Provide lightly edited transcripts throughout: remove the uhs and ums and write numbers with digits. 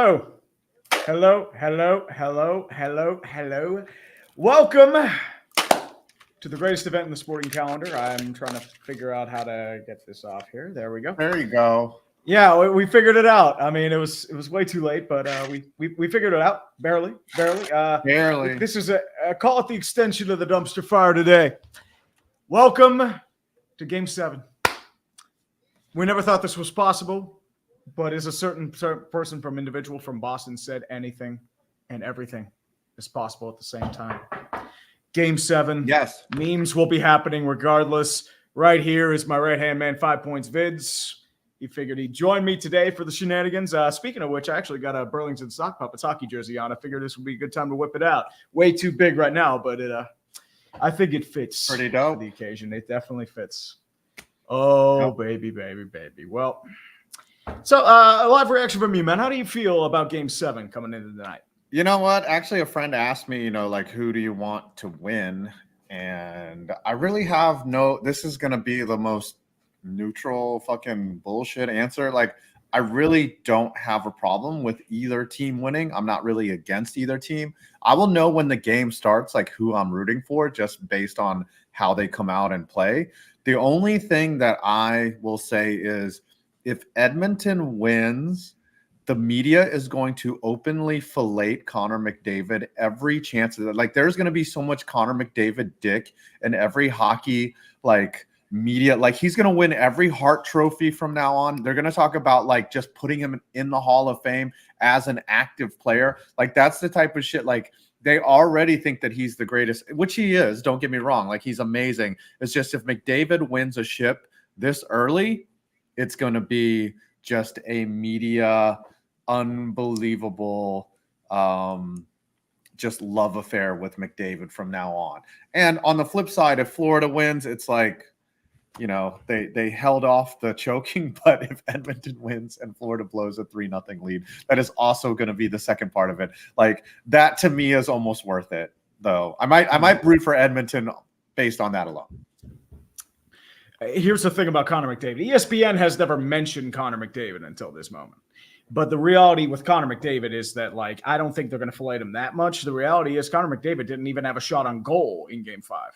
Hello. Hello, hello, hello, hello, hello. Welcome to the greatest event in the sporting calendar. I'm trying to figure out how to get this off here. There we go. There you go. Yeah, we figured it out. I mean, it was way too late, but we figured it out. Barely. Barely. This is a call it the extension of the dumpster fire today. Welcome to Game 7. We never thought this was possible, but as a certain person from individual from Boston said, anything and everything is possible at the same time. Game 7. Yes. Memes will be happening regardless. Right here is my right-hand man, 5 Points Vids. He figured he'd join me today for the shenanigans. Speaking of which, I actually got a Burlington Sock Puppets hockey jersey on. I figured this would be a good time to whip it out. Way too big right now, but I think it fits. Pretty dope. For the occasion. It definitely fits. Oh, Yep. baby. Well, so a live reaction from you, man. How do you feel about Game 7 coming into tonight? You know what? Actually, a friend asked me, who do you want to win? And I really have this is going to be the most neutral fucking bullshit answer. I really don't have a problem with either team winning. I'm not really against either team. I will know when the game starts, who I'm rooting for, just based on how they come out and play. The only thing that I will say is if Edmonton wins, the media is going to openly fillet Connor McDavid every chance of it. There's going to be so much Connor McDavid dick in every hockey, media. He's going to win every Hart Trophy from now on. They're going to talk about, just putting him in the Hall of Fame as an active player. That's the type of shit, they already think that he's the greatest, which he is. Don't get me wrong. He's amazing. It's just if McDavid wins a ship this early, it's going to be just a media unbelievable just love affair with McDavid from now on. And on the flip side, if Florida wins, it's they held off the choking, but if Edmonton wins and Florida blows a 3-0 lead, that is also going to be the second part of it. That to me is almost worth it, though. I might root for Edmonton based on that alone. Here's the thing about Connor McDavid. ESPN has never mentioned Connor McDavid until this moment. But the reality with Connor McDavid is that, I don't think they're going to fillet him that much. The reality is Connor McDavid didn't even have a shot on goal in Game 5.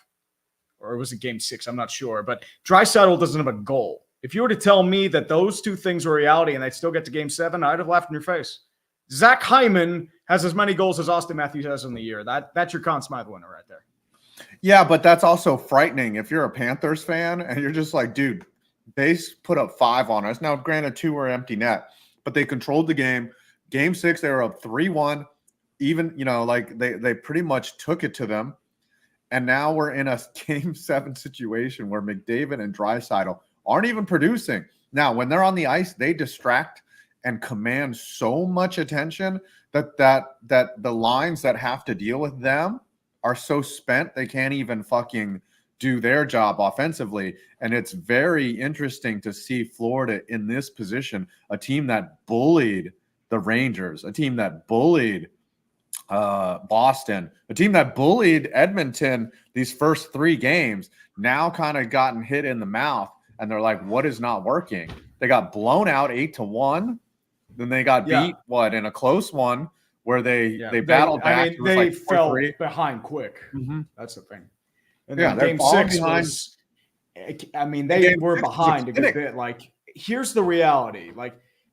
Or was it Game 6? I'm not sure. But Draisaitl doesn't have a goal. If you were to tell me that those two things were reality and they'd still get to Game 7, I'd have laughed in your face. Zach Hyman has as many goals as Austin Matthews has in the year. That's your Conn Smythe winner right there. Yeah, but that's also frightening if you're a Panthers fan and you're just dude, they put up 5 on us. Now, granted, 2 were empty net, but they controlled the game. Game 6, they were up 3-1. Even, they pretty much took it to them. And now we're in a Game 7 situation where McDavid and Draisaitl aren't even producing. Now, when they're on the ice, they distract and command so much attention that the lines that have to deal with them are so spent they can't even fucking do their job offensively. And it's very interesting to see Florida in this position, a team that bullied the Rangers, a team that bullied Boston, a team that bullied Edmonton these first 3 games, now kind of gotten hit in the mouth, and they're like, what is not working? They got blown out 8-1. Then they got beat, in a close one where they battled back. They fell behind quick. Mm-hmm. That's the thing. And then Game 6 was, they were behind a good bit. Here's the reality.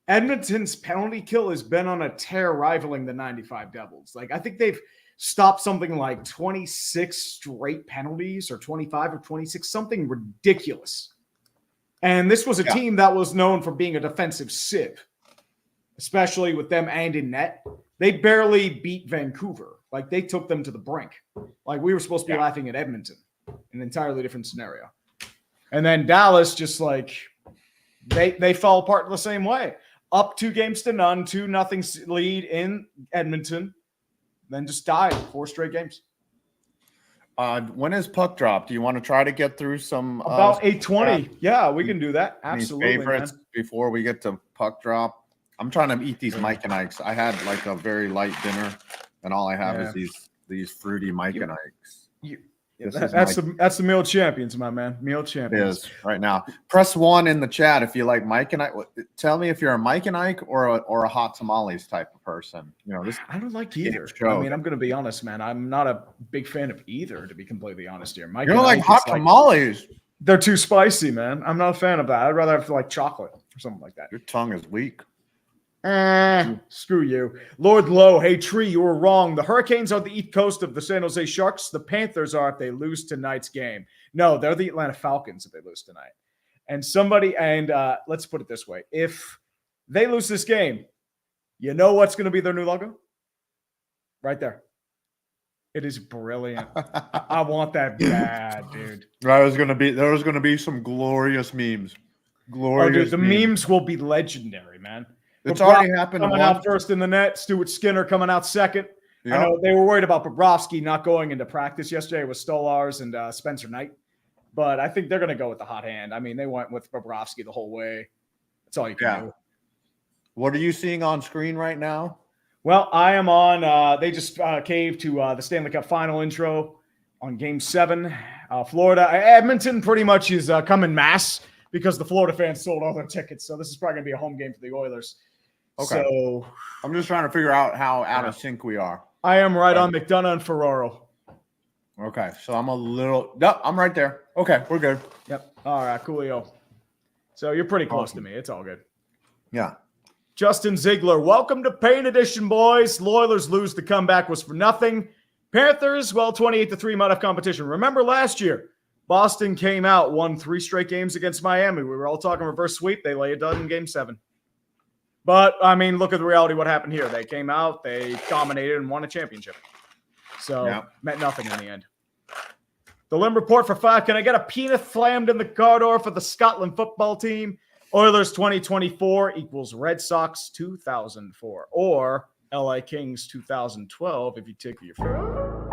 Edmonton's penalty kill has been on a tear rivaling the 95 Devils. I think they've stopped something like 26 straight penalties or 25 or 26, something ridiculous. And this was a team that was known for being a defensive sieve, especially with them and in net. They barely beat Vancouver. They took them to the brink. We were supposed to be laughing at Edmonton, an entirely different scenario. And then Dallas just they fell apart the same way. Up 2-0 2-0 lead in Edmonton, then just died 4 straight games. When is puck drop? Do you want to try to get through some about 8:20? Yeah, we can do that. Absolutely. Favorites before we get to puck drop. I'm trying to eat these Mike and Ikes. I had a very light dinner, and all I have is these fruity Mike and Ikes. That's the meal champions, my man. Meal champions. It is right now. Press 1 in the chat if you like Mike and Ike. Tell me if you're a Mike and Ike or a hot tamales type of person. I don't like either. I mean, I'm going to be honest, man. I'm not a big fan of either, to be completely honest here. Mike, you don't like hot tamales? They're too spicy, man. I'm not a fan of that. I'd rather have like chocolate or something like that. Your tongue is weak. Screw you. Lord Lowe, hey Tree, you were wrong. The Hurricanes are the east coast of the San Jose Sharks. The Panthers are if they lose tonight's game. No, they're the Atlanta Falcons if they lose tonight. And let's put it this way. If they lose this game, you know what's going to be their new logo? Right there. It is brilliant. I want that bad, dude. There was going to be some glorious memes. The memes will be legendary, man. It's already happened. Coming out first in the net. Stuart Skinner coming out second. Yep. I know they were worried about Bobrovsky not going into practice yesterday with Stolars and Spencer Knight. But I think they're going to go with the hot hand. I mean, they went with Bobrovsky the whole way. That's all you can do. What are you seeing on screen right now? Well, I am on they just caved to the Stanley Cup final intro on Game 7. Florida. Edmonton pretty much is coming mass because the Florida fans sold all their tickets. So this is probably going to be a home game for the Oilers. Okay. So I'm just trying to figure out how out of sync we are. I am right on McDonough and Ferraro. Okay. So I'm I'm right there. Okay. We're good. Yep. All right. Coolio. So you're pretty close to me. It's all good. Yeah. Justin Ziegler, welcome to Pain Edition, boys. Oilers lose. The comeback was for nothing. Panthers, 28-3 might have competition. Remember last year, Boston came out, won 3 straight games against Miami. We were all talking reverse sweep. They lay it done in Game 7. But, I mean, look at the reality what happened here. They came out, they dominated, and won a championship. So, meant nothing in the end. The Limb Report for 5. Can I get a penis slammed in the car door for the Scotland football team? Oilers 2024 equals Red Sox 2004. Or LA Kings 2012 if you take your phone.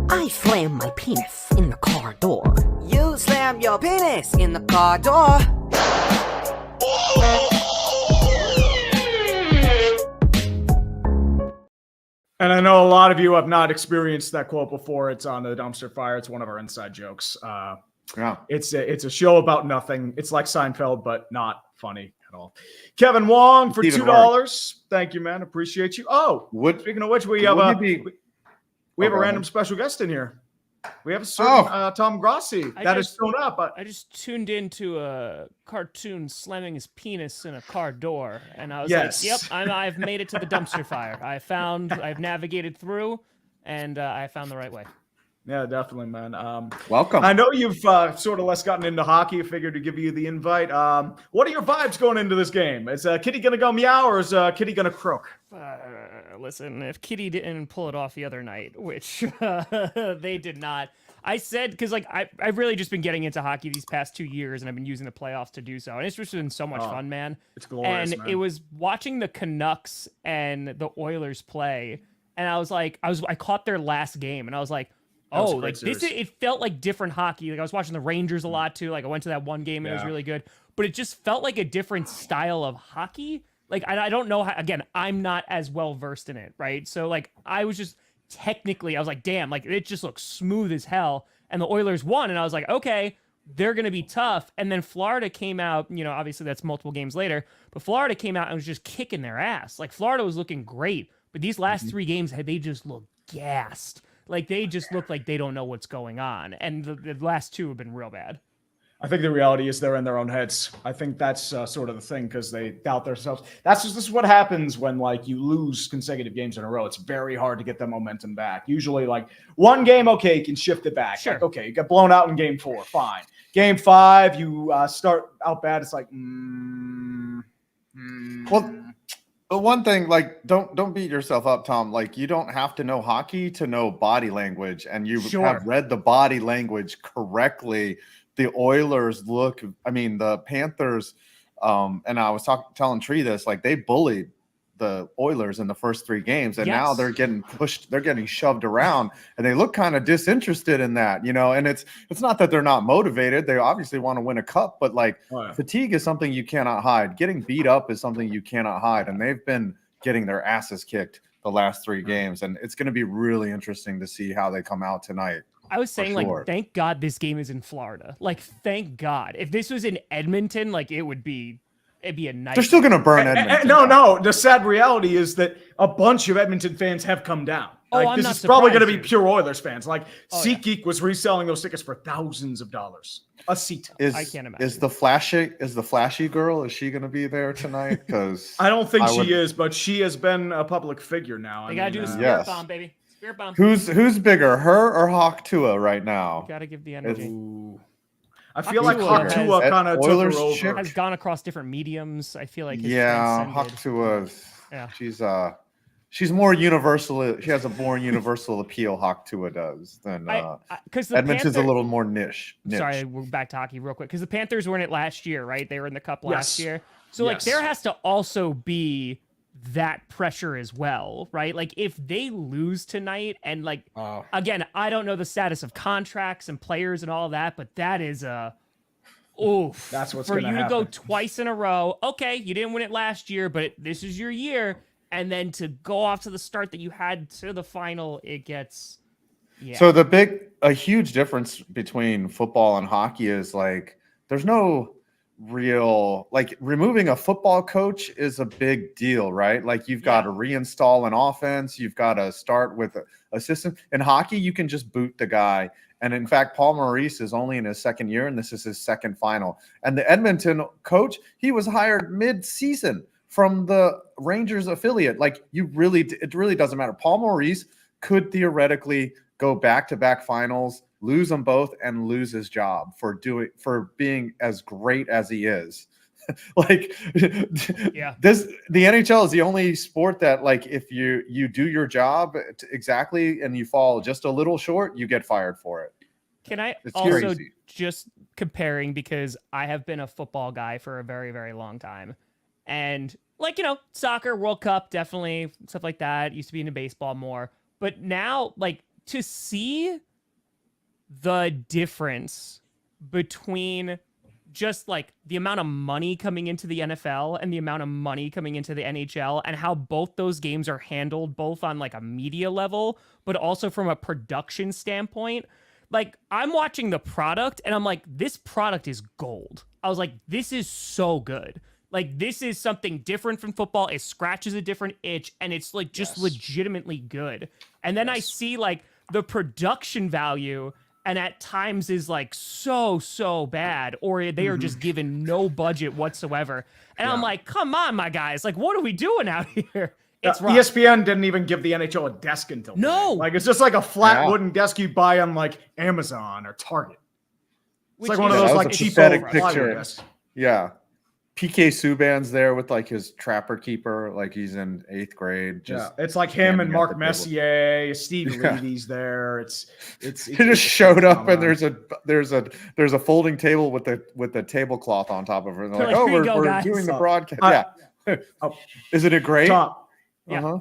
I slam my penis in the car door. You slam your penis in the car door. And I know a lot of you have not experienced that quote before. It's on the Dumpster Fire. It's one of our inside jokes. It's a show about nothing. It's like Seinfeld, but not funny at all. Kevin Wong for $2. Thank you, man. Appreciate you. Speaking of which, we have a random special guest in here. We have a certain Tom Grossi that has shown up. I just tuned into a cartoon slamming his penis in a car door, and I was like, "Yep, I've made it to the dumpster fire. I've navigated through, and I found the right way." Yeah, definitely, man. Welcome. I know you've sort of less gotten into hockey. I figured to give you the invite. What are your vibes going into this game? Is Kitty going to go meow or is Kitty going to croak? Listen, if Kitty didn't pull it off the other night, which they did not, I said, because I've really just been getting into hockey these past 2 years, and I've been using the playoffs to do so, and it's just been so much fun, man. It's glorious, man. It was watching the Canucks and the Oilers play, and I caught their last game, and I was like, it felt like different hockey. Like I was watching the Rangers a lot too. Like I went to that one game and it was really good, but it just felt like a different style of hockey. Like I don't know how, again, I'm not as well versed in it, right? So like I was just technically, I was like, damn, like it just looks smooth as hell. And the Oilers won, and I was like, okay, they're gonna be tough. And then Florida came out, obviously that's multiple games later, but Florida came out and was just kicking their ass. Like Florida was looking great, but these last 3 games, they just looked gassed. Like, they just look like they don't know what's going on. And the last 2 have been real bad. I think the reality is they're in their own heads. I think that's sort of the thing because they doubt themselves. This is what happens when, you lose consecutive games in a row. It's very hard to get the momentum back. Usually, one game, okay, you can shift it back. Sure. Okay, you got blown out in game 4, fine. Game 5, you start out bad. It's like, Well, but one thing, don't beat yourself up, Tom. You don't have to know hockey to know body language, and you have read the body language correctly. The Oilers the Panthers, and I was telling Tree this, they bullied the Oilers in the first 3 games, and now they're getting pushed, they're getting shoved around, and they look kind of disinterested in that, and it's not that they're not motivated. They obviously want to win a cup, but fatigue is something you cannot hide. Getting beat up is something you cannot hide, and they've been getting their asses kicked the last 3 games, and it's going to be really interesting to see how they come out tonight. I was saying, sure. like, thank God this game is in Florida. Like, thank God. If this was in Edmonton, like, it'd be a nightmare. They're still going to burn Edmonton. No. The sad reality is that a bunch of Edmonton fans have come down. Like, I'm this not is probably going to be surprised, pure Oilers fans. Like, SeatGeek was reselling those tickets for thousands of dollars a seat. I can't imagine. Is the flashy girl? Is she going to be there tonight? Because I don't think she is, but she has been a public figure now. They gotta do the spirit bomb, baby. Spirit bomb. Who's bigger, her or Hawk Tua right now? Gotta give the energy. I feel like Hawk Tua kind of took her over. Has gone across different mediums. I feel like Hawk Tua. Yeah, she's more universal. She has a more universal appeal. Hawk Tua does than because Edmonton's a little more niche. Sorry, we're back to hockey real quick because the Panthers were in it last year, right? They were in the Cup last year, so like there has to also be that pressure as well, right? Like if they lose tonight, and like again, I don't know the status of contracts and players and all that, but that is that's what's for you to go twice in a row. Okay, you didn't win it last year, but this is your year. And then to go off to the start that you had to the final, it gets, So a huge difference between football and hockey is like, there's no real, like removing a football coach is a big deal, right? Like you've got to reinstall an offense. You've got to start with an assistant. In hockey, you can just boot the guy. And in fact, Paul Maurice is only in his 2nd year, and this is his 2nd final. And the Edmonton coach, he was hired mid-season from the Rangers affiliate. Like it really doesn't matter. Paul Maurice could theoretically go back-to-back finals, lose them both, and lose his job for being as great as he is. Like the NHL is the only sport that like if you do your job exactly and you fall just a little short, you get fired for it. Can I also just comparing, because I have been a football guy for a very, very long time. And like, soccer, World Cup, definitely stuff like that. Used to be into baseball more. But now, like, to see the difference between just like the amount of money coming into the NFL and the amount of money coming into the NHL, and how both those games are handled both on like a media level, but also from a production standpoint. Like, I'm watching the product and I'm like, this product is gold. I was like, this is so good. Like, this is something different from football. It scratches a different itch, and it's like just legitimately good. And then I see like the production value, and at times is like so bad, or they are just given no budget whatsoever. And I'm like, come on, my guys. Like, what are we doing out here? It's ESPN didn't even give the NHL a desk until today. Like, it's just like a flat wooden desk you buy on like Amazon or Target. It's like one of those like cheap picture desks. Yeah. PK Subban's there with like his trapper keeper, like he's in 8th grade. It's like him and Mark Messier, Steve Levy's there. He just showed up and there's a folding table with the tablecloth on top of it. And they're like, we're doing the broadcast. Isn't it great? Tom,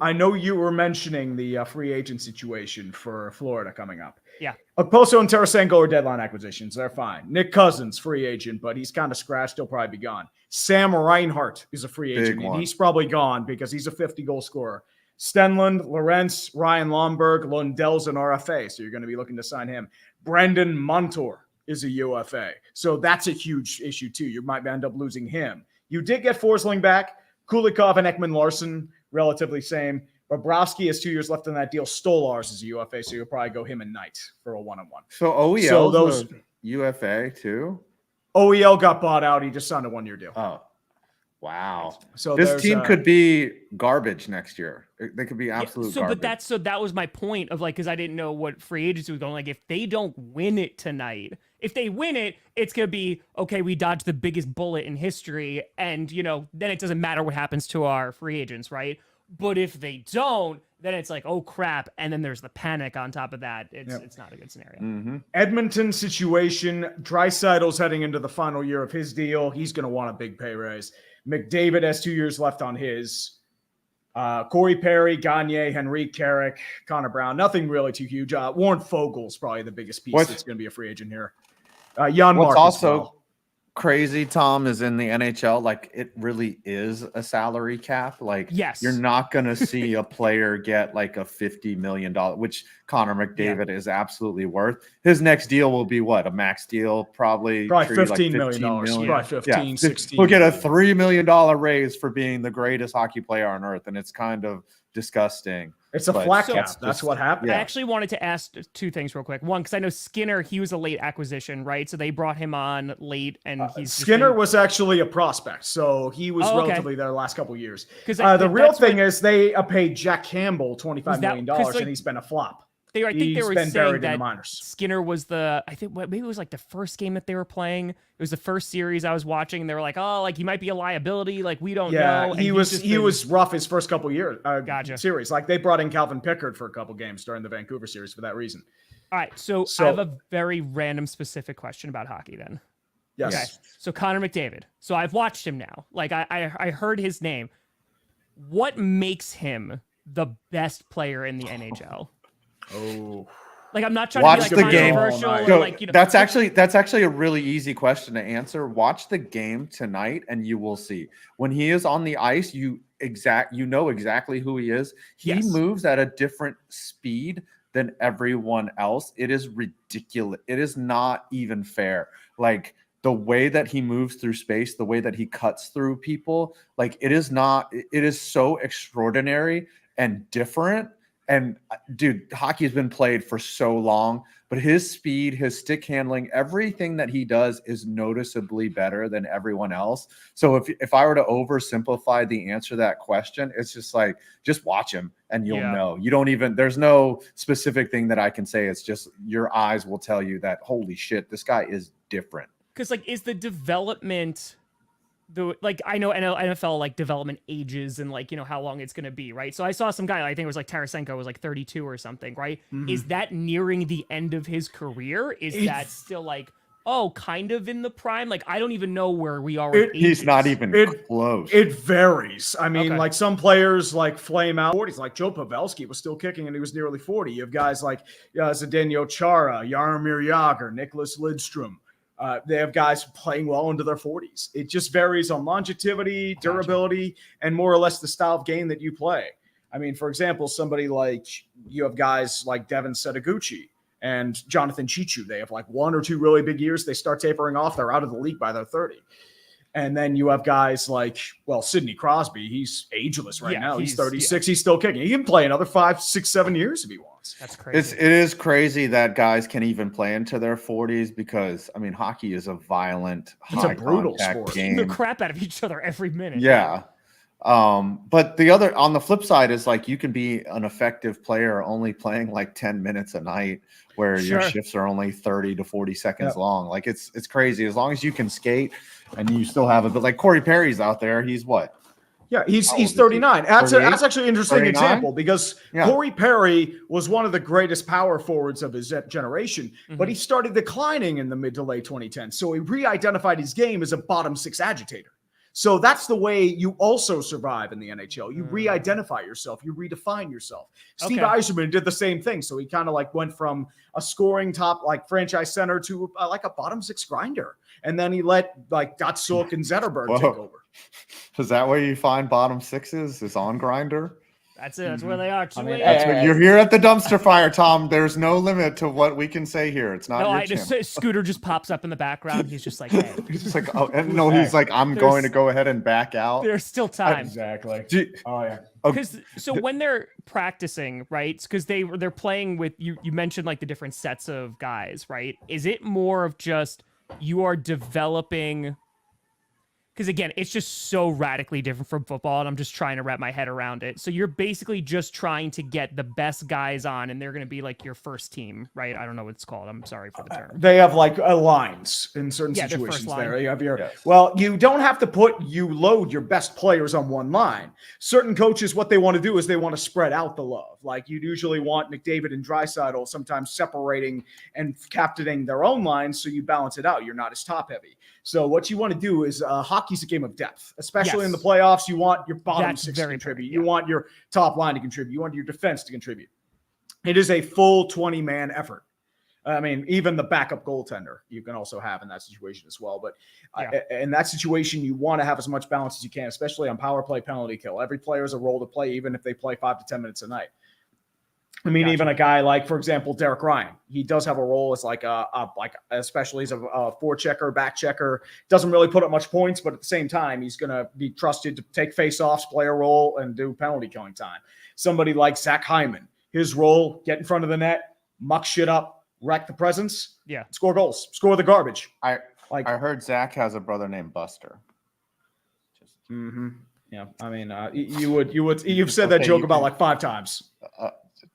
I know you were mentioning the free agent situation for Florida coming up. Yeah. Okposo and Tarasenko are deadline acquisitions. They're fine. Nick Cousins, free agent, but he's kind of scratched. He'll probably be gone. Sam Reinhart is a free agent, and he's probably gone because he's a 50-goal scorer. Stenlund, Lorentz, Ryan Lomberg, Lundell's an RFA, so you're going to be looking to sign him. Brendan Montour is a UFA, so that's a huge issue too. You might end up losing him. You did get Forsling back. Kulikov and Ekman-Larsson, relatively same. Bobrovsky has 2 years left on that deal. Stolarz is a UFA, so you'll probably go him and Knight for a one-on-one. So OEL's a UFA too? OEL got bought out. He just signed a 1-year deal. Oh, wow. So this team could be garbage next year. They could be absolute garbage. But that was my point of like, because I didn't know what free agency was going. Like, if they don't win it tonight, if they win it, it's going to be, okay, we dodged the biggest bullet in history. And, then it doesn't matter what happens to our free agents, right? But if they don't, then it's like, oh, crap. And then there's the panic on top of that. It's not a good scenario. Mm-hmm. Edmonton situation. Dreisaitl's heading into the final year of his deal. He's going to want a big pay raise. McDavid has 2 years left on his. Corey Perry, Gagne, Henrique Carrick, Connor Brown. Nothing really too huge. Warren Fogel's probably the biggest piece that's going to be a free agent here. Jan Mark crazy, Tom, is in the NHL, like it really is a salary cap. Like, yes, you're not going to see a player get like a $50 million, which Connor McDavid is absolutely worth. His next deal will be what? A max deal, probably $15 like million. $15 Probably 15, 16. He'll get a $3 million raise for being the greatest hockey player on earth. And it's kind of disgusting. It's a flat cap. That's what happened. I actually wanted to ask two things real quick. One, because I know Skinner, he was a late acquisition, right? So they brought him on late, and Skinner was actually a prospect, so he was relatively there the last couple of years. Because the real thing is they paid Jack Campbell $25 million, and he's been a flop. I think they were saying that the Skinner was maybe it was like the first game that they were playing. It was the first series I was watching, and they were like, "Oh, like he might be a liability. Like we don't know." And he was rough his first couple years. Series. Like they brought in Calvin Pickard for a couple games during the Vancouver series for that reason. All right, so I have a very random, specific question about hockey. Then, yes. Okay. So Connor McDavid. So I've watched him now. Like I heard his name. What makes him the best player in the NHL? Oh, like I'm not trying watch to be like the game. Controversial. That's actually a really easy question to answer. Watch the game tonight, and you will see when he is on the ice. You know exactly who he is. He moves at a different speed than everyone else. It is ridiculous. It is not even fair. Like the way that he moves through space, the way that he cuts through people, like it is so extraordinary and different. And dude, hockey has been played for so long, but his speed, his stick handling, everything that he does is noticeably better than everyone else. So if I were to oversimplify the answer to that question, it's just like, just watch him and you'll know. There's no specific thing that I can say. It's just your eyes will tell you that, holy shit, this guy is different. Because like, is the development... I know NFL like development ages and like, you know, how long it's going to be, right? So I saw some guy, I think it was like Tarasenko was like 32 or something, right? Mm-hmm. Is that nearing the end of his career? Is that still like, kind of in the prime? Like, I don't even know where we are. He's not even close. It varies. I mean, like some players like flame out 40s, like Joe Pavelski was still kicking and he was nearly 40. You have guys like Zdeno Chara, Jaromir Jagr, Nicholas Lidstrom. They have guys playing well into their 40s. It just varies on longevity, durability, and more or less the style of game that you play. I mean, for example, somebody like you have guys like Devin Setaguchi and Jonathan Chichu. They have like 1 or 2 really big years. They start tapering off. They're out of the league by their 30. And then you have guys like, Sidney Crosby. He's ageless right now. He's 36. He's still kicking. He can play another 5, 6, 7 years if he wants. That's crazy. It is crazy that guys can even play into their 40s because, I mean, hockey is a violent, it's a brutal sport. Game. The crap out of each other every minute. Yeah. But on the flip side is like you can be an effective player only playing like 10 minutes a night where your shifts are only 30 to 40 seconds long. Like it's crazy. As long as you can skate and you still have it. But like Corey Perry's out there. He's what? Yeah, he's 39. That's actually an interesting 39? Example because Corey Perry was one of the greatest power forwards of his generation, but he started declining in the mid to late 2010s. So he re-identified his game as a bottom 6 agitator. So that's the way you also survive in the NHL. You re-identify yourself. You redefine yourself. Steve Yzerman did the same thing. So he kind of like went from a scoring top like franchise center to like a bottom 6 grinder. And then he let like Datsuk and Zetterberg take over. Is that where you find bottom 6s? Is on grinder? That's it. That's where they are. I mean, you're here at the dumpster fire, Tom. There's no limit to what we can say here. It's not. Scooter just pops up in the background. He's just like, hey. He's just like, he's like, I'm going to go ahead and back out. There's still time. Exactly. Because so when they're practicing, right? Because they're playing with you. You mentioned like the different sets of guys, right? Is it more of just you are developing? Because again, it's just so radically different from football, and I'm just trying to wrap my head around it. So you're basically just trying to get the best guys on, and they're going to be like your first team, right? I don't know what it's called. I'm sorry for the term. They have like lines in certain situations there. You have well, you don't have to load your best players on one line. Certain coaches, what they want to do is they want to spread out the love. Like you'd usually want McDavid and Draisaitl sometimes separating and captaining their own lines, so you balance it out. You're not as top heavy. So what you want to do is hockey's a game of depth, especially in the playoffs. You want your bottom 6 to contribute. You want your top line to contribute. You want your defense to contribute. It is a full 20-man effort. I mean, even the backup goaltender you can also have in that situation as well. But in that situation, you want to have as much balance as you can, especially on power play, penalty kill. Every player has a role to play, even if they play 5 to 10 minutes a night. I mean, even a guy like, for example, Derek Ryan, he does have a role as like especially as a forechecker, back checker. Doesn't really put up much points, but at the same time, he's going to be trusted to take face-offs, play a role, and do penalty killing time. Somebody like Zach Hyman, his role, get in front of the net, muck shit up, wreck the presence, score goals, score the garbage. I heard Zach has a brother named Buster. Yeah, I mean, you've said that joke about like 5 times.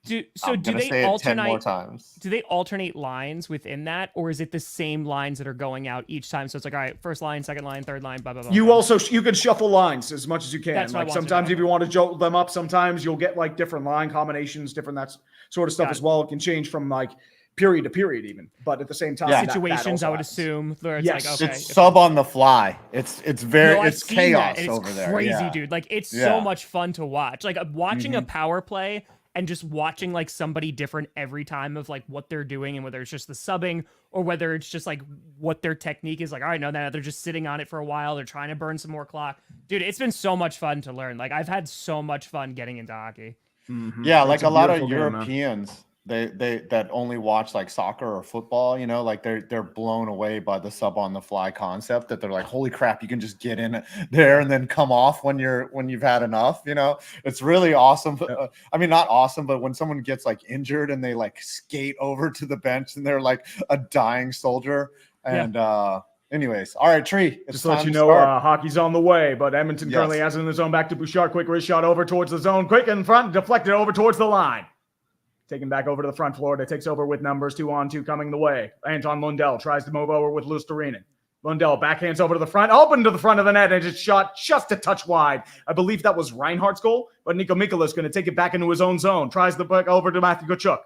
Do they alternate lines within that, or is it the same lines that are going out each time? So it's like, all right, first line, second line, third line, blah blah blah. You can shuffle lines as much as you can. That's like sometimes if you want to jolt them up, sometimes you'll get like different line combinations, different that sort of stuff as well. It can change from like period to period even, but at the same time, situations I would assume. Where it's like, okay, it's sub on the fly. It's chaos over there. Crazy, dude. Like it's so much fun to watch. Like watching a power play. And just watching like somebody different every time of like what they're doing and whether it's just the subbing or whether it's just like what their technique is like, all right, no, they're just sitting on it for a while. They're trying to burn some more clock. Dude, it's been so much fun to learn. Like I've had so much fun getting into hockey. Yeah, like a lot of Europeans, they that only watch like soccer or football, you know, like they're blown away by the sub on the fly concept that they're like, holy crap, you can just get in there and then come off when you've had enough, you know. It's really awesome. I mean, not awesome, but when someone gets like injured and they like skate over to the bench and they're like a dying soldier. And anyways, all right, Tree. Just to let you know, hockey's on the way, but Edmonton currently has it in the zone. Back to Bouchard. Quick wrist shot over towards the zone. Quick in front, deflected over towards the line. Taken back over to the front. Florida takes over with numbers 2-on-2 coming the way. Anton Lundell tries to move over with Lusterinen. Lundell backhands over to the front, open to the front of the net, and it's shot just a touch wide. I believe that was Reinhardt's goal, but Nico Mikula's going to take it back into his own zone. Tries the puck over to Matthew Tkachuk.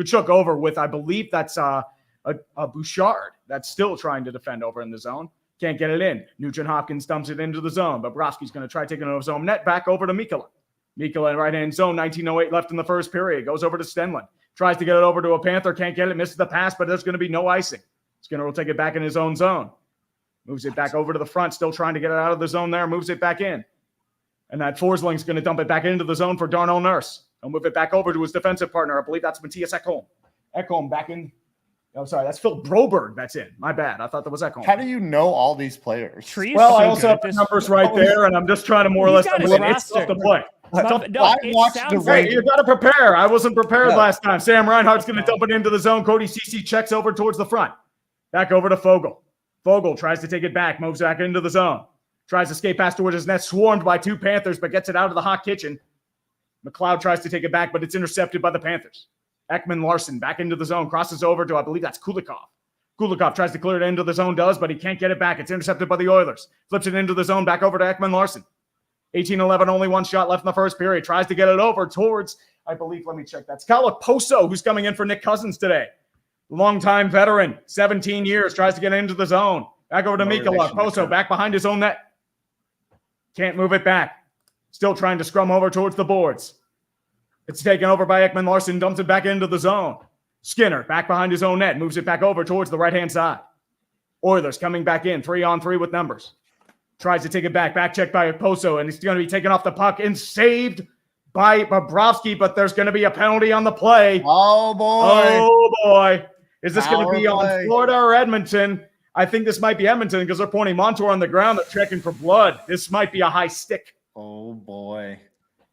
Tkachuk over with, I believe that's a Bouchard that's still trying to defend over in the zone. Can't get it in. Nugent Hopkins dumps it into the zone. Bobrovsky's going to try taking it over his own net. Back over to Mikula. Mikula in right-hand zone, 19:08 left in the first period. Goes over to Stenlund. Tries to get it over to a Panther. Can't get it. Misses the pass, but there's going to be no icing. Skinner will take it back in his own zone. Moves it back over to the front. Still trying to get it out of the zone there. Moves it back in. And that Forsling's going to dump it back into the zone for Darnell Nurse. He'll move it back over to his defensive partner. I believe that's Matthias Ekholm. Ekholm back in. Oh, sorry, that's Phil Broberg. That's in. My bad. I thought that was Ekholm. How do you know all these players? Well, I also have the numbers right there, and I'm just trying to more or less. It's tough to play. You got to prepare. I wasn't prepared last time. Sam Reinhardt's going to dump it into the zone. Cody Ceci checks over towards the front. Back over to Fogle. Fogle tries to take it back. Moves back into the zone. Tries to skate past towards his net. Swarmed by 2 Panthers, but gets it out of the hot kitchen. McLeod tries to take it back, but it's intercepted by the Panthers. Ekman Larson back into the zone. Crosses over to, I believe that's Kulikov. Kulikov tries to clear it into the zone, but he can't get it back. It's intercepted by the Oilers. Flips it into the zone, back over to Ekman Larson. 18-11, only 1 shot left in the first period. Tries to get it over towards, I believe, let me check. That's Kyle Poso, who's coming in for Nick Cousins today. Longtime veteran, 17 years, tries to get into the zone. Back over to Mikula. Poso back behind his own net. Can't move it back. Still trying to scrum over towards the boards. It's taken over by Ekman Larson, dumps it back into the zone. Skinner back behind his own net, moves it back over towards the right-hand side. Oilers coming back in, 3-on-3 with numbers. Tries to take it back checked by Poso, and he's going to be taken off the puck and saved by Bobrovsky, but there's going to be a penalty on the play. Oh, boy. Is this going to be on Florida or Edmonton? I think this might be Edmonton because they're pointing Montour on the ground. They're checking for blood. This might be a high stick. Oh, boy.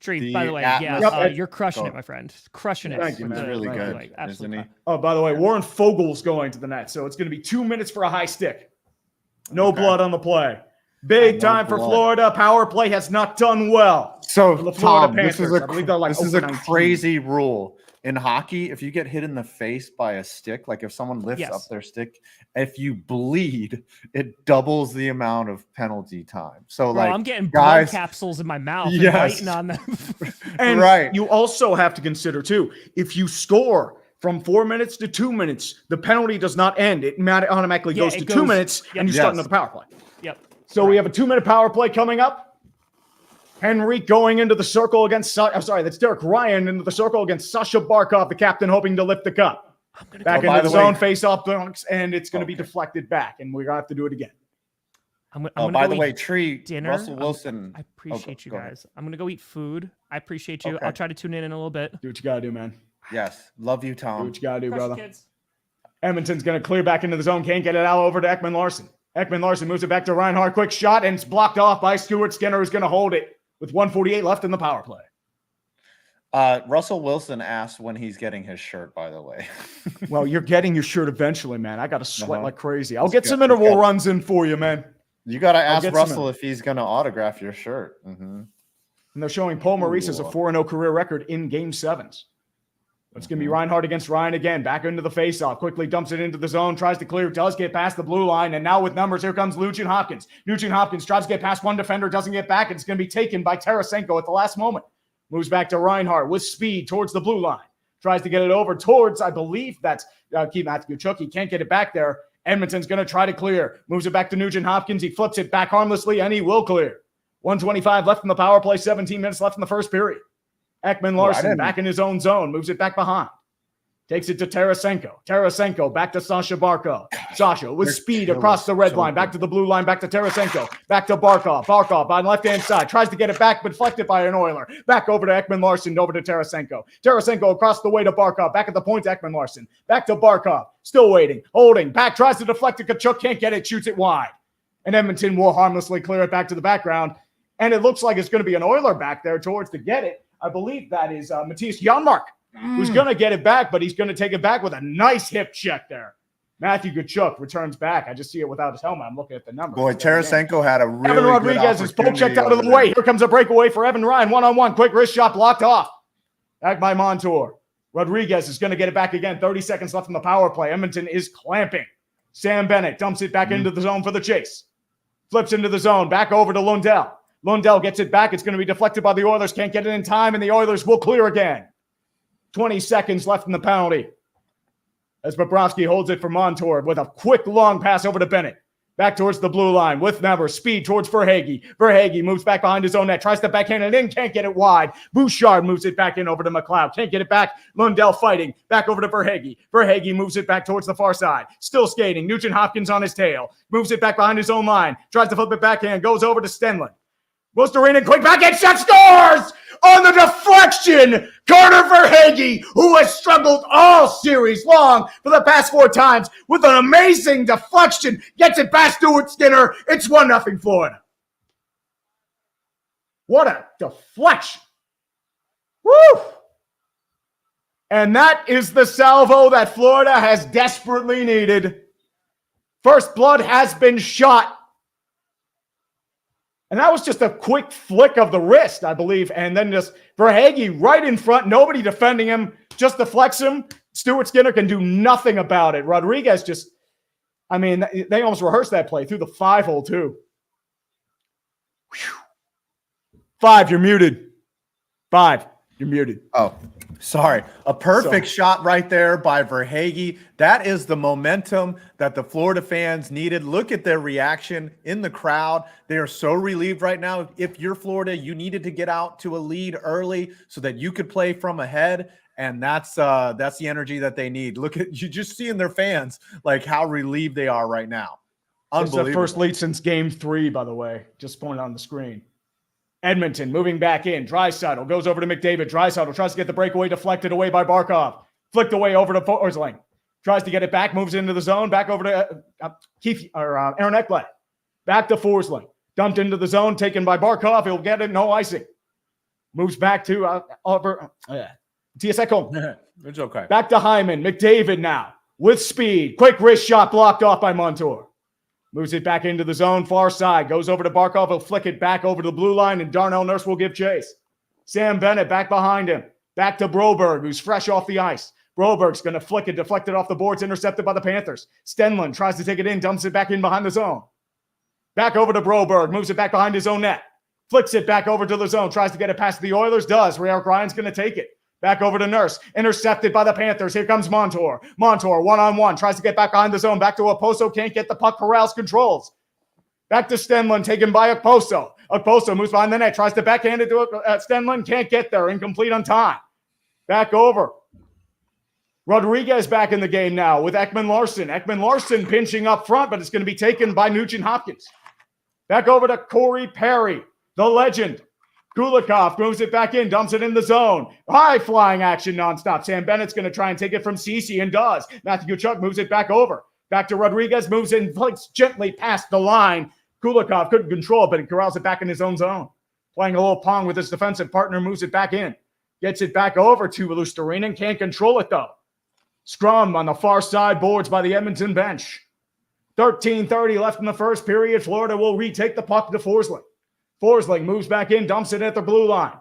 Tree, by the way, you're crushing it, my friend. Crushing it. Thank you, man. It's really good, isn't he? Oh, by the way, Warren Fogel's going to the net, so it's going to be 2 minutes for a high stick. No blood on the play. Big time for Florida. Power play has not done well. So, the Florida Tom, Panthers, this is a crazy rule. In hockey, if you get hit in the face by a stick, like if someone lifts up their stick, if you bleed, it doubles the amount of penalty time. So, I'm getting blood capsules in my mouth and biting on them. And you also have to consider, too, if you score from 4 minutes to 2 minutes, the penalty does not end. It automatically goes to 2 minutes, and you start another power play. Yep. So we have a 2-minute power play coming up. Henry going into the circle against, that's Derek Ryan into the circle against Sasha Barkov, the captain, hoping to lift the cup. Back into the zone, face off dunks, and it's going to be deflected back, and we're going to have to do it again. By the way, dinner. Russell Wilson. I appreciate you guys. I'm going to go eat food. I appreciate you. Okay. I'll try to tune in a little bit. Do what you got to do, man. Yes. Love you, Tom. Do what you got to do, brother. Kids. Edmonton's going to clear back into the zone. Can't get it out over to Ekman-Larsson. Ekman-Larsson moves it back to Reinhart. Quick shot, and it's blocked off by Stuart Skinner, who's going to hold it with 1:48 left in the power play. Russell Wilson asked when he's getting his shirt, by the way. Well, you're getting your shirt eventually, man. I got to sweat like crazy. I'll get some interval runs in for you, man. You got to ask Russell if he's going to autograph your shirt. Mm-hmm. And they're showing Paul Maurice as a 4-0 career record in Game 7s. It's going to be Reinhart against Ryan again. Back into the faceoff. Quickly dumps it into the zone. Tries to clear. Does get past the blue line. And now with numbers, here comes Nugent Hopkins. Nugent Hopkins tries to get past one defender. Doesn't get back. It's going to be taken by Tarasenko at the last moment. Moves back to Reinhart with speed towards the blue line. Tries to get it over towards, I believe that's Matthew Tkachuk. He can't get it back there. Edmonton's going to try to clear. Moves it back to Nugent Hopkins. He flips it back harmlessly, and he will clear. 1:25 left in the power play. 17 minutes left in the first period. Ekman-Larsson back in his own zone. Moves it back behind. Takes it to Tarasenko. Tarasenko back to Sasha Barkov. Sasha with speed across the red line. Back to the blue line. Back to Tarasenko. Back to Barkov. Barkov on left-hand side. Tries to get it back, but deflected by an Oiler. Back over to Ekman-Larsson. Over to Tarasenko. Tarasenko across the way to Barkov. Back at the point to Ekman-Larsson. Back to Barkov. Still waiting. Holding. Back. Tries to deflect it. Tkachuk can't get it. Shoots it wide. And Edmonton will harmlessly clear it back to the background. And it looks like it's going to be an Oiler back there towards the get it. I believe that is Matthias Janmark. Who's going to get it back, but he's going to take it back with a nice hip check there. Matthew Tkachuk returns back. I just see it without his helmet. I'm looking at the numbers. Boy, Tarasenko had a really Evan Rodriguez is poke checked out of the way. Here comes a breakaway for Evan Ryan. One-on-one. Quick wrist shot blocked off. Back by Montour. Rodriguez is going to get it back again. 30 seconds left in the power play. Edmonton is clamping. Sam Bennett dumps it back into the zone for the chase. Flips into the zone. Back over to Lundell. Lundell gets it back. It's going to be deflected by the Oilers. Can't get it in time, and the Oilers will clear again. 20 seconds left in the penalty. As Bobrovsky holds it for Montour with a quick long pass over to Bennett. Back towards the blue line with Never. Speed towards Verhaeghe. Verhaeghe moves back behind his own net. Tries to backhand it in. Can't get it wide. Bouchard moves it back in over to McLeod. Can't get it back. Lundell fighting. Back over to Verhaeghe. Verhaeghe moves it back towards the far side. Still skating. Nugent Hopkins on his tail. Moves it back behind his own line. Tries to flip it backhand. Goes over to Stenlund. Goes to Rain and quick backhand shot. Scores! On the deflection, Carter Verhaeghe, who has struggled all series long for the past 4 times with an amazing deflection, gets it past Stuart Skinner. It's 1-0 Florida. What a deflection. Woo! And that is the salvo that Florida has desperately needed. First blood has been shot. And that was just a quick flick of the wrist, I believe. And then just Verhaeghe right in front, nobody defending him, just deflects him. Stuart Skinner can do nothing about it. Rodriguez just, I mean, they almost rehearsed that play through the 5-hole too. Whew. 5, you're muted. 5, you're muted. Oh, sorry. A perfect shot right there by Verhaeghe. That is the momentum that the Florida fans needed. Look at their reaction in the crowd. They are so relieved right now. If you're Florida, you needed to get out to a lead early so that you could play from ahead. And that's the energy that they need. Look at you just seeing their fans, like how relieved they are right now. Unbelievable. It's the first lead since Game 3, by the way. Just pointed on the screen. Edmonton moving back in. Draisaitl goes over to McDavid. Draisaitl tries to get the breakaway deflected away by Barkov. Flicked away over to Forsling. Tries to get it back. Moves into the zone. Back over to Aaron Ekblad. Back to Forsling. Dumped into the zone. Taken by Barkov. He'll get it. No icing. Moves back to Tiasekon. It's okay. Back to Hyman. McDavid now with speed. Quick wrist shot blocked off by Montour. Moves it back into the zone, far side. Goes over to Barkov. He'll flick it back over to the blue line, and Darnell Nurse will give chase. Sam Bennett back behind him. Back to Broberg, who's fresh off the ice. Broberg's going to flick it, deflected off the boards, intercepted by the Panthers. Stenlund tries to take it in, dumps it back in behind the zone. Back over to Broberg, moves it back behind his own net. Flicks it back over to the zone, tries to get it past the Oilers, does. Eric Ryan's going to take it. Back over to Nurse. Intercepted by the Panthers. Here comes Montour. Montour, one-on-one. Tries to get back behind the zone. Back to Okposo. Can't get the puck. Corrals controls. Back to Stenlund. Taken by Okposo. Okposo moves behind the net. Tries to backhand it to Stenlund. Can't get there. Incomplete on time. Back over Rodriguez back in the game now with Ekman-Larsson. Ekman-Larsson pinching up front, but it's going to be taken by Nugent-Hopkins. Back over to Corey Perry, the legend. Kulikov moves it back in, dumps it in the zone. High flying action nonstop. Sam Bennett's going to try and take it from Ceci and does. Matthew Tkachuk moves it back over. Back to Rodriguez, moves in, flicks gently past the line. Kulikov couldn't control it, but he corrals it back in his own zone. Playing a little pong with his defensive partner, moves it back in. Gets it back over to Luostarinen, can't control it though. Scrum on the far side, boards by the Edmonton bench. 13:30 left in the first period. Florida will retake the puck to Forsling. Forsling moves back in, dumps it at the blue line.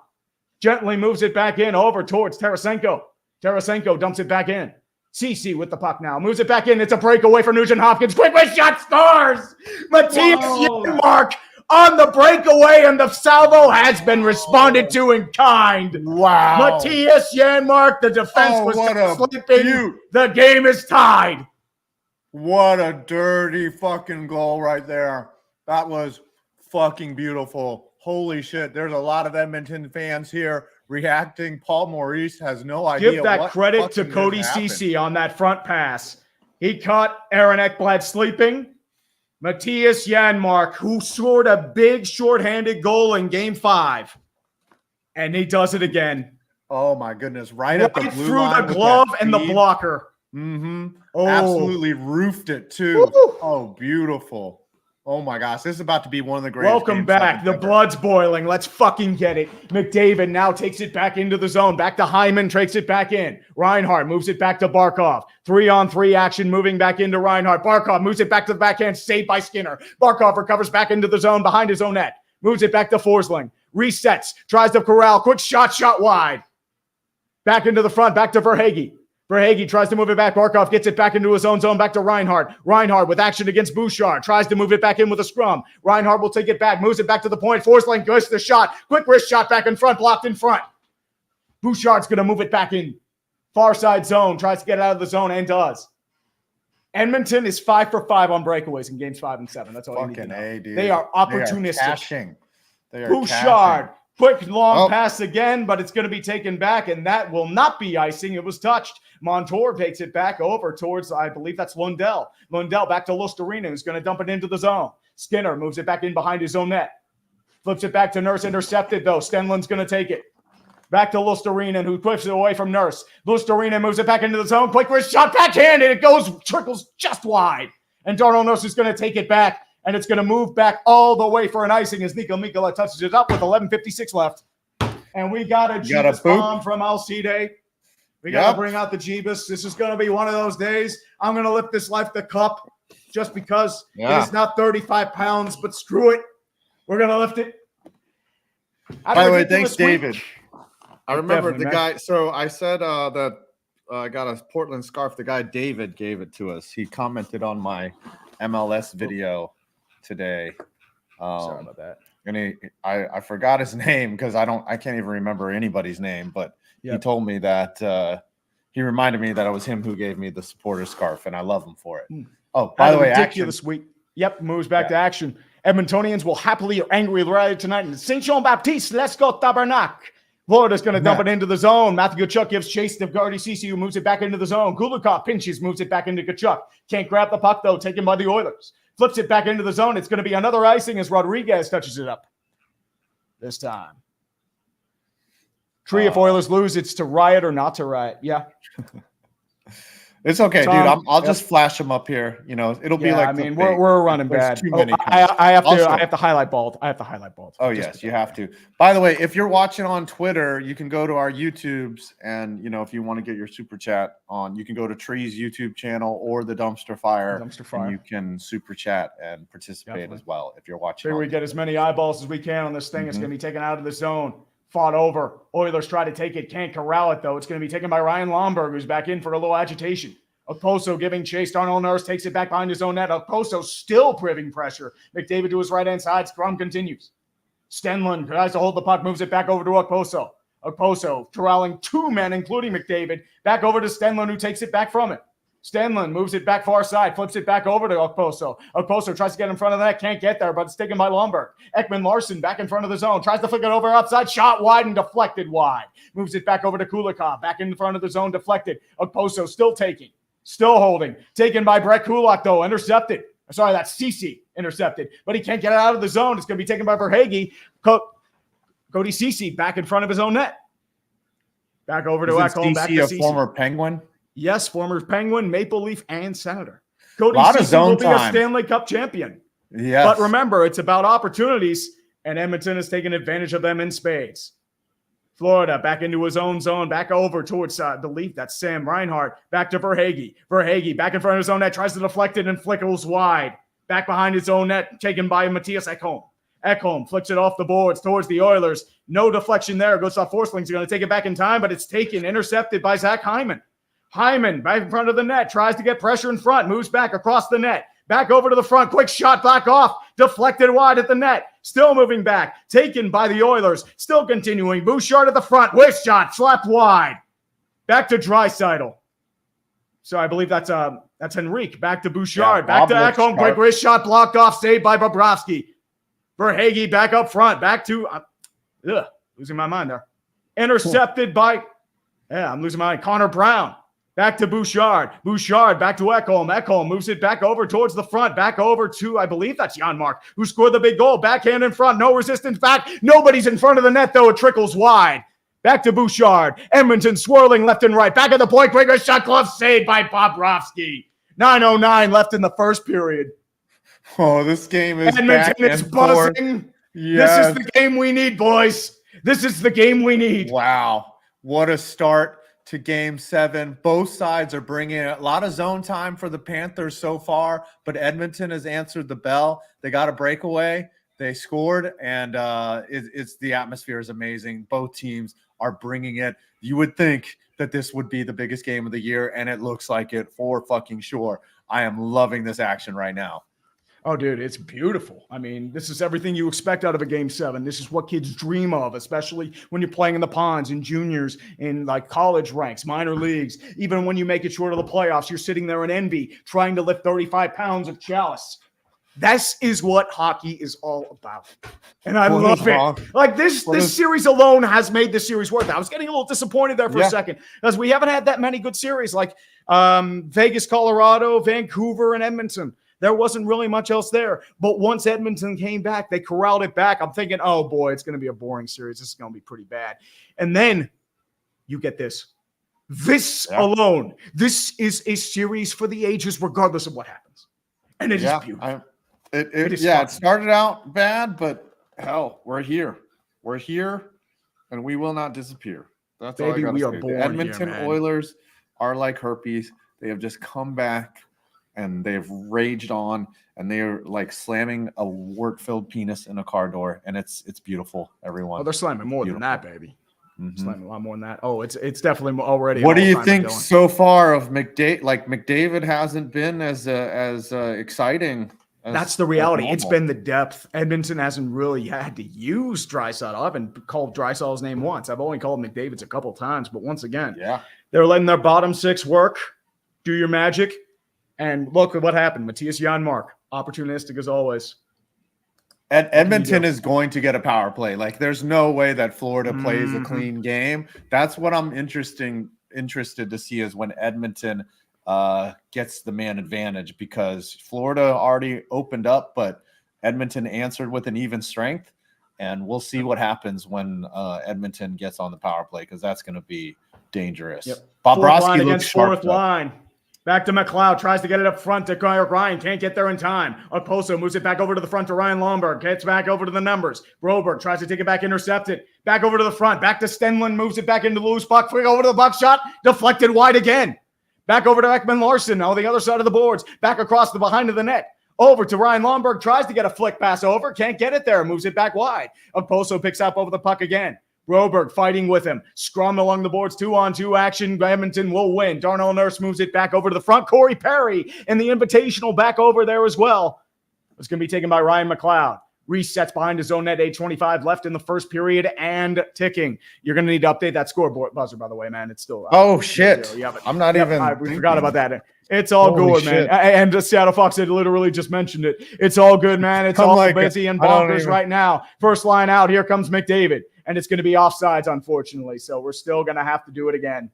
Gently moves it back in over towards Tarasenko. Tarasenko dumps it back in. Ceci with the puck now. Moves it back in. It's a breakaway for Nugent-Hopkins. Quick with shot, scores! Matthias Janmark on the breakaway, and the salvo has been responded to in kind. Wow. Matthias Janmark, the defense was sleeping. The game is tied. What a dirty fucking goal right there. That was fucking beautiful. Holy shit. There's a lot of Edmonton fans here reacting. Paul Maurice has no idea. Give that credit to Cody Ceci on that front pass. He caught Aaron Ekblad sleeping. Matthias Janmark, who scored a big shorthanded goal in Game 5. And he does it again. Oh, my goodness. Right at the blue through line the glove and the blocker. Mm-hmm. Oh. Absolutely roofed it, too. Woo. Oh, beautiful. Oh, my gosh. This is about to be one of the greatest. Welcome back. The blood's boiling. Let's fucking get it. McDavid now takes it back into the zone. Back to Hyman. Takes it back in. Reinhart moves it back to Barkov. 3-on-3 action moving back into Reinhart. Barkov moves it back to the backhand. Saved by Skinner. Barkov recovers back into the zone behind his own net. Moves it back to Forsling. Resets. Tries to corral. Quick shot wide. Back into the front. Back to Verhaeghe. Verhaeghe tries to move it back. Barkov gets it back into his own zone. Back to Reinhart. Reinhart with action against Bouchard. Tries to move it back in with a scrum. Reinhart will take it back. Moves it back to the point. Forsling goes to the shot. Quick wrist shot back in front. Blocked in front. Bouchard's going to move it back in. Far side zone. Tries to get it out of the zone and does. Edmonton is 5 for 5 on breakaways in games 5 and 7. That's all you need to know. Dude. They are opportunistic. They are Bouchard. Quick long pass again, but it's going to be taken back, and that will not be icing. It was touched. Montour takes it back over towards, I believe that's Lundell. Lundell back to Luostarinen, who's going to dump it into the zone. Skinner moves it back in behind his own net. Flips it back to Nurse, intercepted though. Stenlund's going to take it. Back to Luostarinen, who whips it away from Nurse. Luostarinen moves it back into the zone. Quick wrist shot, backhand, and it trickles just wide. And Darnell Nurse is going to take it back. And it's going to move back all the way for an icing as Niko Mikkola touches it up with 11:56 left. And we got a Jeebus bomb from Alcide. We got to bring out the Jeebus. This is going to be one of those days. I'm going to lift this life the cup just because it's not 35 pounds, but screw it. We're going to lift it. By the way, thanks, David. I remember the guy. So I said that I got a Portland scarf. The guy, David, gave it to us. He commented on my MLS video today. Sorry about that. And I forgot his name because I can't even remember anybody's name, but he told me that he reminded me that it was him who gave me the supporter scarf, and I love him for it. Oh, by the way, ridiculous week. Yep, moves back to action. Edmontonians will happily or angrily rally tonight in Saint Jean Baptiste. Let's go Tabernacle. Florida's going to dump it into the zone. Matthew Tkachuk gives chase to Cody Ceci, who moves it back into the zone. Kulikov pinches, moves it back into Tkachuk. Can't grab the puck, though, taken by the Oilers. Flips it back into the zone. It's going to be another icing as Rodriguez touches it up. This time. If Oilers lose, it's to riot or not to riot. Yeah. It's okay, Tom, dude. I'll just flash them up here. You know, it'll be like. I mean, we're running bad. I have to highlight bald. Oh yes, you have to. By the way, if you're watching on Twitter, you can go to our YouTubes, and if you want to get your super chat on, you can go to Tree's YouTube channel or the Dumpster Fire. And you can super chat and participate as well if you're watching. Sure, we get as many eyeballs as we can on this thing. It's going to be taken out of the zone. Fought over. Oilers try to take it. Can't corral it, though. It's going to be taken by Ryan Lomberg, who's back in for a little agitation. Okposo giving chase. Darnell Nurse takes it back behind his own net. Okposo still priving pressure. McDavid to his right-hand side. Scrum continues. Stenlund tries to hold the puck. Moves it back over to Okposo. Okposo corralling two men, including McDavid. Back over to Stenlund, who takes it back from it. Stenlund moves it back far side, flips it back over to Okposo. Okposo tries to get in front of that, can't get there, but it's taken by Lomberg. Ekman-Larsson back in front of the zone, tries to flick it over outside, shot wide and deflected wide. Moves it back over to Kulikov, back in front of the zone, deflected. Okposo still taking, still holding. Taken by Brett Kulak, though, intercepted. Sorry, that's Ceci intercepted, but he can't get it out of the zone. It's going to be taken by Verhaeghe. Cody Ceci back in front of his own net. Back over to Ekholm, back to Ceci. Former Penguin? Yes, former Penguin, Maple Leaf, and Senator. Cody Ceci will be a Stanley Cup champion. Yes. But remember, it's about opportunities, and Edmonton has taken advantage of them in spades. Florida back into his own zone, back over towards the Leaf. That's Sam Reinhart. Back to Verhaeghe. Verhaeghe back in front of his own net, tries to deflect it and flickles wide. Back behind his own net, taken by Matthias Ekholm. Ekholm flicks it off the boards towards the Oilers. No deflection there. Goes off Forsling's going to take it back in time, but it's taken, intercepted by Zach Hyman. Hyman back in front of the net, tries to get pressure in front, moves back across the net, back over to the front, quick shot back off, deflected wide at the net, still moving back, taken by the Oilers, still continuing, Bouchard at the front, whisk shot, slapped wide, back to Draisaitl. So I believe that's Henrique, back to Bouchard, back to Ekholm, quick wrist shot, blocked off, saved by Bobrovsky. Verhaeghe back up front, back to, losing my mind there, intercepted by, I'm losing my mind, Connor Brown. Back to Bouchard. Bouchard back to Ekholm. Ekholm moves it back over towards the front. Back over to, I believe that's Janmark, who scored the big goal. Backhand in front. No resistance back. Nobody's in front of the net, though. It trickles wide. Back to Bouchard. Edmonton swirling left and right. Back at the point. Quicker shot glove saved by Bobrovsky. 9:09 left in the first period. Oh, this game is Edmonton is buzzing. Yes. This is the game we need, boys. This is the game we need. Wow. What a start to game 7. Both sides are bringing a lot of zone time for the Panthers so far, but Edmonton has answered the bell. They got a breakaway. They scored, and it's the atmosphere is amazing. Both teams are bringing it. You would think that this would be the biggest game of the year, and it looks like it for fucking sure. I am loving this action right now. Oh, dude, it's beautiful. I mean, this is everything you expect out of a game 7. This is what kids dream of, especially when you're playing in the ponds, in juniors, in like college ranks, minor leagues. Even when you make it short of the playoffs, you're sitting there in envy, trying to lift 35 pounds of chalice. This is what hockey is all about. And I love it. Like this series alone has made this series worth it. I was getting a little disappointed there for a second because we haven't had that many good series like Vegas, Colorado, Vancouver, and Edmonton. There wasn't really much else there. But once Edmonton came back, they corralled it back. I'm thinking, oh, boy, it's going to be a boring series. This is going to be pretty bad. And then you get this. This alone, this is a series for the ages regardless of what happens. And it is beautiful. It started out bad, but hell, we're here. We're here, and we will not disappear. That's all I gotta say. The Edmonton Oilers are like herpes. They have just come back. And they've raged on, and they're like slamming a wort-filled penis in a car door, and it's beautiful, everyone. Oh, they're slamming more than that, baby. Slamming a lot more than that. Oh, it's definitely already. What do you think so far of McDavid? Like McDavid hasn't been as exciting. That's the reality. It's been the depth. Edmonton hasn't really had to use Draisaitl. I haven't called Draisaitl's name once. I've only called McDavid's a couple times, but once again, they're letting their bottom 6 work. Do your magic. And look at what happened. Matthias Janmark, opportunistic as always. Edmonton is going to get a power play. Like, there's no way that Florida plays a clean game. That's what I'm interested to see is when Edmonton gets the man advantage, because Florida already opened up, but Edmonton answered with an even strength. And we'll see what happens when Edmonton gets on the power play, because that's going to be dangerous. Bobrovsky looks sharp. Fourth line. Back to McLeod, tries to get it up front to Ryan, can't get there in time. Okposo moves it back over to the front to Ryan Lomberg, gets back over to the numbers. Broberg tries to take it back, intercepted. Back over to the front, back to Stenlund, moves it back into the loose puck, over to the buck shot, deflected wide again. Back over to Ekman-Larsson, on the other side of the boards, back across the behind of the net. Over to Ryan Lomberg, tries to get a flick pass over, can't get it there, moves it back wide. Okposo picks up over the puck again. Broberg fighting with him. Scrum along the boards, 2-on-2 action. Edmonton will win. Darnell Nurse moves it back over to the front. Corey Perry in the invitational back over there as well. It's going to be taken by Ryan McLeod. Resets behind his own net, 8:25 left in the first period and ticking. You're going to need to update that scoreboard buzzer, by the way, man. It's still oh, shit. Yeah, I'm not even. We forgot about that. It's all Holy good, shit. man. And Seattle Fox had literally just mentioned it. It's all good, man. It's all like, busy and bonkers right now. First line out. Here comes McDavid. And it's going to be offsides, unfortunately. So we're still going to have to do it again.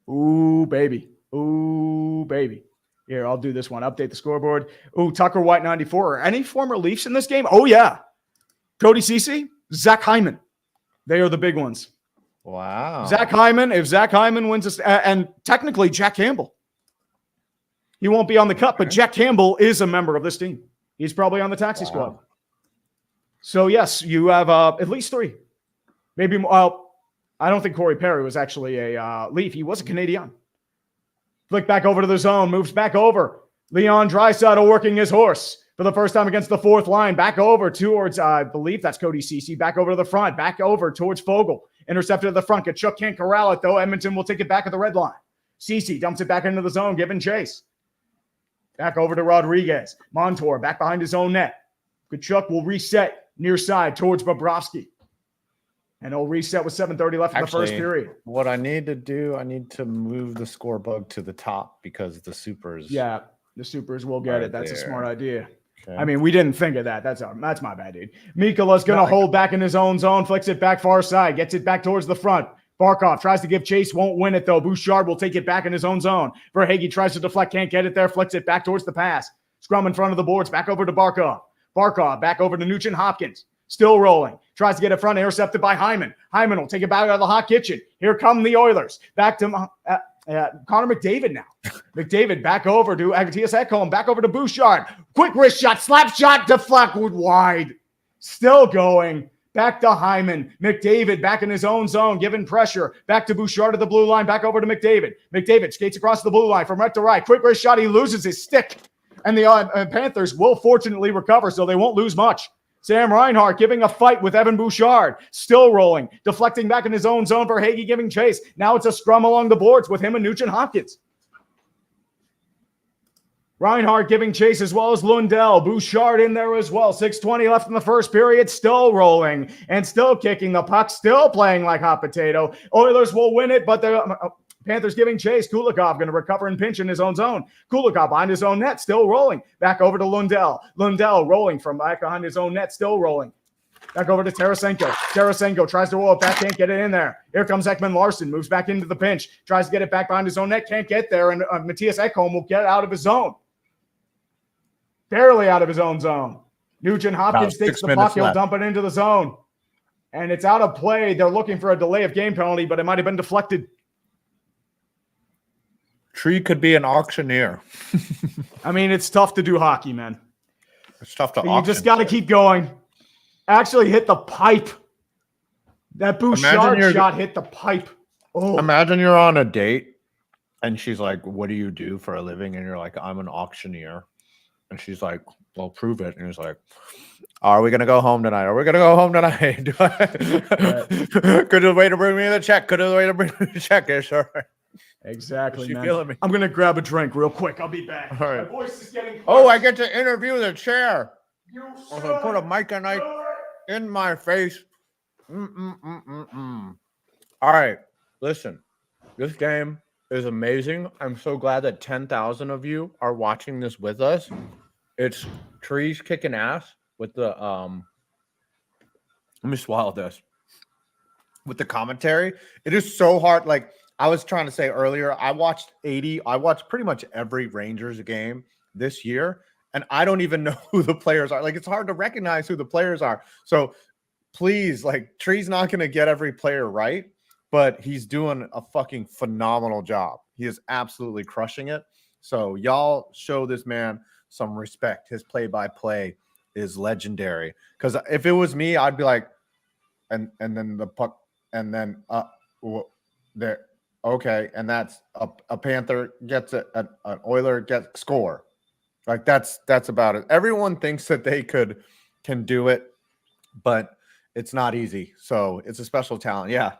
Ooh, baby. Ooh, baby. Here, I'll do this one. Update the scoreboard. Ooh, Tucker White 94. Are any former Leafs in this game? Oh, yeah. Cody Ceci, Zach Hyman. They are the big ones. Wow. Zach Hyman, if Zach Hyman wins, and technically Jack Campbell. He won't be on the cup, but Jack Campbell is a member of this team. He's probably on the taxi squad. So, yes, you have at least 3. Maybe more. I don't think Corey Perry was actually a Leaf. He was a Canadian. Flick back over to the zone, moves back over. Leon Draisaitl working his horse for the first time against the fourth line. Back over towards, I believe that's Cody Ceci. Back over to the front. Back over towards Fogle. Intercepted at the front. Kachuk can't corral it, though. Edmonton will take it back at the red line. Ceci dumps it back into the zone, giving chase. Back over to Rodriguez. Montour back behind his own net. Kachuk will reset near side towards Bobrovsky. And he'll reset with 7:30 left in the first period. What I need to do, I need to move the score bug to the top because the Supers. Yeah, the Supers will get it. That's a smart idea. Okay. I mean, we didn't think of that. That's my bad, dude. Mikola's going to hold back in his own zone, flicks it back far side, gets it back towards the front. Barkov tries to give chase, won't win it, though. Bouchard will take it back in his own zone. Verhaeghe tries to deflect, can't get it there, flicks it back towards the pass. Scrum in front of the boards, back over to Barkov. Barkov back over to Nugent Hopkins. Still rolling. Tries to get it front, intercepted by Hyman. Hyman will take it back out of the hot kitchen. Here come the Oilers. Back to Connor McDavid now. McDavid back over to Matthias Ekholm. Back over to Bouchard. Quick wrist shot, slap shot, deflect wide. Still going. Back to Hyman. McDavid back in his own zone, giving pressure. Back to Bouchard at the blue line. Back over to McDavid. McDavid skates across the blue line from right to right. Quick wrist shot. He loses his stick. And the Panthers will fortunately recover, so they won't lose much. Sam Reinhart giving a fight with Evan Bouchard. Still rolling. Deflecting back in his own zone for Hagee giving chase. Now it's a scrum along the boards with him and Nugent Hopkins. Reinhart giving chase as well as Lundell. Bouchard in there as well. 6:20 left in the first period. Still rolling and still kicking the puck. Still playing like hot potato. Oilers will win it, but the Panthers giving chase. Kulikov going to recover and pinch in his own zone. Kulikov behind his own net, still rolling. Back over to Lundell. Lundell rolling from back behind his own net, still rolling. Back over to Tarasenko. Tarasenko tries to roll it back, can't get it in there. Here comes Ekman Larson, moves back into the pinch. Tries to get it back behind his own net, can't get there. And Matthias Ekholm will get out of his zone. Barely out of his own zone. Nugent Hopkins takes the puck. He'll dump it into the zone. And it's out of play. They're looking for a delay of game penalty, but it might have been deflected. Tree could be an auctioneer. I mean, it's tough to do hockey, man. It's tough to auction. You just got to keep going. Actually hit the pipe. That Bouchard shot hit the pipe. Oh. Imagine you're on a date and she's like, what do you do for a living? And you're like, I'm an auctioneer. And she's like, well, prove it. And he's like, are we going to go home tonight? Are we going to go home tonight? Could the waiter bring me the check? Could the waiter bring me the check? Yeah, sure. Exactly, man. I'm going to grab a drink real quick. I'll be back. All right. My voice is getting close. Oh, I get to interview the chair. You I'm going to put a mic and I in my face. All right. Listen, this game is amazing. I'm so glad that 10,000 of you are watching this with us. It's Trees kicking ass with the let me swallow this. With the commentary. It is so hard. Like I was trying to say earlier, I watched pretty much every Rangers game this year, and I don't even know who the players are. Like it's hard to recognize who the players are. So please, like Tree's not going to get every player right, but he's doing a fucking phenomenal job. He is absolutely crushing it. So y'all show this man some respect. His play-by-play is legendary. Because if it was me, I'd be like, and then the puck, and then there, okay, and that's a Panther gets an Oiler gets score. Like that's about it. Everyone thinks that they can do it, but it's not easy. So it's a special talent. Yeah,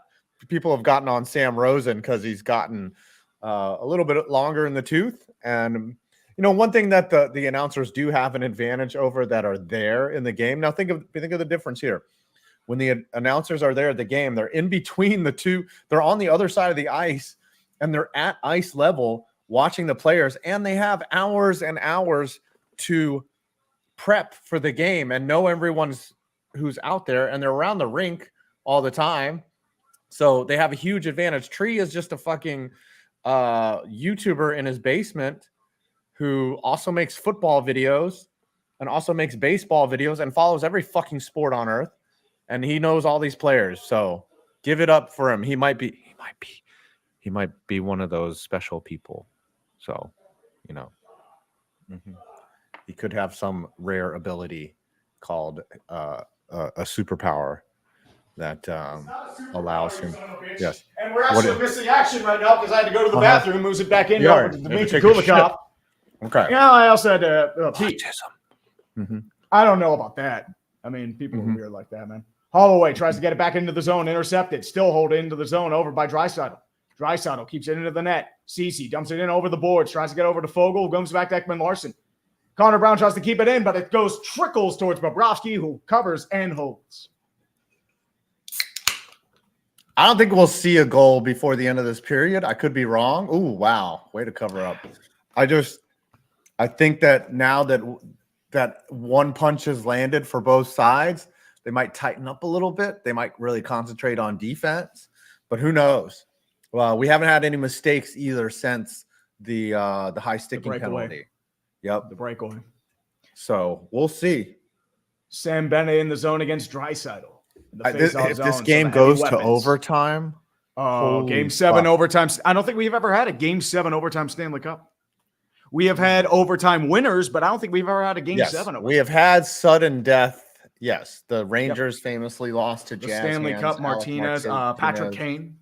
people have gotten on Sam Rosen because he's gotten a little bit longer in the tooth. And you know, one thing that the announcers do have an advantage over that are there in the game. Now think of the difference here. When the announcers are there at the game, they're in between the two. They're on the other side of the ice, and they're at ice level watching the players, and they have hours and hours to prep for the game and know everyone's who's out there, and they're around the rink all the time. So they have a huge advantage. Tree is just a fucking YouTuber in his basement who also makes football videos and also makes baseball videos and follows every fucking sport on earth. And he knows all these players. So give it up for him. He might be one of those special people. So, you know, he could have some rare ability called a superpower that allows him. Yes. And we're actually missing action right now because I had to go to the bathroom, moves it back in over to Dmitry Kulikov. Okay. Yeah, I also had to pee. Mm-hmm. I don't know about that. I mean, people are weird like that, man. Holloway tries to get it back into the zone, intercepted, still hold it into the zone, over by Draisaitl. Draisaitl keeps it into the net. Cece dumps it in over the boards, tries to get over to Fogle, comes back to Ekman Larson. Connor Brown tries to keep it in, but it trickles towards Bobrovsky, who covers and holds. I don't think we'll see a goal before the end of this period. I could be wrong. Ooh, wow. Way to cover up. I think that now that one punch has landed for both sides, they might tighten up a little bit. They might really concentrate on defense, but who knows? Well, we haven't had any mistakes either since the high sticking penalty. Yep. The breakaway. So we'll see. Sam Bennett in the zone against Draisaitl. If this game goes to overtime. Game 7 overtime. I don't think we've ever had a Game 7 overtime Stanley Cup. We have had overtime winners, but I don't think we've ever had a Game 7 overtime. We have had sudden death. Yes. The Rangers famously lost to Jazz. Stanley Cup, Martinez, Patrick Kane.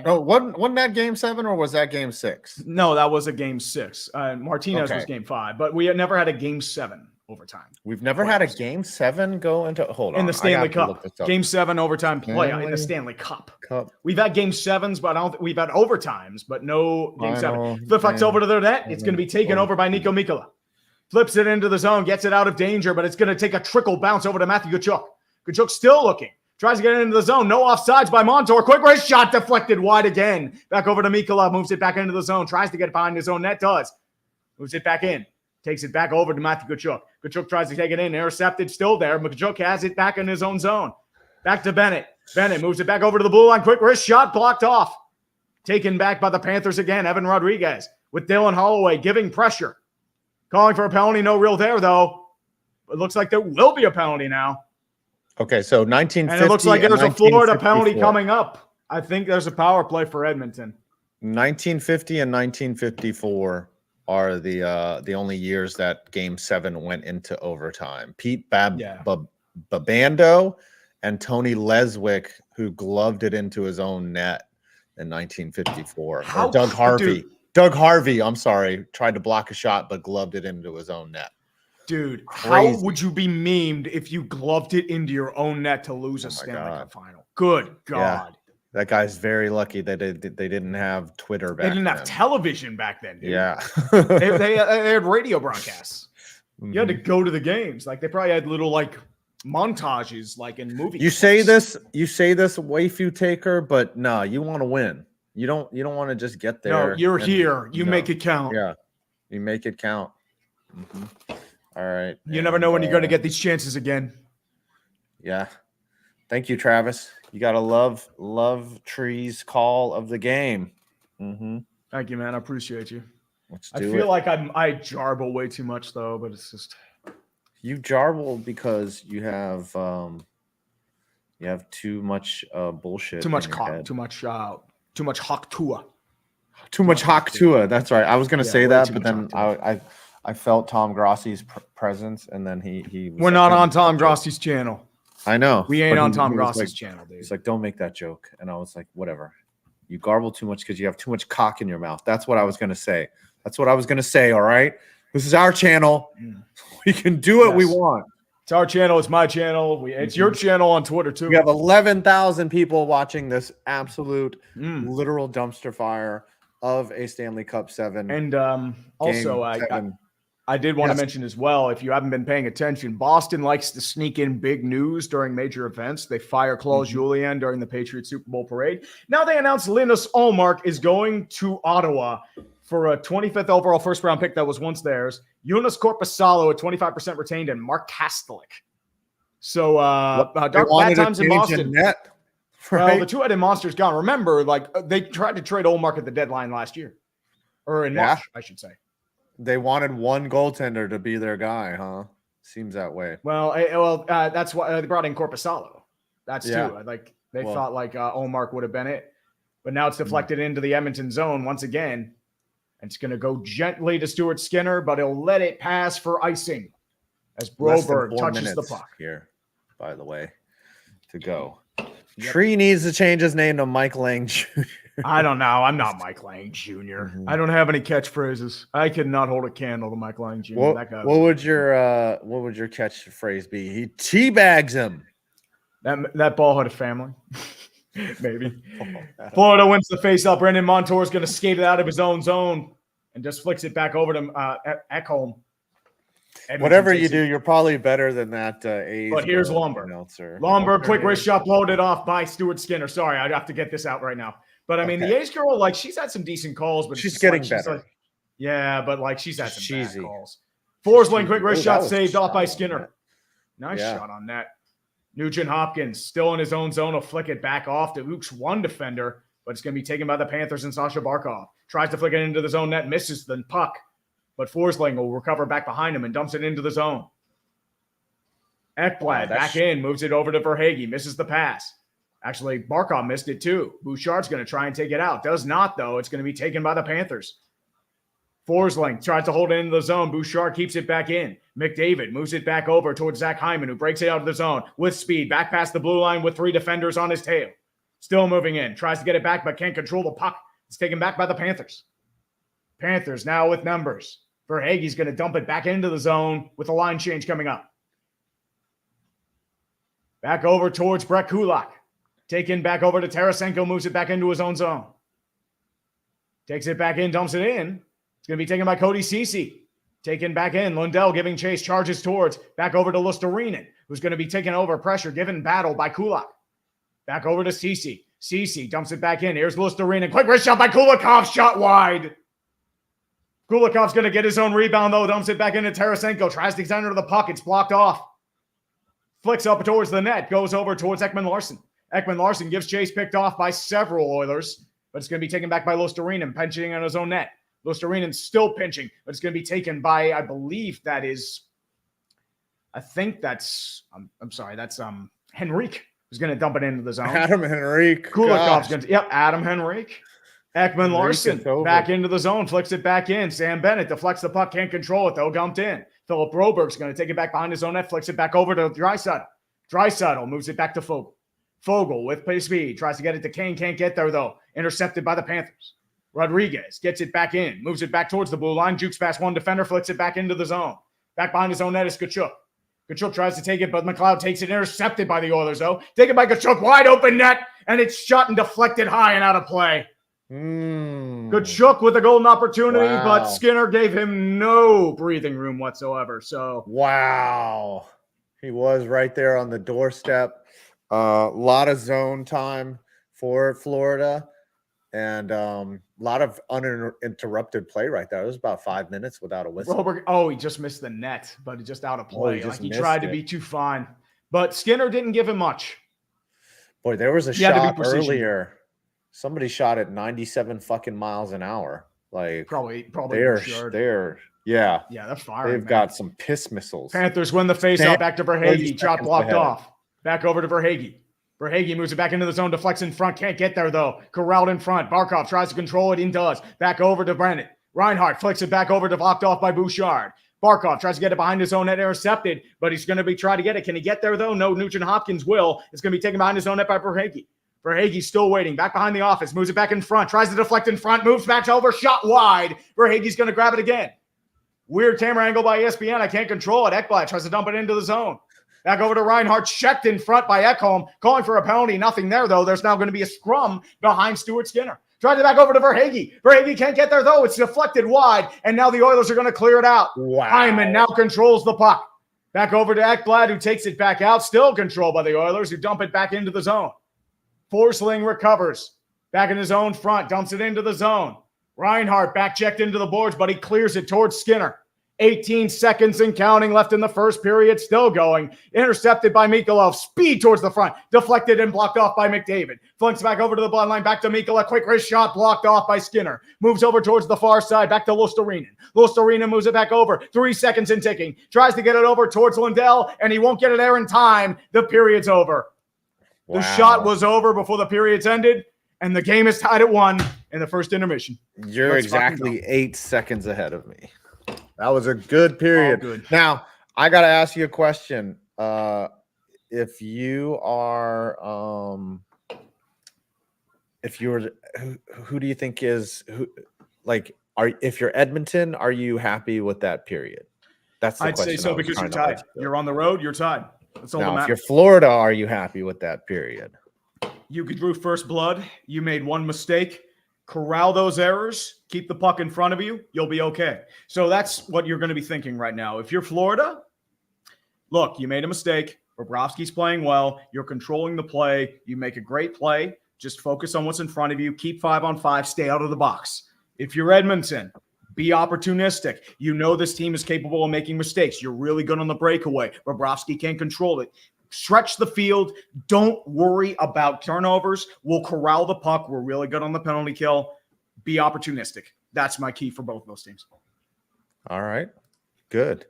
No, wasn't that Game 7 or was that Game 6? No, that was a Game 6. Martinez was Game 5, but we had never had a Game 7 overtime. We've never had a Game 7 go into in the Stanley Cup. Game 7 overtime play in the Stanley Cup. We've had Game 7s, but I don't think we've had overtimes, but no Game 7. Flip flexes over to their net. It's going to be taken over by Nico Mikkola. Flips it into the zone, gets it out of danger, but it's going to take a trickle bounce over to Matthew Tkachuk. Tkachuk still looking. Tries to get it into the zone. No offsides by Montour. Quick wrist shot deflected wide again. Back over to Mikkola. Moves it back into the zone. Tries to get behind his own net. Does. Moves it back in. Takes it back over to Matthew Tkachuk. Tkachuk tries to take it in. Intercepted. Still there. Tkachuk has it back in his own zone. Back to Bennett. Bennett moves it back over to the blue line. Quick wrist shot blocked off. Taken back by the Panthers again. Evan Rodriguez with Dylan Holloway giving pressure. Calling for a penalty. No real there, though. It looks like there will be a penalty now. Okay, so 1950. And it looks like there's a Florida penalty coming up. I think there's a power play for Edmonton. 1950 and 1954 are the only years that Game 7 went into overtime. Pete Babando and Tony Leswick, who gloved it into his own net in 1954. Or Doug Harvey. Dude. Doug Harvey, I'm sorry, tried to block a shot but gloved it into his own net. Dude, crazy. How would you be memed if you gloved it into your own net to lose a Stanley Cup final? Good God. Yeah. That guy's very lucky that they didn't have Twitter back then. They didn't have television back then, dude. Yeah. they had radio broadcasts. You had to go to the games. Like, they probably had little, like, montages, like in movies. You say this waifu taker, but no, you want to win. You don't want to just get there. No, you're here. You make it count. Yeah. You make it count. Mm-hmm. All right. You never know when you're going to get these chances again. Yeah. Thank you, Travis. You got to love Tree's call of the game. Mm-hmm. Thank you, man. I appreciate you. I feel like I jarble way too much, though, but it's just. You jarble because you have too much bullshit. Too much cock. Too much hawk tua. Too much hawk tua. That's right. I was going to say that, but then I felt Tom Grossi's presence, and then he was. We're not on Tom Grossi's channel. I know. We ain't on Tom Grossi's channel, dude. He's like, don't make that joke. And I was like, whatever. You garble too much because you have too much cock in your mouth. That's what I was going to say. All right. This is our channel. We can do what we want. It's our channel. It's my channel. It's your channel on Twitter, too. We have 11,000 people watching this absolute literal dumpster fire of a Stanley Cup 7. And also, I did want to mention as well, if you haven't been paying attention, Boston likes to sneak in big news during major events. They fire Claude Julien during the Patriots Super Bowl parade. Now they announced Linus Ullmark is going to Ottawa for a 25th overall first-round pick that was once theirs. Jonas Korpisalo at 25% retained, and Mark Kastelik. So bad times in Boston. Net, right? Well, the two-headed monster's gone. Remember, they tried to trade Ullmark at the deadline last year. Or in March, I should say. They wanted one goaltender to be their guy, huh? Seems that way. Well, that's why they brought in Korpisalo. That's too. They thought Ullmark would have been it, but now it's deflected into the Edmonton zone once again. And it's going to go gently to Stuart Skinner, but he'll let it pass for icing as Broberg touches the puck. Here, by the way, to go. Yep. Tree needs to change his name to Mike Lang Jr. I don't know. I'm not Mike Lang Jr. I don't have any catchphrases. I cannot hold a candle to Mike Lang Jr. What would your catchphrase be? He teabags him. That ball had a family. Maybe. Florida wins the faceoff. Brendan Montour is going to skate it out of his own zone and just flicks it back over to Ekholm. Whatever you do, you're probably better than that. But here's Lomberg. Lomberg, quick wrist shot, loaded off by Stuart Skinner. Sorry, I'd have to get this out right now. But I mean, the A's girl, she's had some decent calls, but she's getting better. But she's had some bad calls. Forsling, quick wrist shot saved off by Skinner. Nice shot on that. Nugent Hopkins still in his own zone will flick it back off to Ooks, one defender, but it's going to be taken by the Panthers and Sasha Barkov. Tries to flick it into the zone net, misses the puck, but Forsling will recover back behind him and dumps it into the zone. Ekblad back in, moves it over to Verhaeghe, misses the pass. Actually, Barkov missed it too. Bouchard's going to try and take it out. Does not, though. It's going to be taken by the Panthers. Forsling tries to hold it into the zone. Bouchard keeps it back in. McDavid moves it back over towards Zach Hyman, who breaks it out of the zone with speed. Back past the blue line with three defenders on his tail. Still moving in. Tries to get it back, but can't control the puck. It's taken back by the Panthers. Panthers now with numbers. Verhaeghe's going to dump it back into the zone with a line change coming up. Back over towards Brett Kulak. Taken back over to Tarasenko, moves it back into his own zone. Takes it back in, dumps it in. It's going to be taken by Cody Ceci. Taken back in. Lundell giving chase, charges towards. Back over to Luostarinen, who's going to be taken over. Pressure given battle by Kulak. Back over to Ceci. Ceci dumps it back in. Here's Luostarinen. Quick wrist shot by Kulikov. Shot wide. Kulikov's going to get his own rebound, though. Dumps it back into Tarasenko. Tries to center the puck. It's blocked off. Flicks up towards the net. Goes over towards Ekman-Larsson. Ekman-Larsson gives chase, picked off by several Oilers, but it's going to be taken back by Luostarinen, pinching on his own net. Luostarinen's still pinching, but it's going to be taken by, I believe that's Henrique, who's going to dump it into the zone. Adam Henrique. Kulikov's going to, Adam Henrique. Ekman-Larsson back into the zone, flicks it back in. Sam Bennett deflects the puck, can't control it though, gumped in. Philip Broberg's going to take it back behind his own net, flicks it back over to Draisaitl. Draisaitl moves it back to Fogle. Fogle with speed, tries to get it to Kane, can't get there though. Intercepted by the Panthers. Rodriguez gets it back in, moves it back towards the blue line, jukes past one defender, flicks it back into the zone. Back behind his own net is Tkachuk. Tkachuk tries to take it, but McLeod takes it, intercepted by the Oilers though. Taken by Tkachuk, wide open net, and it's shot and deflected high and out of play. Tkachuk with a golden opportunity, but Skinner gave him no breathing room whatsoever. So wow, he was right there on the doorstep. A lot of zone time for Florida and a lot of uninterrupted play right there. It was about 5 minutes without a whistle. He just missed the net, but just out of play. He tried to be too fine. But Skinner didn't give him much. Boy, there was a shot earlier. Somebody shot at 97 fucking miles an hour. Probably they're they're firing. They've got some piss missiles. Panthers win the faceoff back to Verhaeghe. Shot blocked off. Back over to Verhaeghe. Verhaeghe moves it back into the zone, deflects in front. Can't get there, though. Corralled in front. Barkov tries to control it and does. Back over to Brennan. Reinhart flicks it back over to blocked off by Bouchard. Barkov tries to get it behind his own net, intercepted, but he's going to be trying to get it. Can he get there, though? No, Nugent Hopkins will. It's going to be taken behind his own net by Verhaeghe. Verhaeghe's still waiting. Back behind the office. Moves it back in front. Tries to deflect in front. Moves back over. Shot wide. Verhaeghe's going to grab it again. Weird camera angle by ESPN. I can't control it. Ekblad tries to dump it into the zone. Back over to Reinhart, checked in front by Ekholm, calling for a penalty. Nothing there, though. There's now going to be a scrum behind Stuart Skinner. Drives it back over to Verhaeghe. Verhaeghe can't get there, though. It's deflected wide, and now the Oilers are going to clear it out. Wow. Hyman now controls the puck. Back over to Ekblad, who takes it back out. Still controlled by the Oilers, who dump it back into the zone. Forsling recovers. Back in his own front, dumps it into the zone. Reinhart back checked into the boards, but he clears it towards Skinner. 18 seconds and counting left in the first period, still going. Intercepted by Mikhailov. Speed towards the front. Deflected and blocked off by McDavid. Flinks back over to the bloodline. Back to Mikhailov. Quick wrist shot blocked off by Skinner. Moves over towards the far side. Back to Luostarinen. Luostarinen moves it back over. 3 seconds and ticking. Tries to get it over towards Lindell, and he won't get it there in time. The period's over. Wow. The shot was over before the period's ended, and the game is tied at 1 in the first intermission. You're exactly 8 seconds ahead of me. That was a good period. Good. Now, I got to ask you a question. If you are, who do you think is if you're Edmonton, are you happy with that period? That's the I'd question. say so because you're tied. You're on the road. You're tied. That's all that matters. If you're Florida, are you happy with that period? You drew first blood. You made one mistake. Corral those errors, keep the puck in front of you, you'll be okay. So that's what you're going to be thinking right now. If you're Florida, look, you made a mistake. Bobrovsky's playing well. You're controlling the play. You make a great play. Just focus on what's in front of you. Keep 5-on-5. Stay out of the box. If you're Edmonton, be opportunistic. You know this team is capable of making mistakes. You're really good on the breakaway. Bobrovsky can't control it. Stretch the field. Don't worry about turnovers. We'll corral the puck. We're really good on the penalty kill. Be opportunistic. That's my key for both of those teams. All right. Good.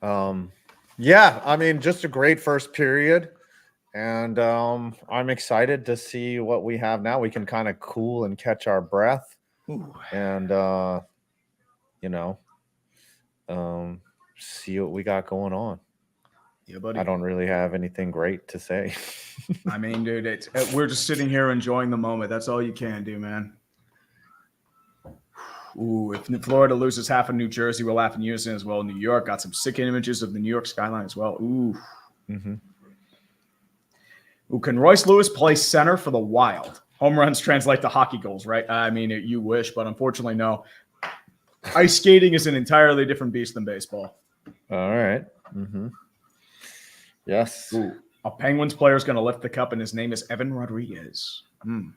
Yeah, I mean, just a great first period. And I'm excited to see what we have now. We can kind of cool and catch our breath. Ooh. And, see what we got going on. Yeah, buddy. I don't really have anything great to say. I mean, dude, we're just sitting here enjoying the moment. That's all you can do, man. Ooh, if Florida loses half of New Jersey, we'll laugh in unison as well. New York got some sick images of the New York skyline as well. Ooh. Mm-hmm. Ooh, can Royce Lewis play center for the Wild? Home runs translate to hockey goals, right? I mean, you wish, but unfortunately, no. Ice skating is an entirely different beast than baseball. All right. Mm-hmm. Yes. Ooh, a Penguins player is going to lift the cup, and his name is Evan Rodriguez.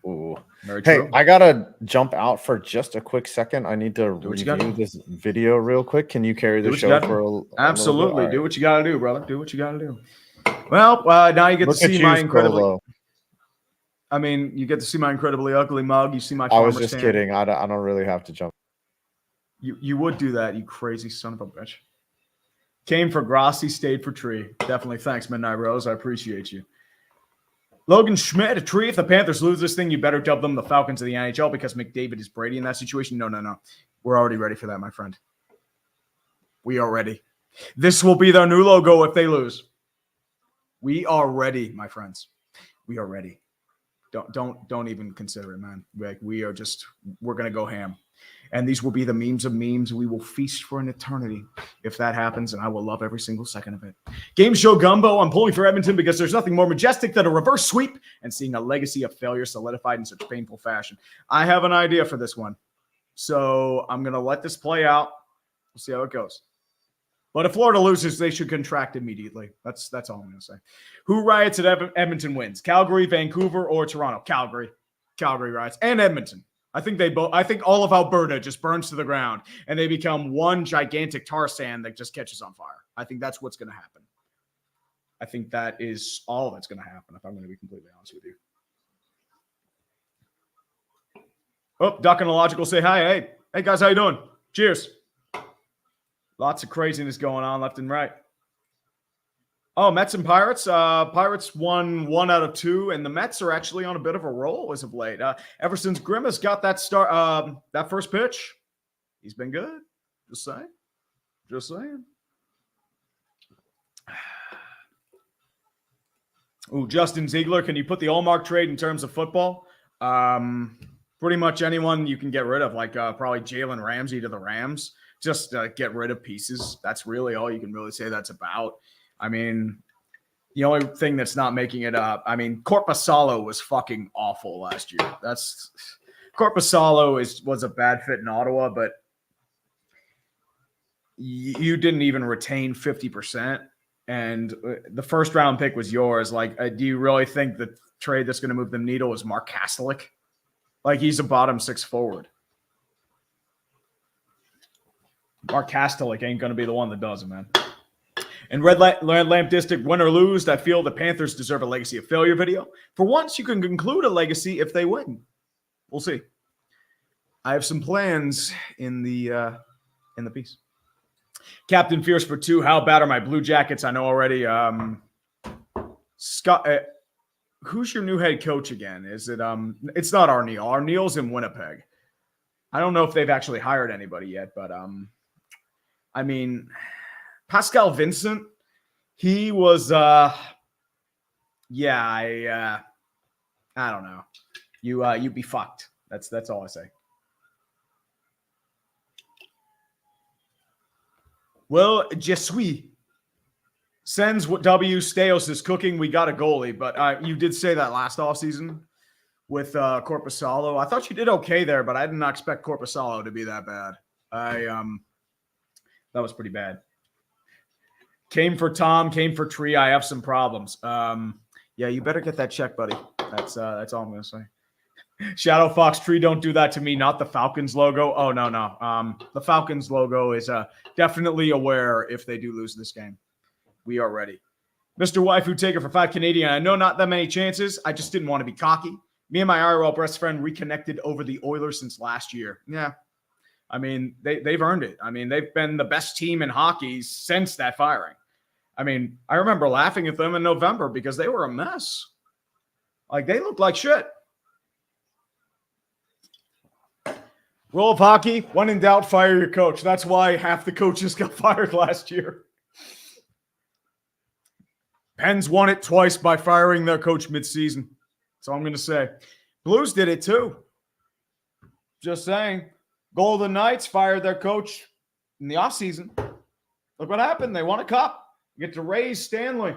Ooh. Very hey, true. I got to jump out for just a quick second. I need to review this video real quick. Can you carry the show for a Absolutely. Do what you got to do, brother. Do what you got to do. Well, now you get to see my incredibly – I mean, you get to see my incredibly ugly mug. You see my I was just kidding. I don't really have to jump. You would do that, you crazy son of a bitch. Came for Grossi, stayed for Tree. Definitely. Thanks, Midnight Rose. I appreciate you. Logan Schmidt, a Tree. If the Panthers lose this thing, you better dub them the Falcons of the NHL because McDavid is Brady in that situation. No. We're already ready for that, my friend. We are ready. This will be their new logo if they lose. We are ready, my friends. We are ready. Don't even consider it, man. Like we're going to go ham. And these will be the memes of memes. We will feast for an eternity if that happens, and I will love every single second of it. Game show gumbo. I'm pulling for Edmonton because there's nothing more majestic than a reverse sweep and seeing a legacy of failure solidified in such painful fashion. I have an idea for this one, so I'm going to let this play out. We'll see how it goes. But if Florida loses, they should contract immediately. That's all I'm going to say. Who riots at Edmonton wins? Calgary, Vancouver, or Toronto? Calgary. Calgary riots. And Edmonton. I think all of Alberta just burns to the ground and they become one gigantic tar sand that just catches on fire. I think that's what's going to happen. I think that is all that's going to happen, if I'm going to be completely honest with you. Oh, Duck and Illogical say hi. Hey guys, how you doing? Cheers. Lots of craziness going on left and right. Oh, Mets and Pirates. Pirates won 1 out of 2, and the Mets are actually on a bit of a roll as of late. Ever since Grimace got that that first pitch, he's been good. Just saying. Ooh, Justin Ziegler, can you put the Allmark trade in terms of football? Pretty much anyone you can get rid of, like probably Jalen Ramsey to the Rams. Just get rid of pieces. That's really all you can really say that's about. I mean, the only thing that's not making it up, I mean, Korpisalo was fucking awful last year. Korpisalo was a bad fit in Ottawa, but you didn't even retain 50%, and the first round pick was yours. Like, do you really think the trade that's going to move the needle is Mark Kastelik? Like, he's a bottom 6 forward. Mark Kastelik ain't going to be the one that does it, man. And Red Lamp District, win or lose, I feel the Panthers deserve a legacy of failure video. For once, you can conclude a legacy if they win. We'll see. I have some plans in the piece. Captain Fierce for 2. How bad are my Blue Jackets? I know already. Scott, who's your new head coach again? Is it it's not Arneal. Arneal's in Winnipeg. I don't know if they've actually hired anybody yet, but I mean, Pascal Vincent, he was I don't know. You be fucked. That's all I say. Well, Je suis sends what W. Steos is cooking. We got a goalie, but you did say that last offseason with Korpisalo. I thought you did okay there, but I did not expect Korpisalo to be that bad. That was pretty bad. Came for Tom, came for Tree. I have some problems. Yeah, you better get that check, buddy. That's all I'm gonna say. Shadow Fox Tree, don't do that to me. Not the Falcons logo. Oh, no. The Falcons logo is definitely aware if they do lose this game. We are ready. Mr. Waifu Taker for 5 Canadian. I know not that many chances. I just didn't want to be cocky. Me and my IRL best friend reconnected over the Oilers since last year. Yeah. I mean, they've earned it. I mean, they've been the best team in hockey since that firing. I mean, I remember laughing at them in November because they were a mess. Like, they looked like shit. Rule of hockey, when in doubt, fire your coach. That's why half the coaches got fired last year. Pens won it twice by firing their coach midseason. That's all I'm going to say. Blues did it too. Just saying. Golden Knights fired their coach in the offseason. Look what happened. They won a cup. You get to raise Stanley.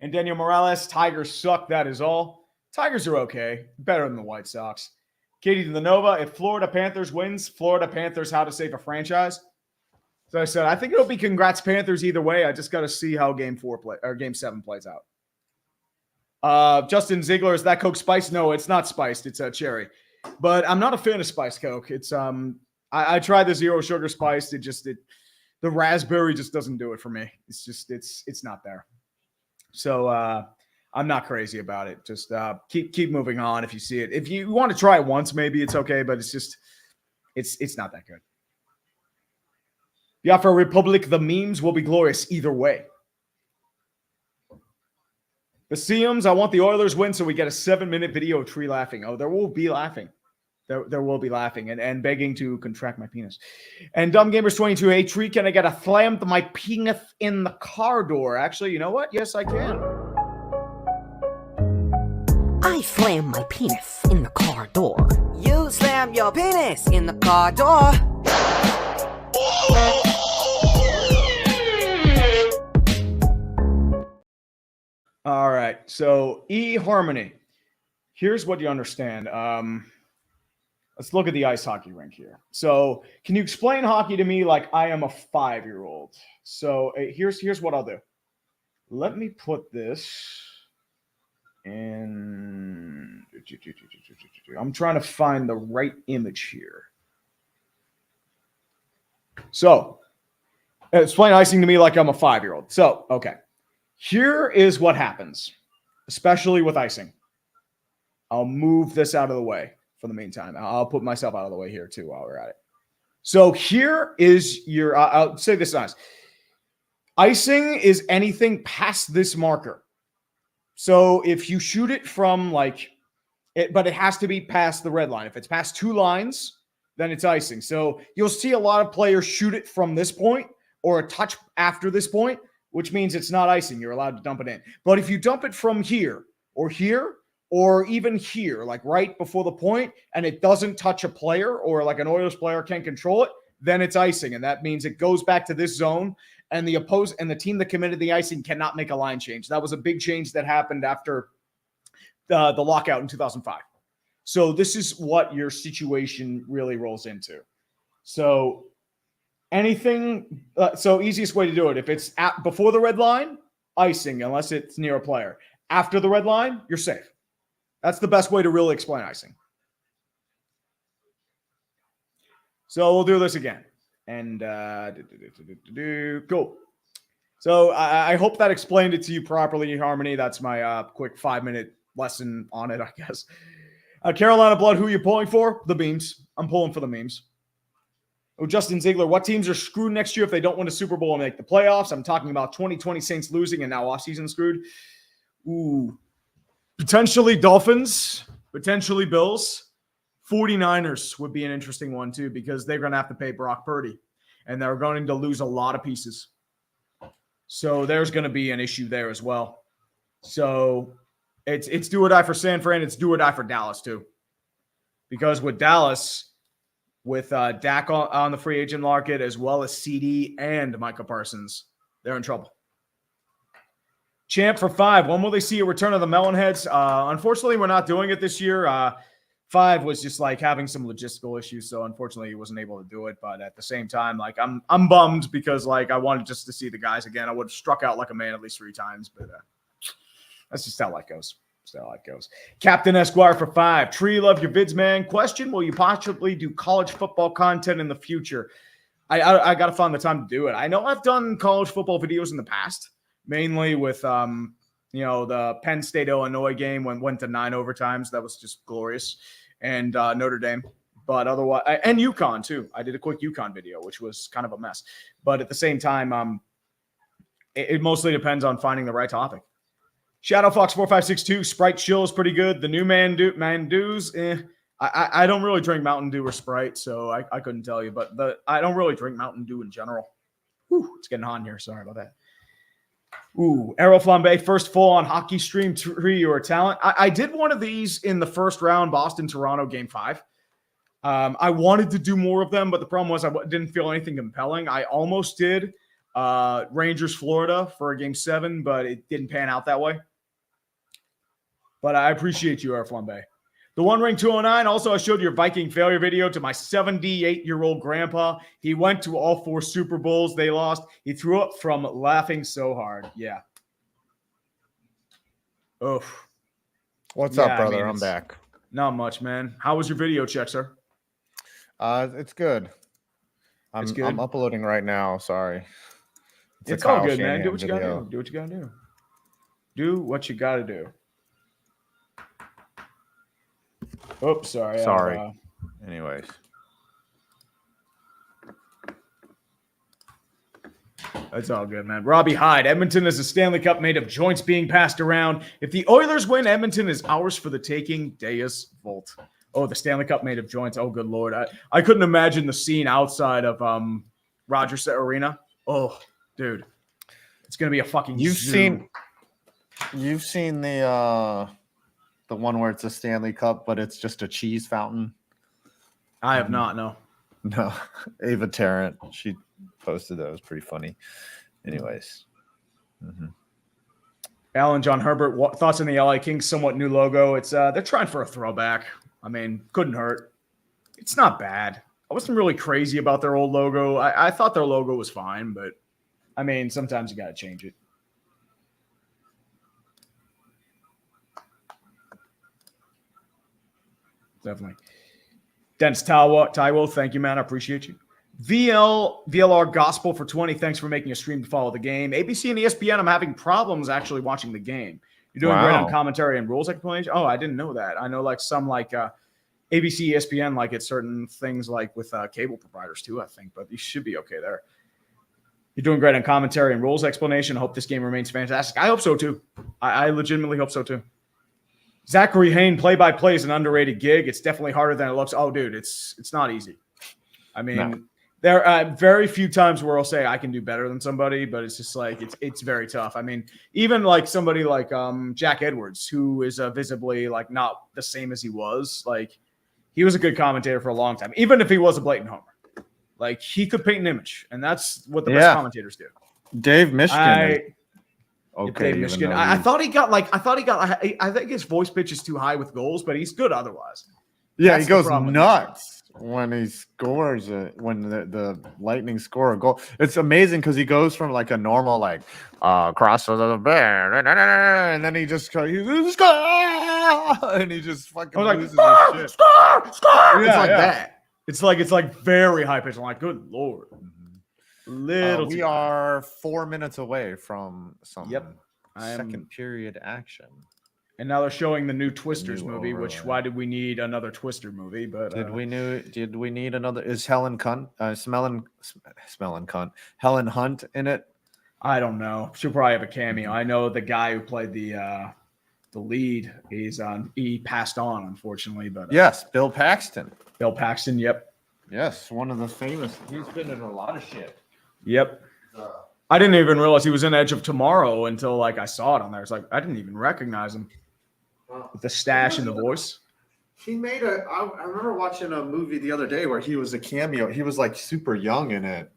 And Daniel Morales, Tigers suck. That is all. Tigers are okay. Better than the White Sox. Katie to the Nova, if Florida Panthers wins, Florida Panthers, how to save a franchise. So I said, I think it'll be congrats Panthers either way. I just got to see how game 7 plays out. Justin Ziegler, is that Coke spiced? No, it's not spiced. It's a cherry. But I'm not a fan of spiced Coke. It's I tried the zero sugar spiced. The raspberry just doesn't do it for me. It's just it's not there. So I'm not crazy about it. Just keep moving on if you see it. If you want to try it once, maybe it's okay, but it's just it's not that good. Yeah, for Republic, the memes will be glorious either way. The Seams, I want the Oilers win so we get a 7-minute video of Tree laughing. Oh, there will be laughing. There will be laughing and begging to contract my penis. And Dumb Gamers 22, hey, Tree, can I get a slam to my penis in the car door? Actually, you know what? Yes, I can. I slam my penis in the car door. You slam your penis in the car door. All right. So eHarmony. Here's what you understand. Let's look at the ice hockey rink here. So can you explain hockey to me like I am a 5-year-old? So here's what I'll do. Let me put this in. I'm trying to find the right image here. So explain icing to me like I'm a 5-year-old. So, okay. Here is what happens, especially with icing. I'll move this out of the way for the meantime. I'll put myself out of the way here too while we're at it. So here is your, I'll say this nice. Icing is anything past this marker. So if you shoot it from like, but it has to be past the red line. If it's past 2 lines, then it's icing. So you'll see a lot of players shoot it from this point or a touch after this point, which means it's not icing. You're allowed to dump it in. But if you dump it from here, or even here, like right before the point, and it doesn't touch a player or like an Oilers player can't control it, then it's icing. And that means it goes back to this zone, and the team that committed the icing cannot make a line change. That was a big change that happened after the lockout in 2005. So this is what your situation really rolls into. So anything, so easiest way to do it, if it's before the red line, icing, unless it's near a player. After the red line, you're safe. That's the best way to really explain icing. So we'll do this again. And cool. So I hope that explained it to you properly, Harmony. That's my quick 5-minute lesson on it, I guess. Carolina Blood, who are you pulling for? The Beams. I'm pulling for the Memes. Oh, Justin Ziegler, what teams are screwed next year if they don't win a Super Bowl and make the playoffs? I'm talking about 2020 Saints losing and now offseason screwed. Ooh. Potentially Dolphins, potentially Bills. 49ers would be an interesting one too, because they're going to have to pay Brock Purdy and they're going to lose a lot of pieces. So there's going to be an issue there as well. So it's do or die for San Fran. It's do or die for Dallas too. Because with Dallas, with Dak on the free agent market, as well as CD and Micah Parsons, they're in trouble. Champ for 5. When will they see a return of the Melonheads? Unfortunately, we're not doing it this year. 5 was just like having some logistical issues, so unfortunately he wasn't able to do it. But at the same time, like I'm bummed because like I wanted just to see the guys again. I would have struck out like a man at least 3 times, but that's just how life goes. That's how life goes. Captain Esquire for 5. Tree, love your vids, man. Question: will you possibly do college football content in the future? I gotta find the time to do it. I know I've done college football videos in the past, mainly with the Penn State Illinois game when went to 9 overtimes. That was just glorious. And Notre Dame, but otherwise, and UConn too. I did a quick UConn video, which was kind of a mess. But at the same time, it mostly depends on finding the right topic. Shadow Fox 4562, Sprite Chill is pretty good. The new Mandews, I don't really drink Mountain Dew or Sprite, so I couldn't tell you. But I don't really drink Mountain Dew in general. Whew, it's getting hot in here. Sorry about that. Ooh, Aero Flambe, first full-on hockey stream, Tree, or talent. I did one of these in the first round, Boston-Toronto Game 5. I wanted to do more of them, but the problem was I didn't feel anything compelling. I almost did Rangers-Florida for a Game 7, but it didn't pan out that way. But I appreciate you, Aero Flambe. The One Ring 209. Also, I showed your Viking failure video to my 78-year-old grandpa. He went to all 4 Super Bowls. They lost. He threw up from laughing so hard. Yeah. Oof. What's up, brother? I mean, I'm back. Not much, man. How was your video check, sir? It's good. I'm uploading right now. Sorry. It's all good, man. Do what you got to do. Do what you got to do. Do what you got to do. Oops, sorry. Sorry. Anyways. That's all good, man. Robbie Hyde. Edmonton is a Stanley Cup made of joints being passed around. If the Oilers win, Edmonton is ours for the taking. Deus Volt. Oh, the Stanley Cup made of joints. Oh, good Lord. I couldn't imagine the scene outside of Rogers Arena. Oh, dude. It's going to be a fucking You've zoo. seen the one where it's a Stanley Cup, but it's just a cheese fountain? I have not, no. No. Ava Tarrant, she posted that. It was pretty funny. Anyways. Alan John Herbert, thoughts on the LA Kings somewhat new logo? It's they're trying for a throwback. I mean, couldn't hurt. It's not bad. I wasn't really crazy about their old logo. I thought their logo was fine, but I mean, sometimes you got to change it. Definitely. Dennis Taiwo, thank you, man. I appreciate you. VLR Gospel for 20. Thanks for making a stream to follow the game. ABC and ESPN, I'm having problems actually watching the game. You're doing great on commentary and rules explanation. Oh, I didn't know that. I know like some like ABC, ESPN, like it's certain things like with cable providers too, I think, but you should be okay there. You're doing great on commentary and rules explanation. I hope this game remains fantastic. I hope so too. I legitimately hope so too. Zachary Hayne, play-by-play is an underrated gig. It's definitely harder than it looks. Oh, dude, it's not easy. I mean, there are very few times where I'll say I can do better than somebody, but it's just like it's very tough. I mean, even like somebody like Jack Edwards, who is visibly like not the same as he was. Like he was a good commentator for a long time, even if he was a blatant homer. Like he could paint an image, and that's what the best commentators do. Dave Michigan. Okay, Michigan. I think his voice pitch is too high with goals, but he's good otherwise. Yeah, That's he the goes problem with nuts when he scores it. When the Lightning score a goal, it's amazing because he goes from like a normal cross to the bear, and then he just and he just fucking loses his shit. Score! Yeah, It's like that. It's like very high pitched. I'm like, good lord. Little. We are 4 minutes away from some second Yep. period action. And now they're showing the new Twisters movie, overlay. which why did we need another Twister movie? But Did we need another? Is Helen Hunt Helen Hunt in it? I don't know. She'll probably have a cameo. I know the guy who played the lead. He passed on, unfortunately. But Yes, Bill Paxton. Bill Paxton. Yep. Yes, one of the famous. He's been in a lot of shit. Yep. I didn't even realize he was in Edge of Tomorrow until I saw it on there. It's like I didn't even recognize him with the stash and the voice. He made I remember watching a movie the other day where he was a cameo. He was like super young in it.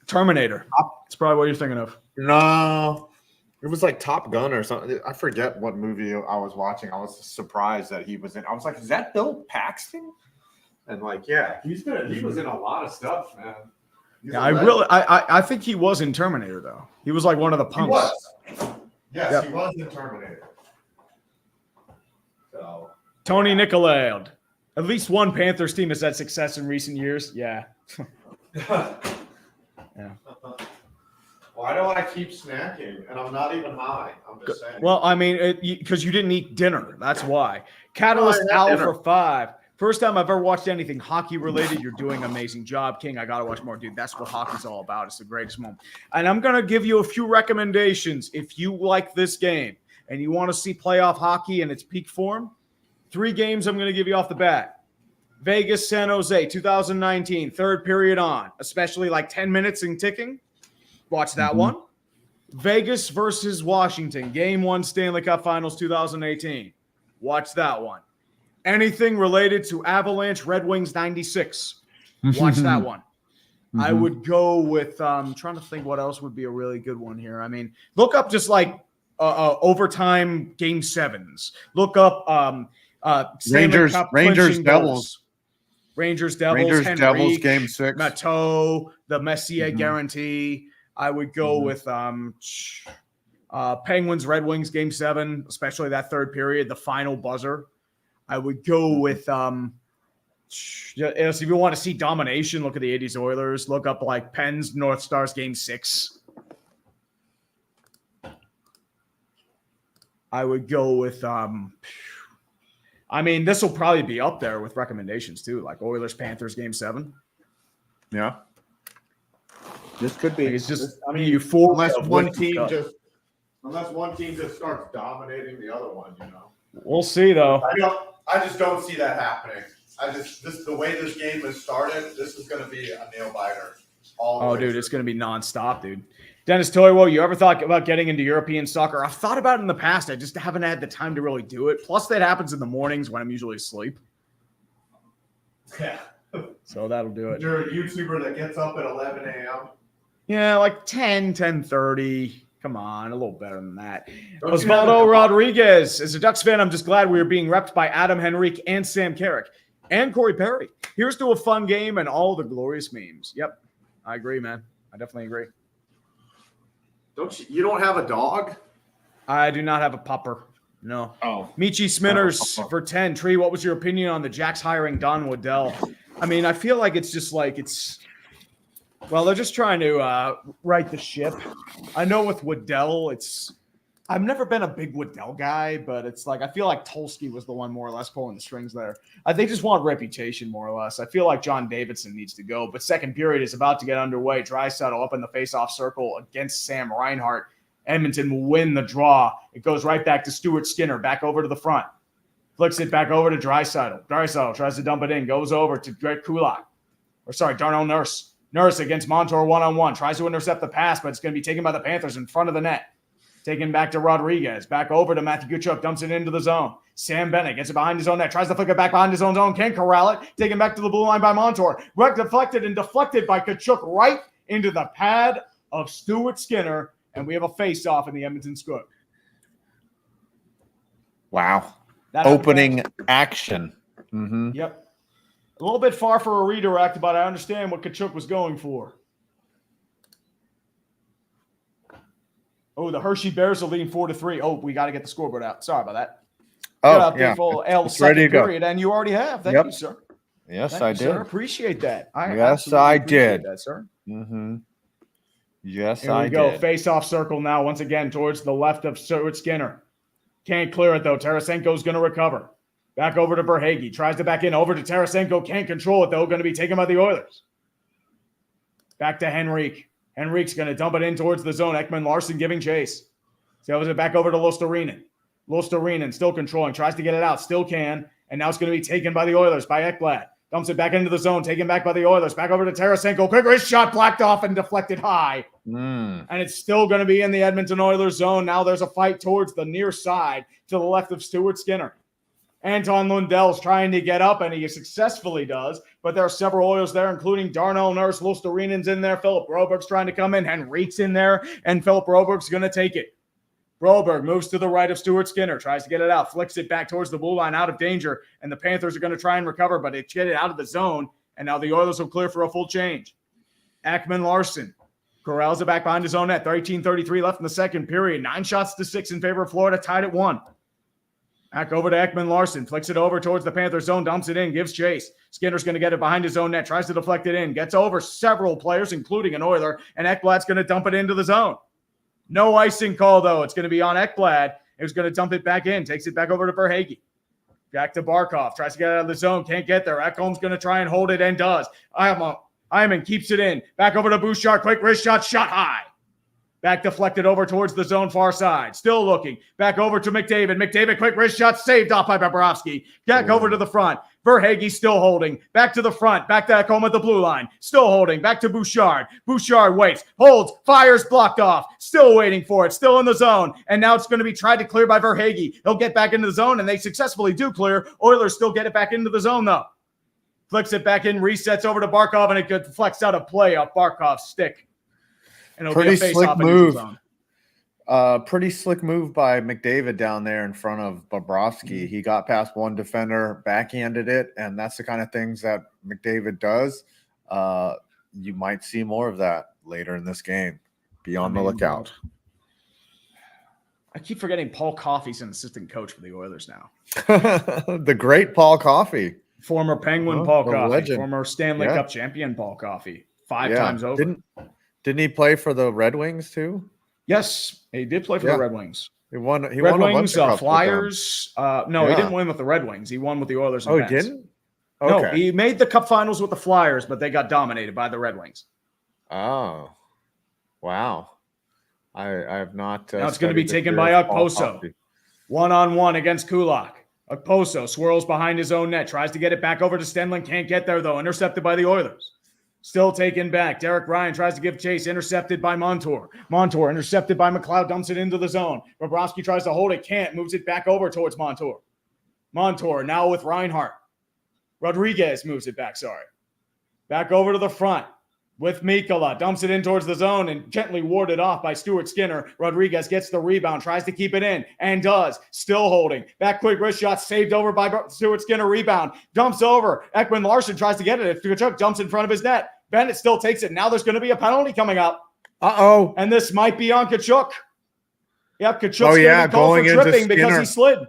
Terminator. That's probably what you're thinking of. No, it was like Top Gun or something. I forget what movie I was watching. I was surprised that he was in. I was like, is that Bill Paxton? And he was in a lot of stuff, man. I think he was in Terminator though. He was like one of the punks. He was. Yes, Yep. he was in Terminator. So Tony Nicolai. At least one Panthers team has had success in recent years. Yeah. Yeah. Why do I keep snacking? And I'm not even high. I'm just saying. Well, I mean, because you didn't eat dinner. That's why. Catalyst Owl for 5. First time I've ever watched anything hockey related. You're doing an amazing job, King. I got to watch more, dude. That's what hockey's all about. It's the greatest moment. And I'm going to give you a few recommendations. If you like this game and you want to see playoff hockey in its peak form, 3 games I'm going to give you off the bat. Vegas, San Jose, 2019, third period on, especially 10 minutes and ticking. Watch that one. Vegas versus Washington, Game 1 Stanley Cup Finals 2018. Watch that one. Anything related to Avalanche Red Wings 96. Watch that one. I would go with trying to think what else would be a really good one here. I mean, look up just overtime Game 7s. Look up Rangers Devils. Devils, Henrique, Game 6. Matteau, the Messier guarantee. I would go with Penguins Red Wings Game 7, especially that third period, the final buzzer. I would go with if you want to see domination, look at the 80s Oilers. Look up Pens North Stars Game 6. I would go with this will probably be up there with recommendations too, like Oilers Panthers Game 7. Yeah. This could be. It's just euphoria. Unless one team just starts dominating the other one, We'll see though. I just don't see that happening. The way this game has started, this is going to be a nail biter. It's going to be nonstop, dude. Dennis Toiwo, you ever thought about getting into European soccer? I've thought about it in the past. I just haven't had the time to really do it. Plus, that happens in the mornings when I'm usually asleep. Yeah. So that'll do it. You're a YouTuber that gets up at 11 a.m. Yeah, 10:30. Come on, a little better than that. Osvaldo Rodriguez. As a Ducks fan, I'm just glad we are being repped by Adam Henrique and Sam Carrick and Corey Perry. Here's to a fun game and all the glorious memes. Yep, I agree, man. I definitely agree. You don't have a dog? I do not have a pupper. No. Oh. Michi Sminners for 10. Tree, what was your opinion on the Jacks hiring Don Waddell? I mean, I feel like it's just they're just trying to right the ship. I know with Waddell, I've never been a big Waddell guy, but I feel like Tulski was the one more or less pulling the strings there. They just want reputation more or less. I feel like John Davidson needs to go, but second period is about to get underway. Draisaitl up in the faceoff circle against Sam Reinhart. Edmonton will win the draw. It goes right back to Stuart Skinner, back over to the front. Flicks it back over to Draisaitl. Draisaitl tries to dump it in, goes over to Greg Kulak. Darnell Nurse. Nurse against Montour one-on-one. Tries to intercept the pass, but it's going to be taken by the Panthers in front of the net. Taken back to Rodriguez. Back over to Matthew Tkachuk. Dumps it into the zone. Sam Bennett gets it behind his own net. Tries to flick it back behind his own zone. Can't corral it. Taken back to the blue line by Montour. Deflected by Tkachuk right into the pad of Stuart Skinner. And we have a face-off in the Edmonton Scoop. Wow. Opening action. Yep. A little bit far for a redirect, but I understand what Tkachuk was going for. Oh, the Hershey Bears are leading 4-3. Oh, we got to get the scoreboard out. Sorry about that. Oh, yeah. Full L second period, and you already have. Thank you, sir. Yes, Thank I you, did. Sir. Appreciate that. Yes, I did. That, sir. Mm-hmm. Yes, Here we go. Face-off circle now, once again, towards the left of Stuart Skinner. Can't clear it, though. Tarasenko's going to recover. Back over to Verhaeghe. Tries to back in. Over to Tarasenko. Can't control it, though. Going to be taken by the Oilers. Back to Henrique. Henrique's going to dump it in towards the zone. Ekman-Larsson giving chase. Sells it back over to Luostarinen. Luostarinen still controlling. Tries to get it out. Still can. And now it's going to be taken by the Oilers, by Ekblad. Dumps it back into the zone. Taken back by the Oilers. Back over to Tarasenko. Quick wrist shot. Blacked off and deflected high. And it's still going to be in the Edmonton Oilers zone. Now there's a fight towards the near side to the left of Stuart Skinner. Anton Lundell's trying to get up, and he successfully does. But there are several Oilers there, including Darnell Nurse. Luostarinen's in there. Philip Broberg's trying to come in. Henrique's in there, and Philip Broberg's going to take it. Broberg moves to the right of Stuart Skinner, tries to get it out, flicks it back towards the blue line, out of danger, and the Panthers are going to try and recover, but it's get it out of the zone, and now the Oilers will clear for a full change. Ekman-Larsson corrals it back behind his own net. 13:33 left in the second period. 9-6 in favor of Florida, tied at 1. Back over to Ekman-Larsson, flicks it over towards the Panthers zone, dumps it in, gives chase. Skinner's going to get it behind his own net, tries to deflect it in, gets over several players, including an Oiler, and Ekblad's going to dump it into the zone. No icing call, though. It's going to be on Ekblad. It was going to dump it back in. Takes it back over to Verhaeghe. Back to Barkov. Tries to get it out of the zone. Can't get there. Ekholm's going to try and hold it and does. Hyman keeps it in. Back over to Bouchard. Quick wrist shot. Shot high. Back deflected over towards the zone far side. Still looking. Back over to McDavid. McDavid, quick wrist shot. Saved off by Bobrovsky. Back over to the front. Verhaeghe still holding. Back to the front. Back to Ekholm at the blue line. Still holding. Back to Bouchard. Bouchard waits. Holds. Fires. Blocked off. Still waiting for it. Still in the zone. And now it's going to be tried to clear by Verhaeghe. He'll get back into the zone, and they successfully do clear. Oilers still get it back into the zone, though. Flicks it back in. Resets over to Barkov, and it deflects out a play off Barkov's stick. And it'll be a face-off in the zone. Pretty slick move by McDavid down there in front of Bobrovsky. He got past one defender, backhanded it, and that's the kind of things that McDavid does. You might see more of that later in this game. Be on the lookout. I keep forgetting Paul Coffey's an assistant coach for the Oilers now. The great Paul Coffey. Former Penguin Paul Coffey. Legend. Former Stanley Cup champion Paul Coffey. 5 times over. Didn't he play for the Red Wings too? Yes, he did play for the Red Wings. He won. Red Wings, a bunch of Flyers. No, he didn't win with the Red Wings. He won with the Oilers. Oh, he didn't? Okay. No, he made the Cup Finals with the Flyers, but they got dominated by the Red Wings. Oh, wow! I have not. Now it's going to be taken by Okposo. 1-on-1 against Kulak. Okposo swirls behind his own net, tries to get it back over to Stenlund. Can't get there though. Intercepted by the Oilers. Still taken back. Derek Ryan tries to give chase. Intercepted by Montour. Montour intercepted by McLeod. Dumps it into the zone. Bobrovsky tries to hold it. Can't. Moves it back over towards Montour. Montour now with Reinhart. Rodriguez moves it back. Back over to the front with Mikkola. Dumps it in towards the zone and gently warded off by Stuart Skinner. Rodriguez gets the rebound. Tries to keep it in and does. Still holding. Back quick wrist shot. Saved over by Stuart Skinner. Rebound. Dumps over. Ekman-Larsson tries to get it. If Tkachuk jumps in front of his net. Bennett still takes it. Now there's going to be a penalty coming up. Uh-oh. And this might be on Tkachuk. Yep, Tkachuk's going to be called for tripping because he slid.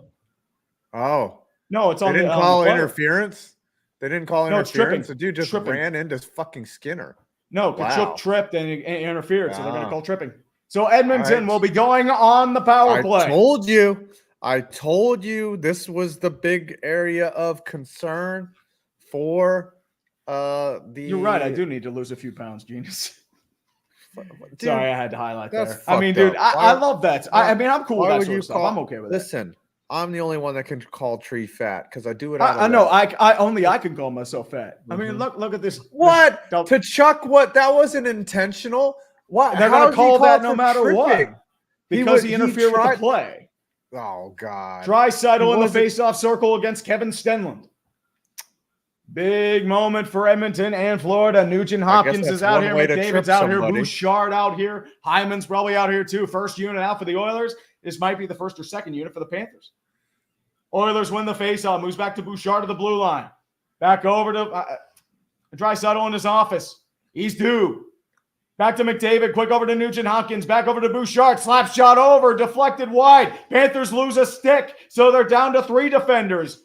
Oh. No, it's on the They didn't call interference? They didn't call interference? It's the dude just ran into fucking Skinner. No, Tkachuk tripped and interfered, so they're going to call tripping. So Edmonton will be going on the power play. I told you this was the big area of concern for You're right. I do need to lose a few pounds, genius. Dude, sorry, I had to highlight that. I mean, dude, I love that. I mean, I'm cool with that sort of stuff. I'm okay with that. Listen, I'm the only one that can call Tree fat because I do it. I know. I can call myself fat. I mean, look at this. What to Chuck? What that wasn't intentional. What they're going to call that no matter what because he interfered with the play. Oh God! Draisaitl in the face-off circle against Kevin Stenlund. Big moment for Edmonton and Florida. Nugent Hopkins is out here. McDavid's out here. Bouchard out here. Hyman's probably out here too. First unit out for the Oilers. This might be the first or second unit for the Panthers. Oilers win the faceoff. Moves back to Bouchard to the blue line. Back over to Draisaitl in his office. He's due. Back to McDavid. Quick over to Nugent-Hopkins. Back over to Bouchard. Slap shot over. Deflected wide. Panthers lose a stick. So they're down to 3 defenders.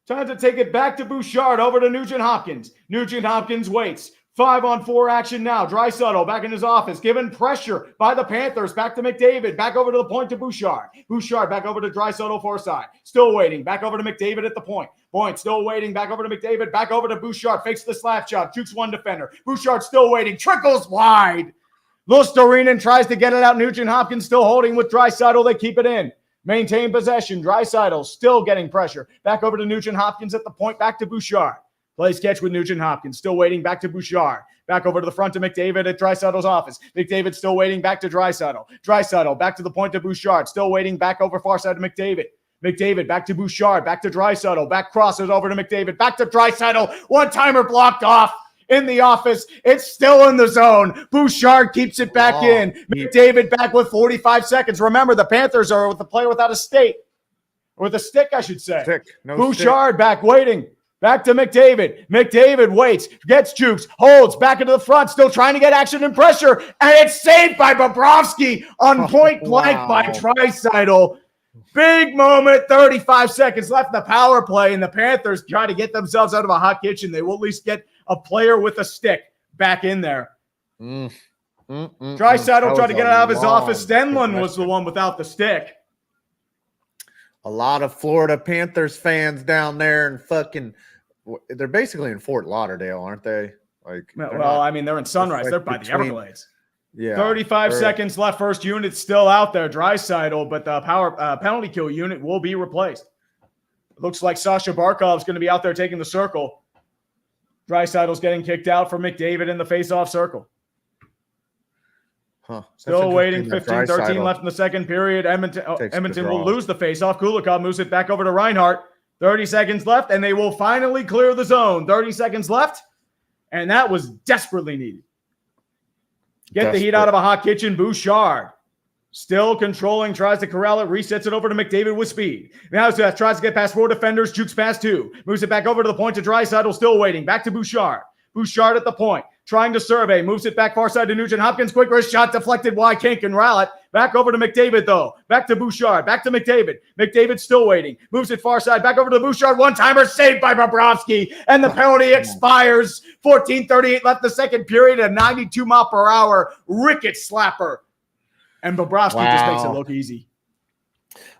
Time to take it back to Bouchard. Over to Nugent-Hopkins. Nugent-Hopkins waits. 5-on-4 action now. Draisaitl back in his office. Given pressure by the Panthers. Back to McDavid. Back over to the point to Bouchard. Bouchard back over to Draisaitl far side. Still waiting. Back over to McDavid at the point. Point still waiting. Back over to McDavid. Back over to Bouchard. Fakes the slap shot. Jukes one defender. Bouchard still waiting. Trickles wide. Luostarinen tries to get it out. Nugent-Hopkins still holding with Draisaitl. They keep it in. Maintain possession. Draisaitl still getting pressure. Back over to Nugent-Hopkins at the point. Back to Bouchard. Plays catch with Nugent-Hopkins. Still waiting. Back to Bouchard. Back over to the front to McDavid at Draisaitl's office. McDavid still waiting. Back to Draisaitl. Draisaitl back to the point to Bouchard. Still waiting. Back over far side to McDavid. McDavid back to Bouchard. Back to Draisaitl. Back crosses over to McDavid. Back to Draisaitl. One-timer blocked off in the office. It's still in the zone. Bouchard keeps it back in. McDavid back with 45 seconds. Remember, the Panthers are with the player without a stick. Or with a stick, I should say. Bouchard stick. Back waiting. Back to McDavid. McDavid waits, gets jukes, holds, back into the front, still trying to get action and pressure, and it's saved by Bobrovsky on point blank by Draisaitl. Big moment, 35 seconds left in the power play, and the Panthers try to get themselves out of a hot kitchen. They will at least get a player with a stick back in there. Draisaitl tried to get it out of his office. Stenlund was the one without the stick. A lot of Florida Panthers fans down there and they're basically in Fort Lauderdale, aren't they? They're in Sunrise. They're by the Everglades. Yeah. 35 seconds left. First unit still out there. Draisaitl, but the penalty kill unit will be replaced. It looks like Sasha Barkov's going to be out there taking the circle. Draisaitl's getting kicked out for McDavid in the face-off circle. Still waiting. 15-13 left in the second period. Edmonton will lose the faceoff. Kulikov moves it back over to Reinhart. 30 seconds left, and they will finally clear the zone. 30 seconds left, and that was desperately needed. Get the heat out of a hot kitchen. Bouchard still controlling, tries to corral it, resets it over to McDavid with speed. Now tries to get past 4 defenders, jukes past 2. Moves it back over to the point to Draisaitl, still waiting. Back to Bouchard. Bouchard at the point. Trying to survey, moves it back far side to Nugent-Hopkins. Quick wrist shot deflected wide. Can't corral it. Back over to McDavid, though. Back to Bouchard. Back to McDavid. McDavid still waiting. Moves it far side. Back over to Bouchard. One-timer saved by Bobrovsky. And the penalty expires. 14:38 left the second period. A 92-mile-per-hour ricket slapper. And Bobrovsky just makes it look easy.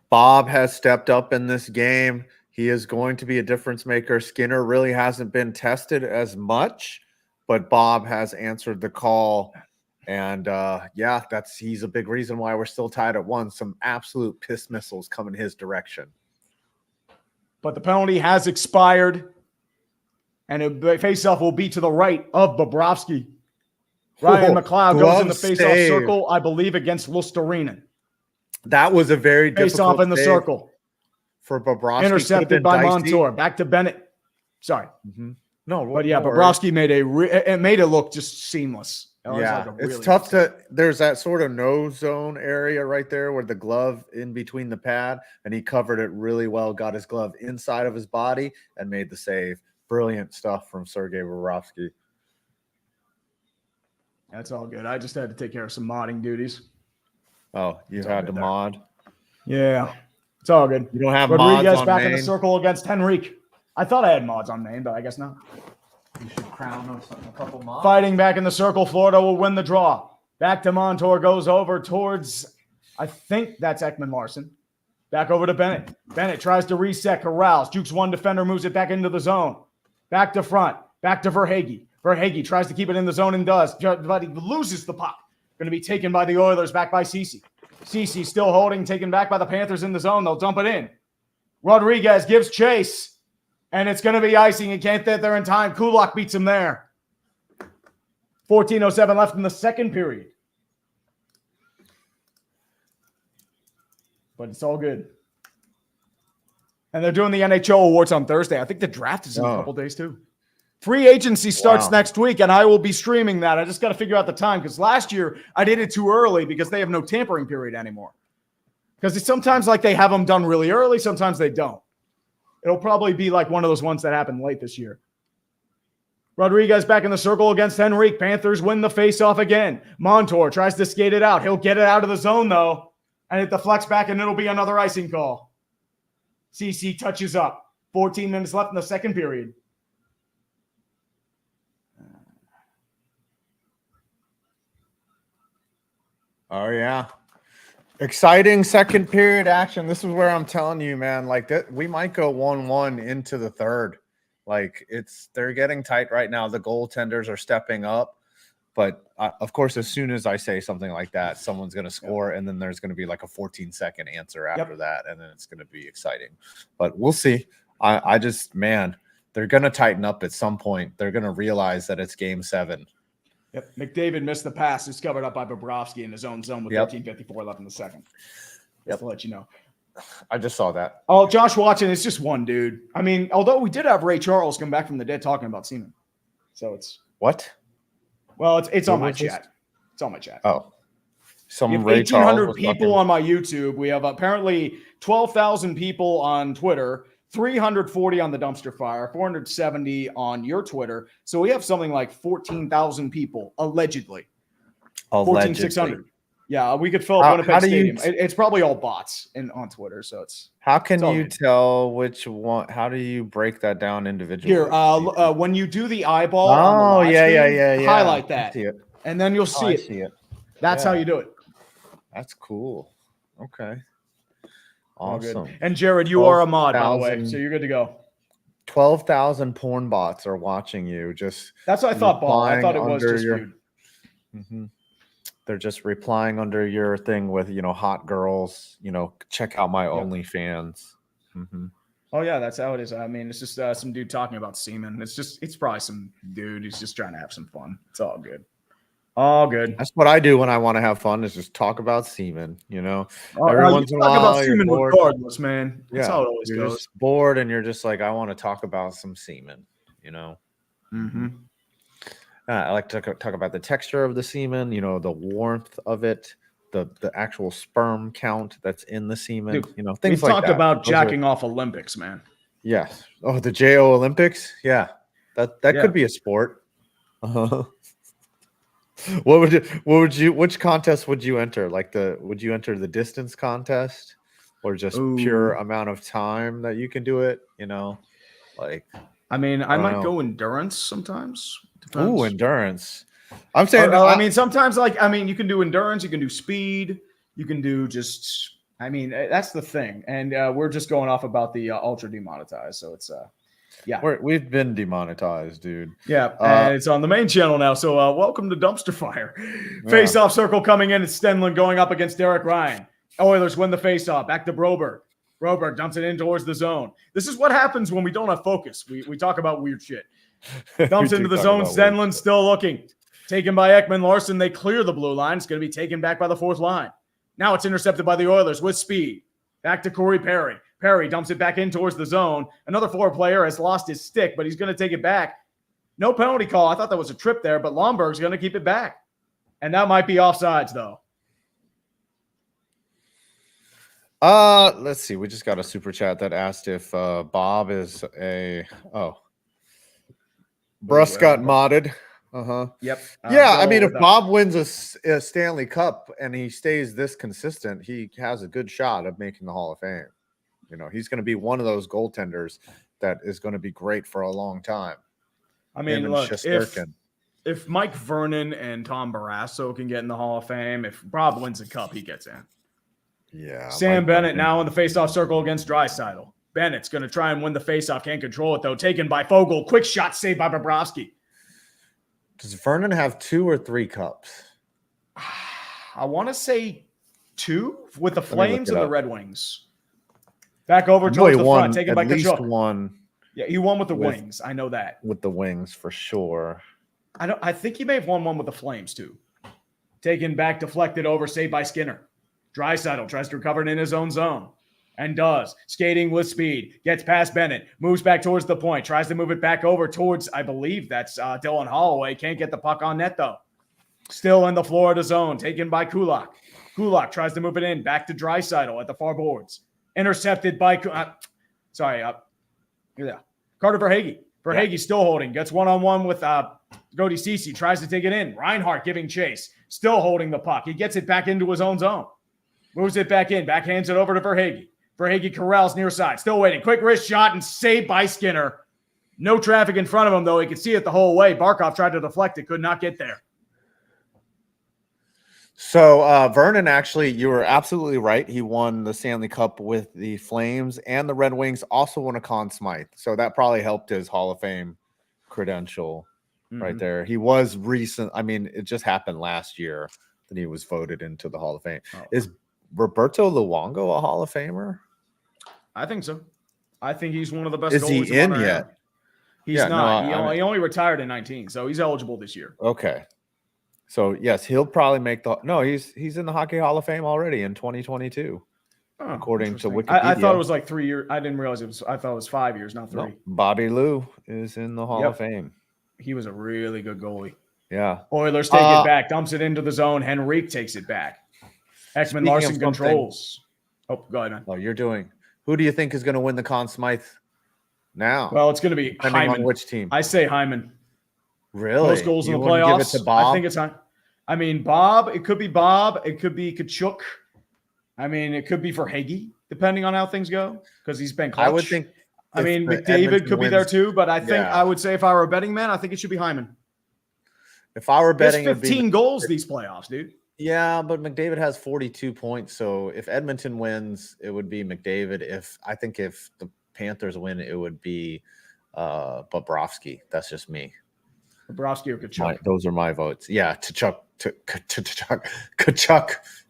Bob has stepped up in this game. He is going to be a difference maker. Skinner really hasn't been tested as much. But Bob has answered the call, and he's a big reason why we're still tied at 1. Some absolute piss missiles coming his direction. But the penalty has expired, and a face-off will be to the right of Bobrovsky. Ryan McLeod goes in the face-off circle, I believe, against Luostarinen. That was a very difficult face-off in the circle for Bobrovsky. Intercepted by Montour. Back to Bennett. Sorry. Mm-hmm. Bobrovsky made it look just seamless. It's tough there's that sort of no zone area right there where the glove in between the pad, and he covered it really well, got his glove inside of his body and made the save. Brilliant stuff from Sergei Bobrovsky. That's all good. I just had to take care of some modding duties. Oh, you had to mod? Yeah. It's all good. You don't have Rodriguez mods on back main? In the circle against Henrique. I thought I had mods on main, but I guess not. You should crown a couple mods. Fighting back in the circle. Florida will win the draw. Back to Montour. Goes over towards, I think that's Ekman Larson. Back over to Bennett. Bennett tries to reset. Corrals. Jukes one defender. Moves it back into the zone. Back to front. Back to Verhaeghe. Verhaeghe tries to keep it in the zone and does. But he loses the puck. Going to be taken by the Oilers. Back by Ceci. Ceci still holding. Taken back by the Panthers in the zone. They'll dump it in. Rodriguez gives chase. And it's going to be icing. He can't get there in time. Kulak beats him there. 14:07 left in the second period. But it's all good. And they're doing the NHL awards on Thursday. I think the draft is in a couple days too. Free agency starts next week, and I will be streaming that. I just got to figure out the time because last year I did it too early because they have no tampering period anymore. Because it's sometimes like they have them done really early, sometimes they don't. It'll probably be like one of those ones that happened late this year. Rodriguez back in the circle against Henrique. Panthers win the faceoff again. Montour tries to skate it out. He'll get it out of the zone, though. And it deflects back, and it'll be another icing call. CC touches up. 14 minutes left in the second period. Oh, yeah. Exciting second period action. This is where I'm telling you, man, like that we might go 1-1 into the third. Like they're getting tight right now. The goaltenders are stepping up. But of course, as soon as I say something like that, someone's going to score, and then there's going to be like a 14-second answer after that, and then it's going to be exciting. But we'll see. I just, man, they're going to tighten up at some point. They're going to realize that it's Game 7. Yep. McDavid missed the pass. It's covered up by Bobrovsky in his own zone with 13:54 left in the second. Just to let you know. I just saw that. Oh, Josh Watson, it's just one dude. I mean, although we did have Ray Charles come back from the dead talking about Seaman. So it's what? Well, it's on my chat. It's on my chat. Oh. We have 1,800 people on my YouTube. We have apparently 12,000 people on Twitter, 340 on the Dumpster Fire, 470 on your Twitter. So we have something like 14,000 people, allegedly. 14,600. Yeah, we could fill up Winnipeg Stadium. It's probably all bots on Twitter, so it's. How can you tell which one? How do you break that down individually? Here, when you do the eyeball. Oh, yeah. Highlight that, and then you'll see it. See it. That's how you do it. That's cool. Okay. Awesome. And Jared, you are a mod, by the way, so you're good to go. 12,000 porn bots are watching you. That's what I thought, Bob. I thought it was just weird. They're just replying under your thing with, hot girls, check out my OnlyFans. Oh, yeah, that's how it is. I mean, it's just some dude talking about semen. It's probably some dude who's just trying to have some fun. It's all good. All good. That's what I do when I want to have fun is just talk about semen, Every once in a while, about semen regardless, man. That's how it always you're goes. Just bored and you're just like, I want to talk about some semen, I like to talk about the texture of the semen, the warmth of it, the actual sperm count that's in the semen, things like that. We talked about jacking off Olympics, man. Yes. Oh, the JO Olympics? Yeah. That could be a sport. Which contest would you enter? Would you enter the distance contest or just pure amount of time that you can do it? I might go endurance sometimes. Depends. Ooh, endurance. I'm saying, sometimes you can do endurance, you can do speed, you can do that's the thing. And we're just going off about the ultra demonetized. So it's, we've been demonetized, dude. Yeah, and it's on the main channel now. So welcome to Dumpster Fire. Face-off circle coming in. It's Stenlund going up against Derek Ryan. Oilers win the face-off. Back to Broberg. Broberg dumps it in towards the zone. This is what happens when we don't have focus. We talk about weird shit. Dumps into the zone. Stenlund still looking. Taken by Ekman Larson. They clear the blue line. It's going to be taken back by the fourth line. Now it's intercepted by the Oilers with speed. Back to Corey Perry. Perry dumps it back in towards the zone. Another forward player has lost his stick, but he's going to take it back. No penalty call. I thought that was a trip there, but Lomberg's going to keep it back. And that might be offsides, though. Let's see. We just got a super chat that asked if Bob is Bruss got modded. Yep. If Bob wins a Stanley Cup and he stays this consistent, he has a good shot of making the Hall of Fame. He's going to be one of those goaltenders that is going to be great for a long time. Look, if Mike Vernon and Tom Barrasso can get in the Hall of Fame, if Bob wins a cup, he gets in. Yeah. Sam Bennett now in the faceoff circle against Draisaitl. Bennett's going to try and win the faceoff. Can't control it, though. Taken by Fogle. Quick shot saved by Bobrovsky. Does Vernon have 2 or 3 cups? I want to say 2 with the Flames and the Red Wings. Back over towards the front. Taken by Kachuk. One. Yeah, he won with the Wings. I know that. With the Wings, for sure. I think he may have won one with the Flames, too. Taken back, deflected over, saved by Skinner. Draisaitl tries to recover it in his own zone. And does. Skating with speed. Gets past Bennett. Moves back towards the point. Tries to move it back over towards, I believe that's Dylan Holloway. Can't get the puck on net, though. Still in the Florida zone. Taken by Kulak. Kulak tries to move it in. Back to Draisaitl at the far boards. Intercepted by Yeah. Carter Verhaeghe. Verhaeghe still holding. Gets one-on-one with Cody Ceci. Tries to take it in. Reinhart giving chase. Still holding the puck. He gets it back into his own zone. Moves it back in. Backhands it over to Verhaeghe. Verhaeghe corrals near side. Still waiting. Quick wrist shot and saved by Skinner. No traffic in front of him, though. He could see it the whole way. Barkov tried to deflect it. Could not get there. So Vernon, actually, you were absolutely right. He won the Stanley Cup with the Flames, and the Red Wings also won a Conn Smythe. So that probably helped his Hall of Fame credential right there. He was recent. I mean, it just happened last year that he was voted into the Hall of Fame. Oh. Is Roberto Luongo a Hall of Famer? I think so. I think he's one of the best. Is he in yet? He's not. He only retired in 19, so he's eligible this year. Okay. So yes, he'll probably make the. No, he's in the Hockey Hall of Fame already in 2022, according to Wikipedia. I thought it was like 3 years. I didn't realize it was. I thought it was 5 years, not 3. No, Bobby Lou is in the Hall of Fame. He was a really good goalie. Yeah. Oilers take it back, dumps it into the zone. Henrique takes it back. Ekman Larson controls. Oh, go ahead, man. Oh, you're doing. Who do you think is going to win the Conn Smythe now? Well, it's going to be Hyman. On which team? I say Hyman. Really? Most goals in the playoffs. Give it to Bob? I think it's Hyman. I mean, Bob. It could be Bob. It could be Kachuk. I mean, it could be Verhaeghe, depending on how things go, because he's been clutch. I would think. I mean, McDavid could be there too, but I think I would say if I were a betting man, I think it should be Hyman. If I were betting, there's 15 goals these playoffs, dude. Yeah, but McDavid has 42 points. So if Edmonton wins, it would be McDavid. If the Panthers win, it would be Bobrovsky. That's just me. Bobrovsky or Kachuk. Those are my votes. Yeah, Kachuk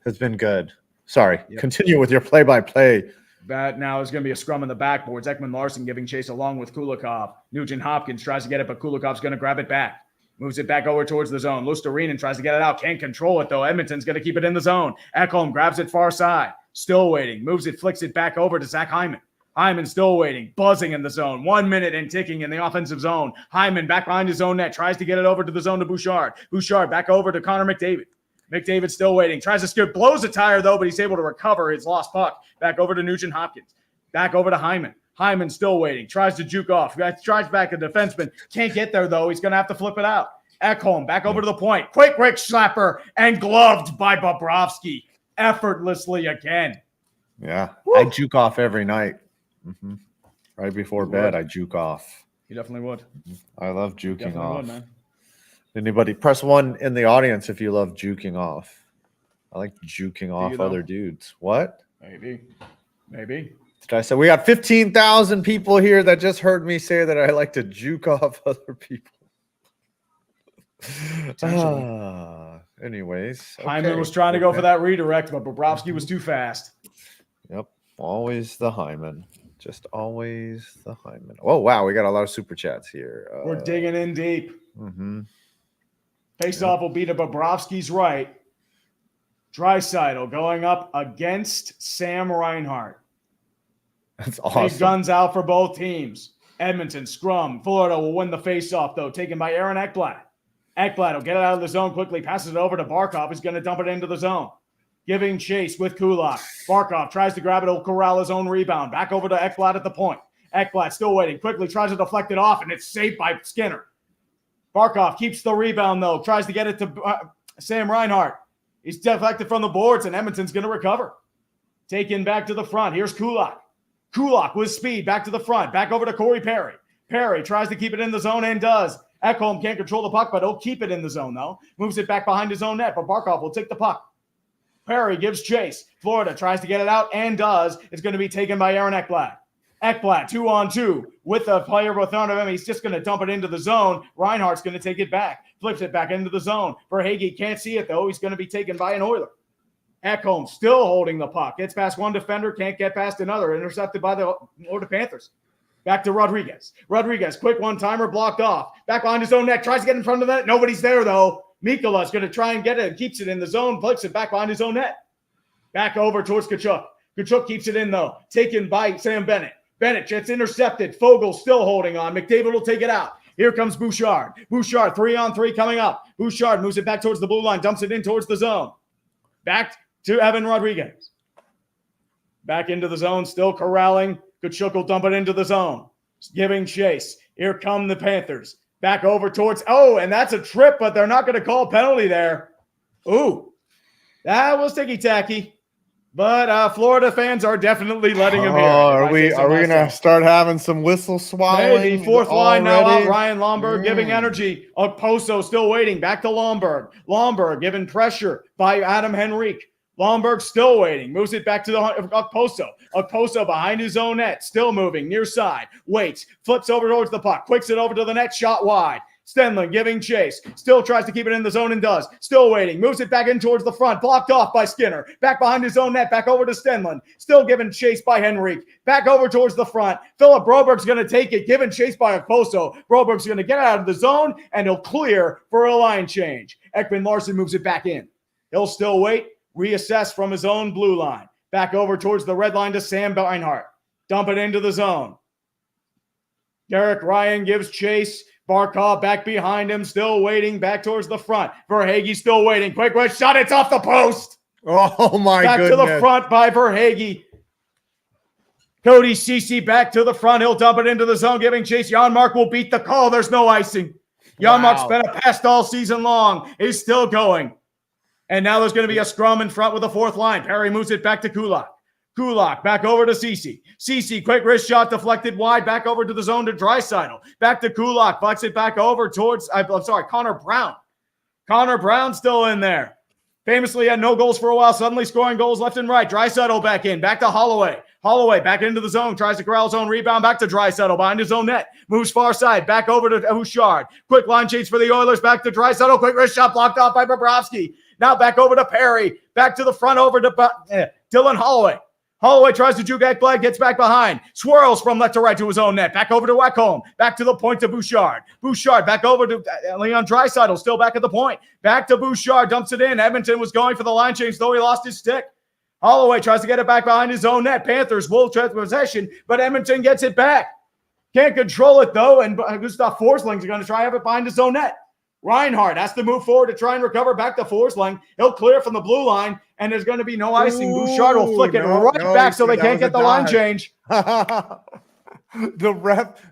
has been good. Sorry. Yep. Continue with your play-by-play. That now is going to be a scrum in the backboards. Ekman Larson giving chase along with Kulikov. Nugent Hopkins tries to get it, but Kulikov's going to grab it back. Moves it back over towards the zone. Lusterinen tries to get it out. Can't control it, though. Edmonton's going to keep it in the zone. Ekholm grabs it far side. Still waiting. Moves it, flicks it back over to Zach Hyman. Hyman still waiting. Buzzing in the zone. 1 minute and ticking in the offensive zone. Hyman back behind his own net. Tries to get it over to the zone to Bouchard. Bouchard back over to Connor McDavid. McDavid still waiting. Tries to skip. Blows a tire, though, but he's able to recover his lost puck. Back over to Nugent Hopkins. Back over to Hyman. Hyman still waiting. Tries to juke off. Tries back a defenseman. Can't get there, though. He's going to have to flip it out. Ekholm back over to the point. Quick slapper and gloved by Bobrovsky effortlessly again. Yeah. Woo. I juke off every night. Mm-hmm. Right before bed, I juke off. You definitely would. I love juking off. Would, man. Anybody press 1 in the audience if you love juking off. I like juking off other dudes. What? Maybe. Did I say we got 15,000 people here that just heard me say that I like to juke off other people? Anyways, Hyman was trying to go for that redirect, but Bobrovsky was too fast. Yep, always the Hyman. Just always the Hyman. Oh wow, we got a lot of super chats here. We're digging in deep. Face-off will be to Bobrovsky's right. Draisaitl going up against Sam Reinhart. That's awesome. Big guns out for both teams. Edmonton scrum. Florida will win the face-off though, taken by Aaron Ekblad. Ekblad will get it out of the zone quickly, passes it over to Barkov. He's going to dump it into the zone. Giving chase with Kulak. Barkov tries to grab it. He'll corral his own rebound. Back over to Ekblad at the point. Ekblad still waiting. Quickly tries to deflect it off, and it's saved by Skinner. Barkov keeps the rebound, though. Tries to get it to Sam Reinhart. He's deflected from the boards, and Edmonton's going to recover. Taken back to the front. Here's Kulak. Kulak with speed. Back to the front. Back over to Corey Perry. Perry tries to keep it in the zone and does. Ekholm can't control the puck, but he'll keep it in the zone, though. Moves it back behind his own net, but Barkov will take the puck. Perry gives chase. Florida tries to get it out and does. It's going to be taken by Aaron Ekblad. Ekblad, 2-on-2 with a player in front of him. He's just going to dump it into the zone. Reinhardt's going to take it back. Flips it back into the zone. Verhaeghe can't see it, though. He's going to be taken by an Oiler. Ekholm still holding the puck. Gets past one defender, can't get past another. Intercepted by the Florida Panthers. Back to Rodriguez. Rodriguez, quick one-timer, blocked off. Back behind his own net, tries to get in front of that. Nobody's there, though. Mikola's going to try and get it. Keeps it in the zone, flicks it back behind his own net. Back over towards Kachuk. Kachuk keeps it in, though. Taken by Sam Bennett. Bennett gets intercepted. Fogel still holding on. McDavid will take it out. Here comes Bouchard. Bouchard, 3-on-3 coming up. Bouchard moves it back towards the blue line, dumps it in towards the zone. Back to Evan Rodriguez. Back into the zone, still corralling. Kachuk will dump it into the zone. giving chase. Here come the Panthers. Back over towards, and that's a trip, but they're not going to call a penalty there. Ooh, that was ticky-tacky. But Florida fans are definitely letting him hear. Are we going to start having some whistle swallowing? Maybe. Fourth line now out. Ryan Lomberg giving energy. Okposo still waiting. Back to Lomberg. Lomberg given pressure by Adam Henrique. Lomberg still waiting. Moves it back to the Okposo. Okposo behind his own net. Still moving. Near side. Waits. Flips over towards the puck. Quicks it over to the net. Shot wide. Stenlund giving chase. Still tries to keep it in the zone and does. Still waiting. Moves it back in towards the front. Blocked off by Skinner. Back behind his own net. Back over to Stenlund. Still giving chase by Henrique. Back over towards the front. Philip Broberg's going to take it. Given chase by Okposo. Broberg's going to get out of the zone and he'll clear for a line change. Ekman Larson moves it back in. He'll still wait. Reassess from his own blue line. Back over towards the red line to Sam Beinhart. Dump it into the zone. Derek Ryan gives chase. Barkov back behind him, still waiting, back towards the front. Verhaeghe still waiting. Quick red shot, it's off the post. Oh, my goodness. Back to the front by Verhaeghe. Cody Ceci back to the front. He'll dump it into the zone, giving chase. Janmark will beat the call. There's no icing. Janmark's been a pest all season long. He's still going. And now there's going to be a scrum in front with the fourth line. Perry moves it back to Kulak. Kulak back over to Ceci. Ceci, quick wrist shot deflected wide, back over to the zone to Draisaitl. Back to Kulak, bucks it back over towards, Connor Brown. Connor Brown still in there. Famously had no goals for a while, suddenly scoring goals left and right. Draisaitl back in, back to Holloway. Holloway back into the zone, tries to corral his own rebound, back to Draisaitl behind his own net. Moves far side, back over to Bouchard. Quick line change for the Oilers, back to Draisaitl. Quick wrist shot blocked off by Bobrovsky. Now back over to Perry, back to the front over to Dylan Holloway. Holloway tries to juke Ekblad, gets back behind, swirls from left to right to his own net, back over to Ekholm, back to the point to Bouchard. Bouchard back over to Leon Draisaitl, still back at the point. Back to Bouchard, dumps it in. Edmonton was going for the line change, though he lost his stick. Holloway tries to get it back behind his own net. Panthers will try possession, but Edmonton gets it back. Can't control it, though, and Gustav Forsling's going to try to have it behind his own net. Reinhardt has to move forward to try and recover back to Forsling. He'll clear from the blue line, and there's going to be no icing. Bouchard will flick it back so they can't get the line change. The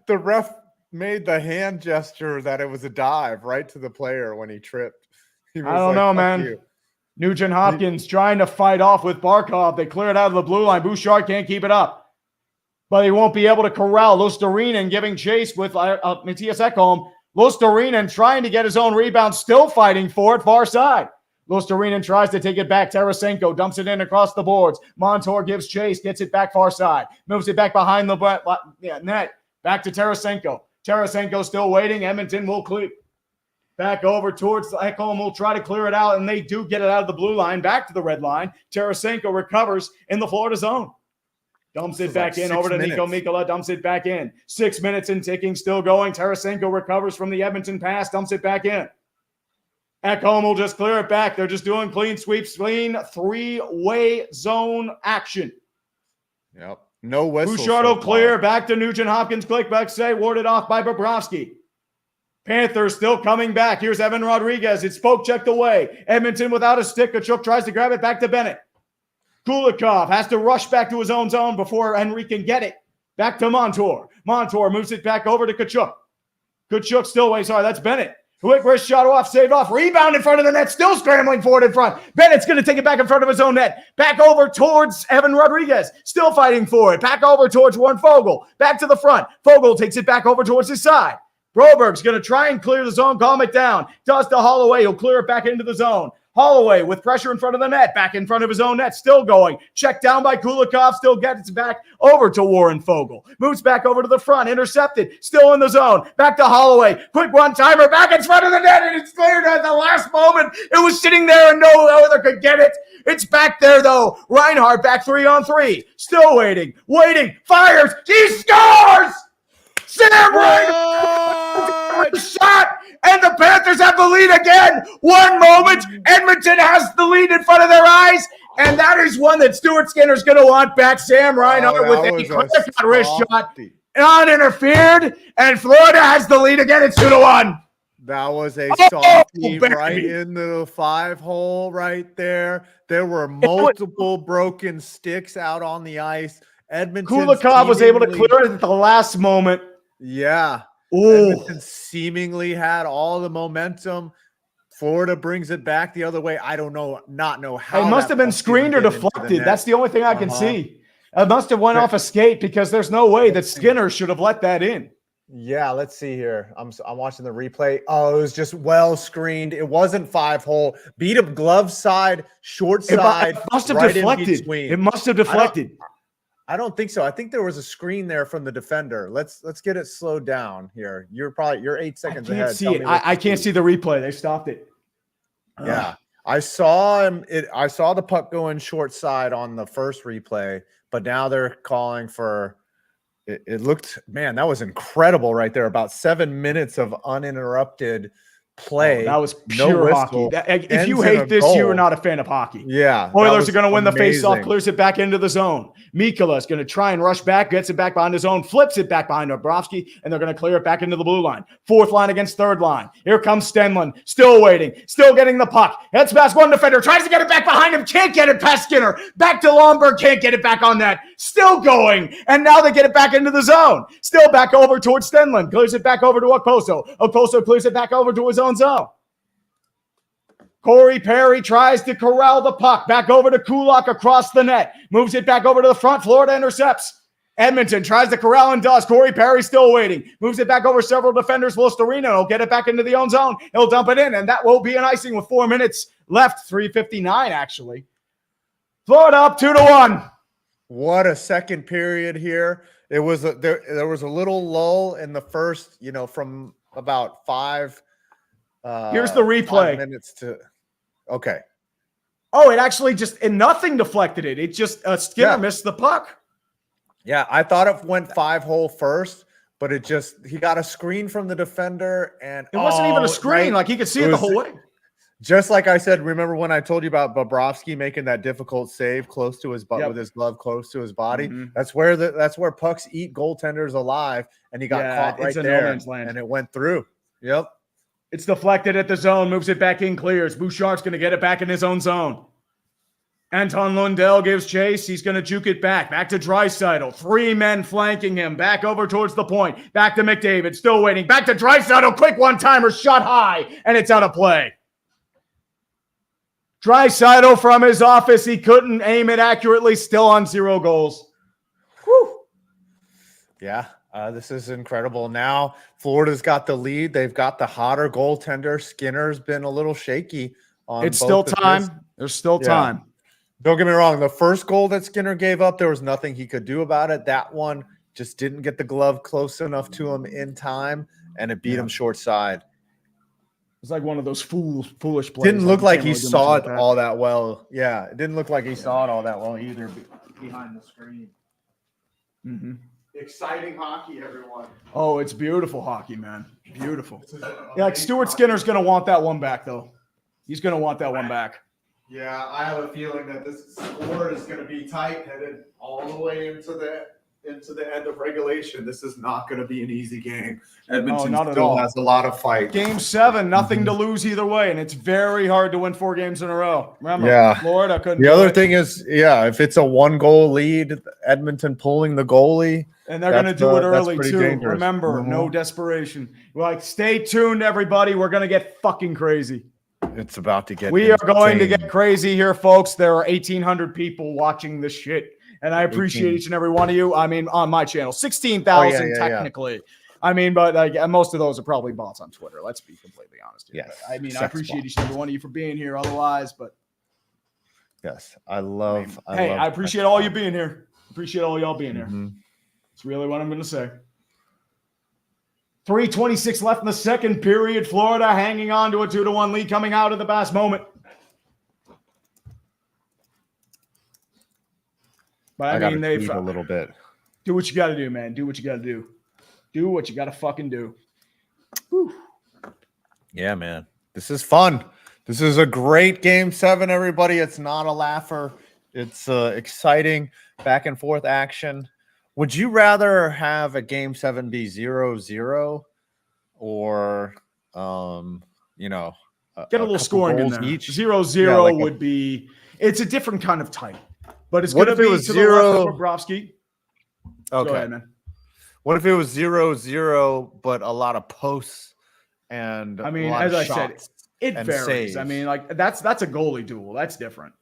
ref made the hand gesture that it was a dive right to the player when he tripped. I don't know, man. Nugent Hopkins trying to fight off with Barkov. They clear it out of the blue line. Bouchard can't keep it up. But he won't be able to corral Luostarinen giving chase with Matthias Ekholm. Luostarinen trying to get his own rebound, still fighting for it, far side. Luostarinen tries to take it back. Tarasenko dumps it in across the boards. Montour gives chase, gets it back far side. Moves it back behind the net. Back to Tarasenko. Tarasenko still waiting. Edmonton will clear. Back over towards Ekholm will try to clear it out, and they do get it out of the blue line, back to the red line. Tarasenko recovers in the Florida zone. Dumps it back in over to Nico Mikkola. Dumps it back in. 6 minutes and ticking, still going. Tarasenko recovers from the Edmonton pass. Dumps it back in. Ekholm will just clear it back. They're just doing clean sweeps, clean three-way zone action. Yep. No whistle. Bouchard will clear. Back to Nugent Hopkins. Click back save. Warded off by Bobrovsky. Panthers still coming back. Here's Evan Rodriguez. It's poke checked away. Edmonton without a stick. Kachuk tries to grab it back to Bennett. Kulikov has to rush back to his own zone before Henry can get it. Back to Montour. Montour moves it back over to Kachuk. Kachuk still away. Sorry, that's Bennett. Quick wrist shot off, saved off. Rebound in front of the net. Still scrambling for it in front. Bennett's going to take it back in front of his own net. Back over towards Evan Rodriguez. Still fighting for it. Back over towards Warren Fogle. Back to the front. Fogle takes it back over towards his side. Broberg's going to try and clear the zone, calm it down. Does to Holloway. He'll clear it back into the zone. Holloway with pressure in front of the net, back in front of his own net, still going. Checked down by Kulikov, still gets back over to Warren Fogle. Moves back over to the front, intercepted, still in the zone. Back to Holloway, quick one-timer, back in front of the net, and it's cleared at the last moment. It was sitting there and no other could get it. It's back there, though. Reinhardt back 3-on-3, still waiting, fires, he scores! Sam Reinhardt shot! And the Panthers have the lead again. One moment, Edmonton has the lead in front of their eyes, and that is one that Stuart Skinner's going to want back. Sam Reinhardt with a clear-cut wrist shot, uninterfered, and Florida has the lead again. It's 2-1. That was a softie right in the 5-hole right there. There were multiple broken sticks out on the ice. Edmonton Kulikov was able to clear it at the last moment. Yeah. Oh, Edmonton seemingly had all the momentum. Florida brings it back the other way. I don't know, not know how. it must have been puck screened or didn't get into the deflected. net. That's the only thing I can see. It must have went off a skate because there's no way that Skinner should have let that in. Yeah, let's see here. I'm watching the replay. Oh, it was just well screened. It wasn't 5-hole. Beat him glove side, short side. It must have right deflected. It must have deflected. I don't think so. I think there was a screen there from the defender. Let's get it slowed down here. You're 8 seconds ahead. I can't see it. I can't see the replay. They stopped it. Yeah. I saw him. I saw the puck go in short side on the first replay, but now they're calling for it looked, man, that was incredible right there. About 7 minutes of uninterrupted play. That was pure hockey. If you hate this, you are not a fan of hockey. Yeah. Oilers are going to win the faceoff, clears it back into the zone. Mikula is going to try and rush back, gets it back behind his own, flips it back behind Bobrovsky, and they're going to clear it back into the blue line. Fourth line against third line. Here comes Stenlund, still waiting, still getting the puck. Heads past one defender, tries to get it back behind him, can't get it past Skinner. Back to Lomberg, can't get it back on that. Still going, and now they get it back into the zone. Still back over towards Stenlund, clears it back over to Okposo. Okposo clears it back over to his own zone. Corey Perry tries to corral the puck back over to Kulak across the net. Moves it back over to the front. Florida intercepts. Edmonton tries to corral and does. Corey Perry still waiting. Moves it back over several defenders. Wolsterino will get it back into the own zone. He'll dump it in, and that will be an icing with 4 minutes left. 3:59 actually. Florida up 2-1. What a second period here. It was there was a little lull in the first, from about 5 Here's the replay. 5 minutes to okay. Oh, it actually nothing deflected it. It just Skinner missed the puck. Yeah, I thought it went 5-hole first, but he got a screen from the defender, and it wasn't even a screen. Like he could see it the whole way. Just like I said, remember when I told you about Bobrovsky making that difficult save close to his butt with his glove close to his body? Mm-hmm. That's where pucks eat goaltenders alive, and he got caught right there, and it went through. Yep. It's deflected at the zone, moves it back in, clears. Bouchard's going to get it back in his own zone. Anton Lundell gives chase. He's going to juke it back to Draisaitl. 3 men flanking him. Back over towards the point. Back to McDavid. Still waiting. Back to Draisaitl. Quick one-timer. Shot high. And it's out of play. Draisaitl from his office. He couldn't aim it accurately. Still on 0 goals. Whew. Yeah. This is incredible. Now Florida's got the lead. They've got the hotter goaltender. Skinner's been a little shaky. It's still time. There's still time. Don't get me wrong. The first goal that Skinner gave up, there was nothing he could do about it. That one just didn't get the glove close enough to him in time, and it beat him short side. It's like one of those foolish plays. Didn't look like he saw it all that well. Yeah, it didn't look like he saw it all that well either behind the screen. Mm-hmm. Exciting hockey, everyone. Oh, it's beautiful hockey, man. Beautiful. Yeah, like Stuart Skinner's going to want that one back, though. He's going to want that one back. Yeah, I have a feeling that this score is going to be tight, headed all the way into the end of regulation. This is not going to be an easy game. Edmonton still has a lot of fight. Game 7, nothing to lose either way, and it's very hard to win 4 games in a row. Remember, Florida couldn't. The other thing is, if it's a 1-goal lead, Edmonton pulling the goalie. And they're going to do it early, too. Dangerous. Remember, no desperation. Stay tuned, everybody. We're going to get fucking crazy. It's about to get We are going to get crazy here, folks. There are 1,800 people watching this shit. And I appreciate each and every one of you. I mean, on my channel, 16,000 technically. Yeah. I mean, but most of those are probably bots on Twitter. Let's be completely honest here. Yes. I mean, I appreciate each and every one of you for being here. Otherwise, but yes, I appreciate all you being here. Appreciate all y'all being here. That's really what I'm going to say. 3:26 left in the second period. Florida hanging on to a 2-1 lead coming out of the Bass moment. But I mean, they've a little bit. Do what you got to do, man. Do what you got to do. Do what you got to fucking do. Whew. Yeah, man. This is fun. This is a great game 7, everybody. It's not a laugher. It's exciting back and forth action. Would you rather have a game 7 be 0-0 or, get a little scoring in there? 0-0 would be. It's a different kind of tight. But it's going to be 0 Bobrovsky. Okay. Go ahead, man. What if it was 0-0, but a lot of posts and I mean, a lot as of I said, shots it and varies. saves? I mean, like that's a goalie duel. That's different.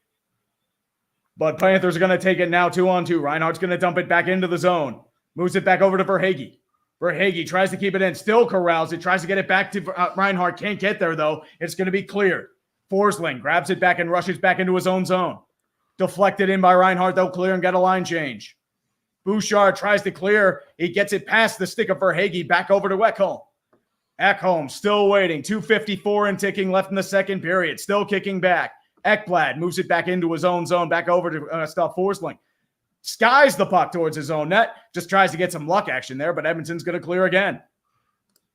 But Panthers are going to take it now 2-on-2. Reinhardt's going to dump it back into the zone. Moves it back over to Verhaeghe. Verhaeghe tries to keep it in. Still corrals it. Tries to get it back to Reinhardt. Can't get there, though. It's going to be cleared. Forsling grabs it back and rushes back into his own zone. Deflected in by Reinhardt. They'll clear and get a line change. Bouchard tries to clear. He gets it past the stick of Verhaeghe. Back over to Ekholm. Ekholm still waiting. 2:54 and ticking left in the second period. Still kicking back. Ekblad moves it back into his own zone. Back over to Staff Forsling. Skies the puck towards his own net. Just tries to get some luck action there, but Edmonton's going to clear again.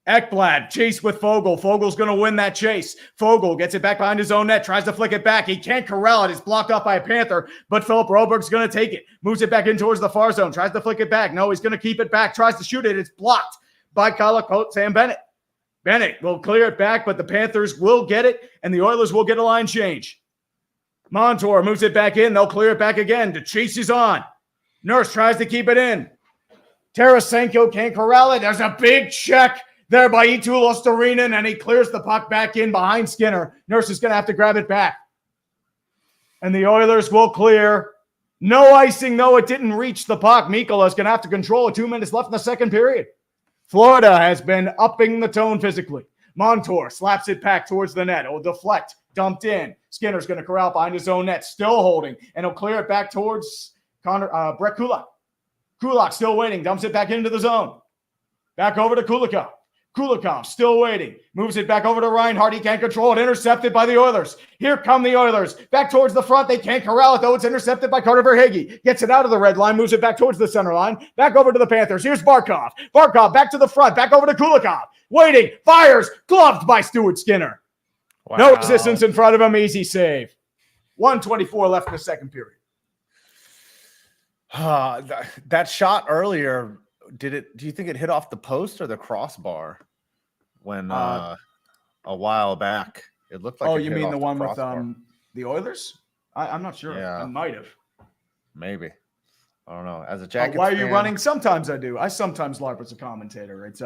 Ekblad chase with Fogle. Fogle's going to win that chase. Fogle gets it back behind his own net. Tries to flick it back. He can't corral it. It's blocked off by a Panther, but Philip Roberg's going to take it. Moves it back in towards the far zone. Tries to flick it back. No, he's going to keep it back. Tries to shoot it. It's blocked by Sam Bennett. Bennett will clear it back, but the Panthers will get it, and the Oilers will get a line change. Montour moves it back in. They'll clear it back again. The chase is on. Nurse tries to keep it in. Tarasenko can't corral it. There's a big check there by Eetu Luostarinen, and he clears the puck back in behind Skinner. Nurse is going to have to grab it back. And the Oilers will clear. No icing, though. It didn't reach the puck. Mikola's going to have to control it. 2 minutes left in the second period. Florida has been upping the tone physically. Montour slaps it back towards the net. It'll deflect. Dumped in. Skinner's going to corral behind his own net. Still holding. And he'll clear it back towards Brett Kulak. Kulak still waiting. Dumps it back into the zone. Back over to Kulikov. Kulikov still waiting. Moves it back over to Reinhardt. He can't control it. Intercepted by the Oilers. Here come the Oilers. Back towards the front. They can't corral it, though. It's intercepted by Carter Verhaeghe. Gets it out of the red line. Moves it back towards the center line. Back over to the Panthers. Here's Barkov. Barkov back to the front. Back over to Kulikov. Waiting. Fires. Gloved by Stuart Skinner. Wow. No resistance in front of him. Easy save. 1:24 left in the second period. That shot earlier, do you think it hit off the post or the crossbar when a while back? It looked like you mean the one with the Oilers? I'm not sure. Yeah. I might have. Maybe. I don't know. As a Jackets why are you fan, running? Sometimes I do. I sometimes LARP as a commentator. It's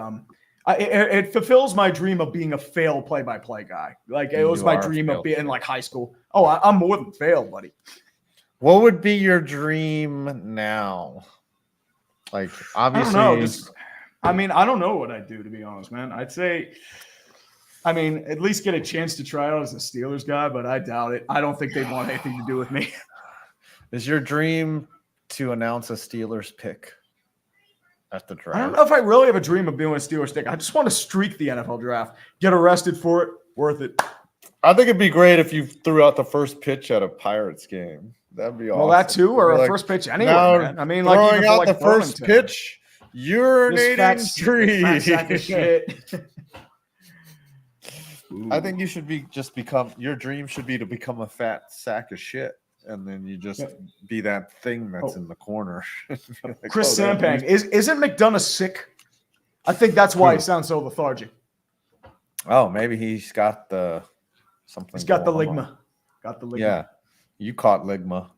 it fulfills my dream of being a fail play-by-play guy. Like it was my dream of being in like high school. Oh, I'm more than fail, buddy. What would be your dream now? Like, obviously, I don't know. I don't know what I'd do, to be honest, man. I'd say, at least get a chance to try out as a Steelers guy, but I doubt it. I don't think they'd want anything to do with me. Is your dream to announce a Steelers pick at the draft? I don't know if I really have a dream of being a Steelers pick. I just want to streak the NFL draft. Get arrested for it. Worth it. I think it'd be great if you threw out the first pitch at a Pirates game. That'd be awesome. Well, that too, or a first pitch anywhere, man. Throwing out the first pitch, urinating tree. I think you should your dream should be to become a fat sack of shit, and then you just be that thing that's in the corner. Like, Chris Sampang, isn't McDonough sick? I think that's why he sounds so lethargic. Oh, maybe he's got something. He's got the ligma. Got the ligma. Yeah. You caught ligma.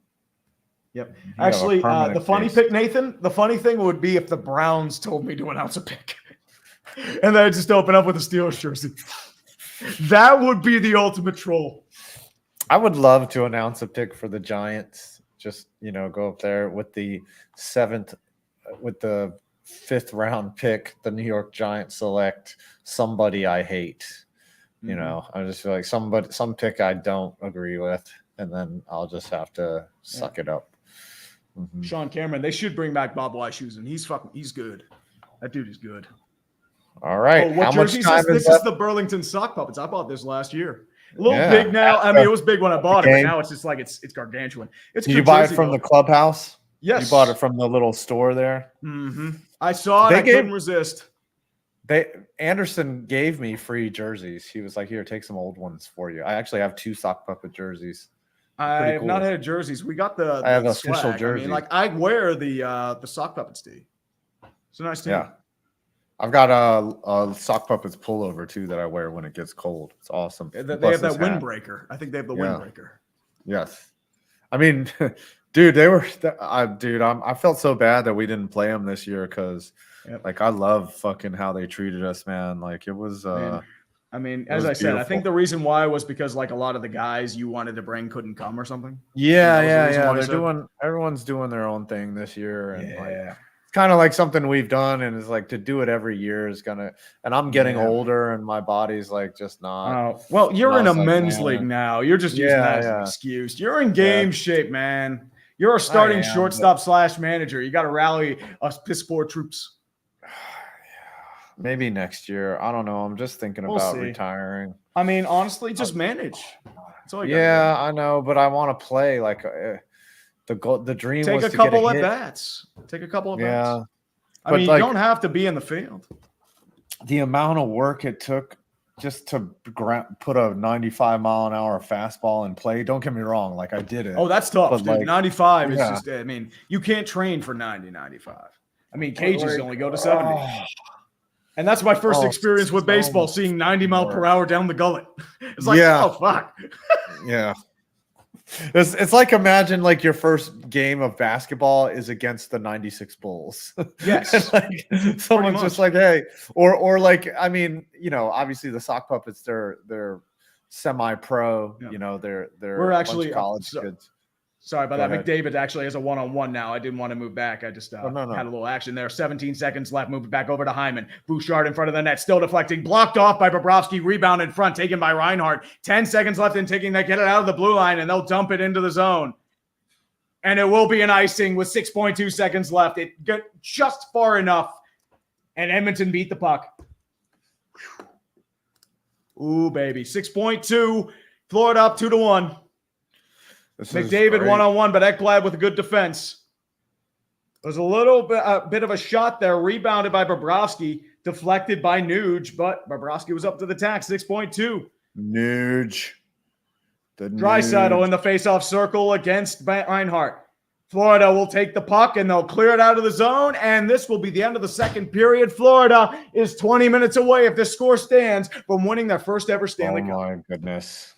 Yep. Actually, the funny pick, Nathan, the funny thing would be if the Browns told me to announce a pick. And then I just open up with a Steelers jersey. That would be the ultimate troll. I would love to announce a pick for the Giants. Just, go up there with the 5th round pick, the New York Giants select somebody I hate. I just feel like some pick I don't agree with. And then I'll just have to suck it up. Mm-hmm. Sean Cameron, they should bring back Bob Weisshusen. He's good. That dude is good. All right. How much time is this? Is the Burlington Sock Puppets. I bought this last year. A little big now. It was big when I bought it, but now it's just like it's gargantuan. Did you buy it from the clubhouse? Yes. You bought it from the little store there? Mm-hmm. I saw it. I couldn't resist. Anderson gave me free jerseys. He was like, "Here, take some old ones for you." I actually have 2 Sock Puppet jerseys. I have not had jerseys. We got I have official jerseys. I wear the Sock Puppets tee. It's a nice team. Yeah. I've got a Sock Puppets pullover too that I wear when it gets cold. It's awesome. They have that windbreaker. I think they have the windbreaker. Yes. Dude, I felt so bad that we didn't play them this year because Yep. Like I love fucking how they treated us, man. Like it was I mean, it as was I said, I beautiful. think the reason why was because like a lot of the guys you wanted to bring couldn't come or something. Yeah, That was the reason why they They're said- everyone's doing their own thing this year, and like Yeah. it's kind of like something we've done, and it's like to do it every year is gonna. And I'm getting Yeah. older, and my body's like just not. Oh, well, you're I in a was like, men's man. league now. You're just using that as an Yeah. excuse. You're in game shape, man. You're a starting am, shortstop / manager. You got to rally us piss poor troops. Maybe next year. I don't know. I'm just thinking We'll about see. retiring. I mean, honestly, just manage. That's all you Yeah, I know, but I want to play. Like the dream take was a to couple get at a hit. bats. Take a couple of Yeah, bats. I but mean, like, you don't have to be in the field. the amount of work it took just to put a 95-mile-an-hour fastball in play. Don't get me wrong. Like I did it. Oh, that's tough, But, dude. like, 95 is yeah. just, I mean, you can't train for 90, 95. I mean, cages only go to 70. And that's my first experience with baseball, seeing 90 mile per hour down the gullet. It's like, oh, fuck. Yeah. It's like imagine like your first game of basketball is against the 96 Bulls. Yes. Like someone's just like, hey, or like, I mean, you know, obviously the sock puppets, they're semi-pro, Yeah. you know, they're We're a actually bunch of college kids. Sorry about Go that. ahead. McDavid actually has a one-on-one now. I didn't want to move back. I just no. had a little action there. 17 seconds left. Move it back over to Hyman. Bouchard in front of the net. Still deflecting. Blocked off by Bobrovsky. Rebound in front. Taken by Reinhardt. 10 seconds left in taking that. Get it out of the blue line, and they'll dump it into the zone. And it will be an icing with 6.2 seconds left. It got just far enough. And Edmonton beat the puck. Ooh, baby. 6.2. Florida up 2-1. McDavid one-on-one, but Ekblad with a good defense. There's a little bit of a shot there, rebounded by Bobrovsky, deflected by Nuge, but Bobrovsky was up to the tack, 6.2. Nuge. Draisaitl in the face-off circle against Reinhardt. Florida will take the puck, and they'll clear it out of the zone, and this will be the end of the second period. Florida is 20 minutes away, if this score stands, from winning their first ever Stanley Cup. Oh, my goodness.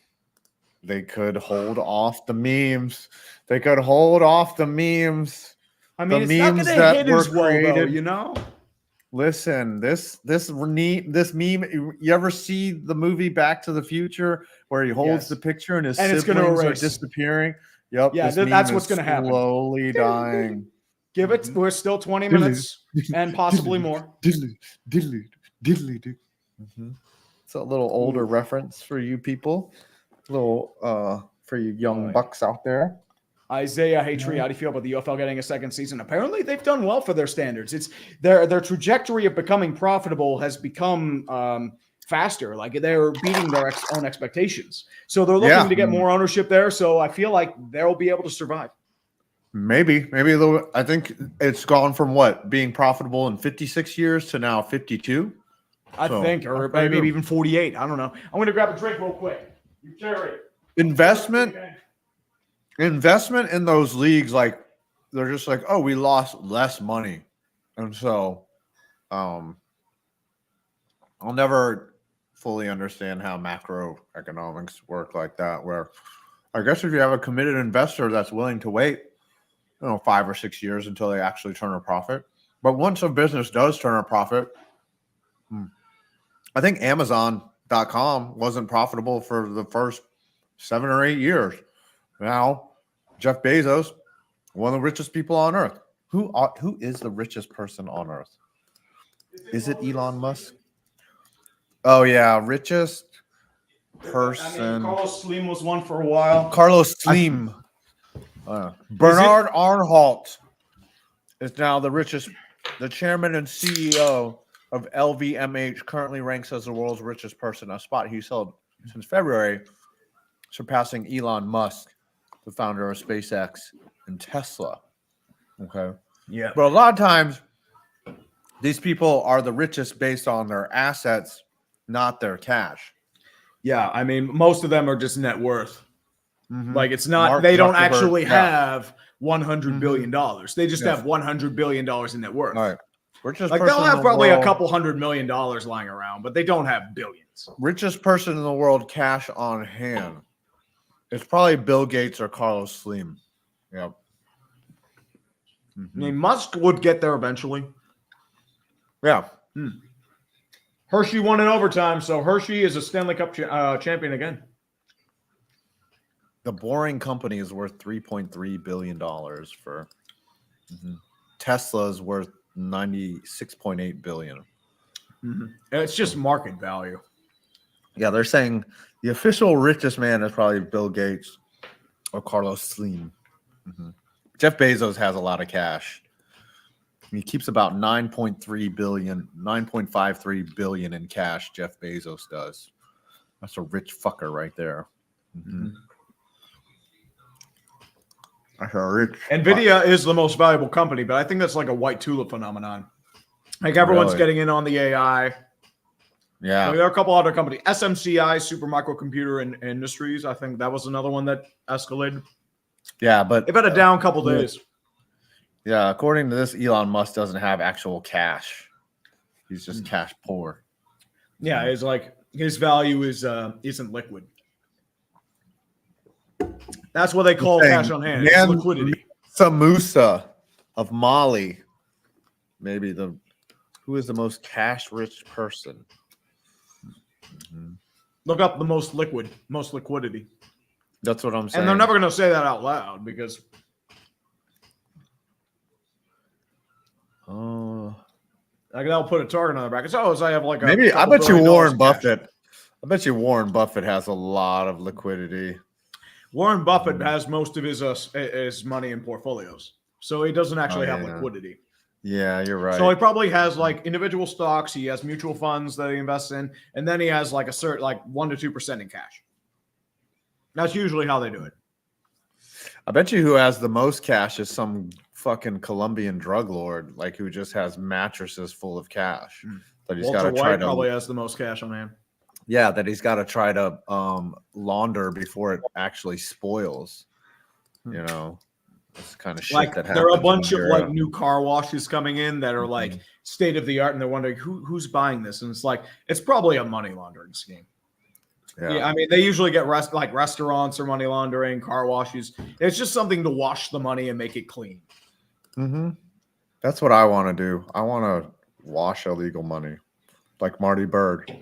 They could hold off the memes. They could hold off the memes. I mean, the it's not memes going to that hit were as well, though, created. you know? Listen, this meme. You ever see the movie Back to the Future where he holds the picture and his And it's gonna siblings are erase. disappearing? Yep. Yeah, this that's meme what's is gonna happen. Slowly dying. Give it. We're still 20 minutes and possibly more. Diddly. It's a little older reference for you people. A little for you young bucks out there. Isaiah Hatry, how do you feel about the UFL getting a second season? Apparently, they've done well for their standards. It's their trajectory of becoming profitable has become faster. Like they're beating their own expectations. So they're looking to get more ownership there. So I feel like they'll be able to survive. Maybe I think it's gone from what being profitable in 56 years to now 52. I think, or maybe even 48. I don't know. I'm going to grab a drink real quick. You carry Investment in those leagues, like they're just like, oh, we lost less money, and so I'll never fully understand how macroeconomics work like that. Where I guess if you have a committed investor that's willing to wait, 5 or 6 years until they actually turn a profit, but once a business does turn a profit, I think Amazon.com wasn't profitable for the first 7 or 8 years. Now, Jeff Bezos, one of the richest people on earth. Who is the richest person on earth? Is it Elon Musk? Oh, yeah, richest person. I mean, Carlos Slim was one for a while. Carlos Slim. Bernard Arnault is now the chairman and CEO of LVMH, currently ranks as the world's richest person, a spot he's held since February, surpassing Elon Musk, the founder of SpaceX and Tesla. Okay. Yeah. But a lot of times, these people are the richest based on their assets, not their cash. Yeah. I mean, most of them are just net worth. Mm-hmm. Like it's not, they don't actually have $100 billion. They just have $100 billion in net worth. All right. Richest Like person they'll have in the probably world, a couple $100 million lying around, but they don't have billions. Richest person in the world, cash on hand. It's probably Bill Gates or Carlos Slim. Yep. I mean, Musk would get there eventually. Yeah. Hershey won in overtime, so Hershey is a Stanley Cup champion again. The Boring Company is worth $3.3 billion for. Tesla is worth $96.8 billion. It's just market value. Yeah, they're saying the official richest man is probably Bill Gates or Carlos Slim. Jeff Bezos has a lot of cash. He keeps about $9.53 billion in cash. Jeff Bezos does. That's a rich fucker right there. That's a rich. Nvidia is the most valuable company, but I think that's like a white tulip phenomenon. Like everyone's getting in on the AI. Yeah, there are a couple other companies. SMCI, Super Microcomputer and Industries. I think that was another one that escalated. Yeah, but they've had a down couple days. Yeah, according to this, Elon Musk doesn't have actual cash. He's just cash poor. Yeah, it's like his value is isn't liquid. That's what they call cash on hand. It's liquidity. Samusa of Mali, maybe who is the most cash-rich person? Look up the most liquidity. That's what I'm saying. And they're never going to say that out loud because. Like they'll put a target on their back. So I have like a maybe. I bet you Warren Buffett. I bet you Warren Buffett has a lot of liquidity. Warren Buffett has most of his money in portfolios, so he doesn't actually have liquidity. Yeah, you're right. So he probably has like individual stocks. He has mutual funds that he invests in, and then he has like a certain 1 to 2% in cash. That's usually how they do it. I bet you who has the most cash is some fucking Colombian drug lord, like who just has mattresses full of cash that he's got to try to. Probably has the most cash on hand. Yeah, that he's got to try to launder before it actually spoils. You know, it's kind of shit that happens. There are a bunch of like new car washes coming in that are like state of the art, and they're wondering who's buying this, and it's like it's probably a money laundering scheme. Yeah, I mean they usually get restaurants or money laundering, car washes. It's just something to wash the money and make it clean. That's what I want to do. I want to wash illegal money, like Marty Bird.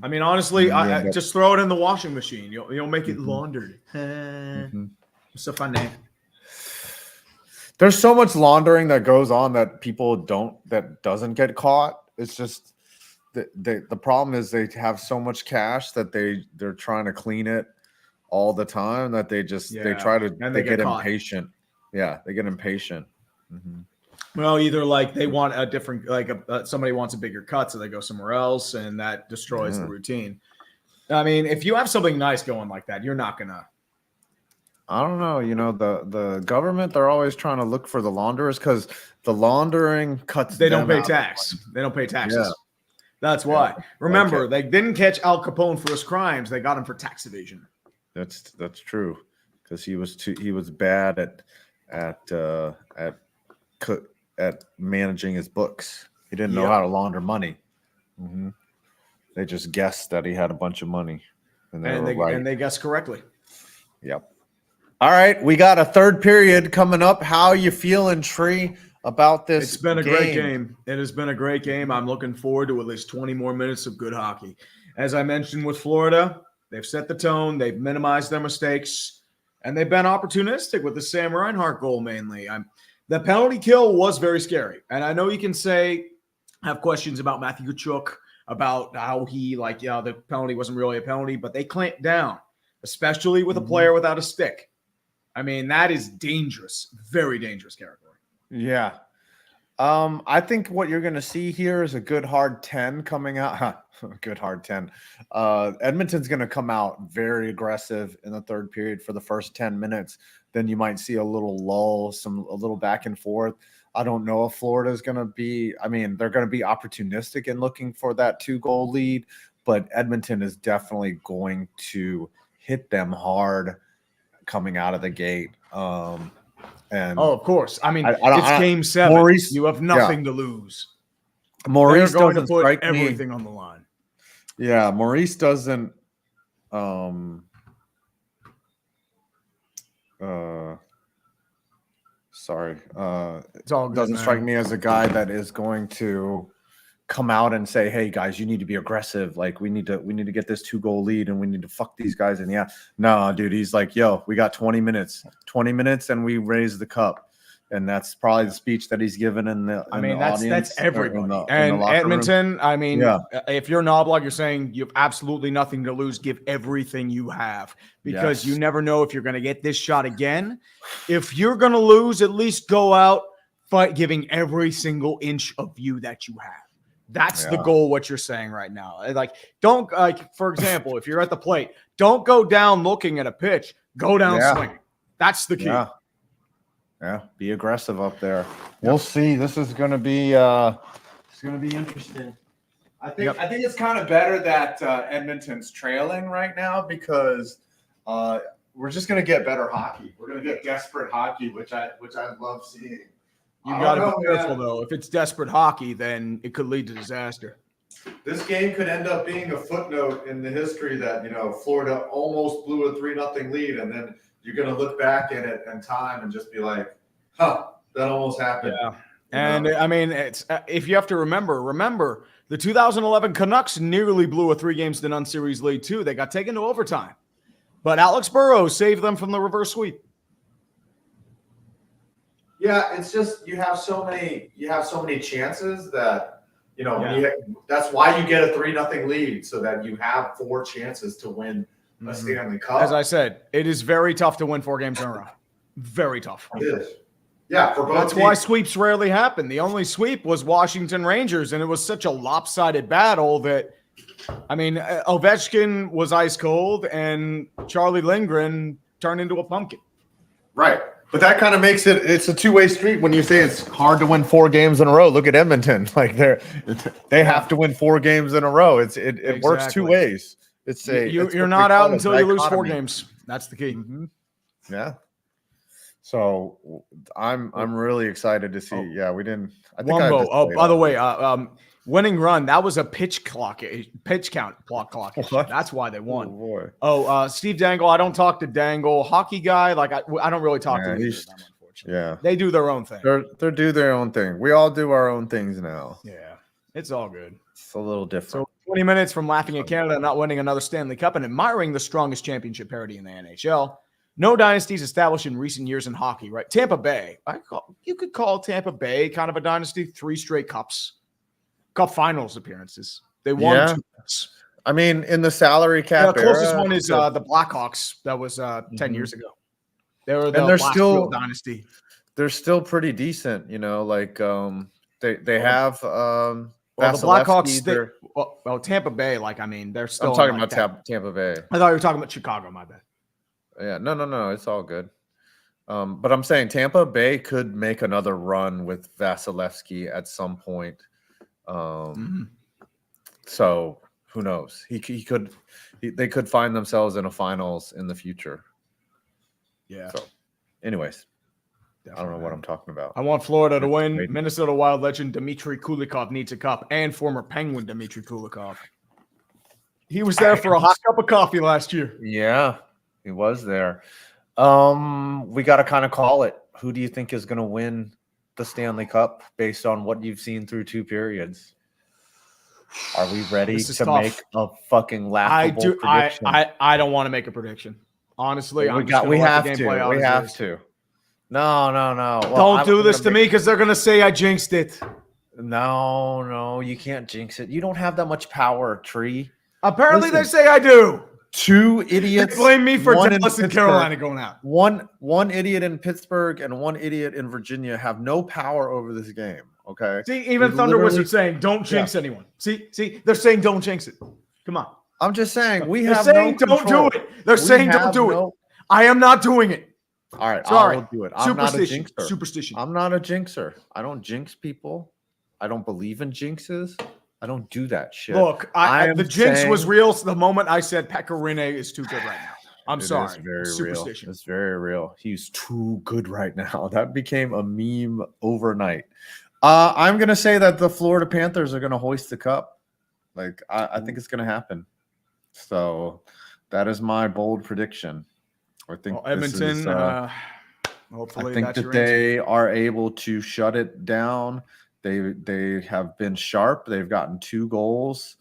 I mean, honestly, I just throw it in the washing machine. You'll make it laundered. It's so funny. There's so much laundering that goes on that people that doesn't get caught. It's just the problem is they have so much cash that they're trying to clean it all the time that they get impatient. Yeah, they get impatient. Well, either like they want a different, somebody wants a bigger cut, so they go somewhere else, and that destroys the routine. I mean, if you have something nice going like that, you're not gonna. I don't know. You know, the government, they're always trying to look for the launderers because the laundering cuts. They don't pay tax. They don't pay taxes. Yeah. That's why. Remember, they didn't catch Al Capone for his crimes. They got him for tax evasion. That's true because he was bad at managing his books. He didn't know how to launder money. They just guessed that he had a bunch of money, and they guessed correctly. Yep. All right, we got a third period coming up. How you feeling, Tree, about this? It's been a great game. It has been a great game. I'm looking forward to at least 20 more minutes of good hockey. As I mentioned with Florida, they've set the tone. They've minimized their mistakes, and they've been opportunistic with the Sam Reinhart goal mainly. The penalty kill was very scary. And I know you can have questions about Matthew Tkachuk, about how the penalty wasn't really a penalty, but they clamped down, especially with a player without a stick. I mean, that is dangerous, very dangerous territory. Yeah. I think what you're going to see here is a good hard 10 coming out. Good hard 10. Edmonton's going to come out very aggressive in the third period for the first 10 minutes. Then you might see a little lull, a little back and forth. I don't know if Florida is going to be – I mean, they're going to be opportunistic in looking for that 2-goal lead, but Edmonton is definitely going to hit them hard coming out of the gate. Of course. I mean, it's game 7. Maurice, you have nothing to lose. Maurice They're going to put everything on the line. Yeah, Maurice doesn't it's all good, doesn't strike me as a guy that is going to come out and say, "Hey guys, you need to be aggressive. Like we need to get this 2-goal lead and we need to fuck these guys in the ass." No, dude, he's like, "Yo, we got 20 minutes, and we raise the cup." And that's probably the speech that he's given in the that's everybody. In the Edmonton, room. I mean, if you're Knoblauch, you're saying you have absolutely nothing to lose. Give everything you have, because you never know if you're going to get this shot again. If you're going to lose, at least go out giving every single inch of you that you have. That's the goal, what you're saying right now. Like, don't, for example, if you're at the plate, don't go down looking at a pitch. Go down swinging. That's the key. Yeah, be aggressive up there. We'll see. This is going to be interesting. I think it's kind of better that Edmonton's trailing right now, because we're just going to get better hockey. We're going to get desperate hockey, which I love seeing. You got to be careful, though. If it's desperate hockey, then it could lead to disaster. This game could end up being a footnote in the history that, Florida almost blew a 3-0 lead, and then you're going to look back at it in time and just be like, that almost happened. Yeah. And, I mean, it's if you have to remember, the 2011 Canucks nearly blew a 3-0 series lead, too. They got taken to overtime. But Alex Burrows saved them from the reverse sweep. Yeah, it's just you have so many chances that that's why you get a 3-0 lead, so that you have 4 chances to win a Stanley Cup. As I said, it is very tough to win 4 games in a row. Very tough. It is. Yeah, for both That's teams. why sweeps rarely happen. The only sweep was Washington Rangers, and it was such a lopsided battle that, I mean, Ovechkin was ice cold, and Charlie Lindgren turned into a pumpkin. Right. But that kind of makes it's a two-way street when you say it's hard to win 4 games in a row. Look at Edmonton. Like they have to win 4 games in a row. It works 2 ways. You're not out until you lose 4 games. That's the key. Mm-hmm. Yeah. So I'm really excited to see. Yeah, we didn't. I think Wumbo. Oh, by the way, winning run. That was a pitch count clock. That's why they won. Steve Dangle. I don't talk to Dangle. Hockey guy. Like I don't really talk to him. Unfortunately. Yeah, they do their own thing. They do their own thing. We all do our own things now. Yeah, it's all good. It's a little different. So 20 minutes from laughing at Canada not winning another Stanley Cup and admiring the strongest championship parity in the NHL. No dynasties established in recent years in hockey, right? Tampa Bay. You could call Tampa Bay kind of a dynasty. 3 straight cup finals appearances. They won 2 cups. I mean, in the salary cap, the closest one is the Blackhawks. That was 10 years ago. They were they're still dynasty. They're still pretty decent, like they have. The Blackhawks. Tampa Bay. Like, I mean, they're still. I'm talking about Tampa Bay. I thought you were talking about Chicago. My bad. Yeah, no, it's all good. But I'm saying Tampa Bay could make another run with Vasilevsky at some point. So who knows? They could find themselves in a finals in the future. Yeah. So, anyways, I don't know what I'm talking about. I want Florida to win. Minnesota Wild legend Dmitry Kulikov needs a cup, and former Penguin Dmitry Kulikov. He was there for a hot cup of coffee last year. Yeah. He was there. We got to kind of call it. Who do you think is going to win the Stanley Cup based on what you've seen through 2 periods? Are we ready to make a fucking laughable prediction? I don't want to make a prediction. Honestly, we have to. No. Don't do this to me because they're going to say I jinxed it. No, you can't jinx it. You don't have that much power, Tree. Apparently, they say I do. 2 idiots. They blame me for Dallas and Carolina going out. One idiot in Pittsburgh and 1 idiot in Virginia have no power over this game. Okay. See, even Thunder Wizard saying don't jinx anyone. See, they're saying don't jinx it. Come on. I'm just saying don't do it. They're saying don't do it. I am not doing it. All right, sorry. I'll do it. I'm not a jinxer. Superstition. I'm not a jinxer. I don't jinx people. I don't believe in jinxes. I don't do that shit. Look, the jinx was real the moment I said Pekka Rinne is too good right now. I'm sorry. It's very real. It's very real. He's too good right now. That became a meme overnight. I'm going to say that the Florida Panthers are going to hoist the cup. Like, I think it's going to happen. So that is my bold prediction. I think Edmonton, hopefully I think that they are able to shut it down They have been sharp. They've gotten 2 goals,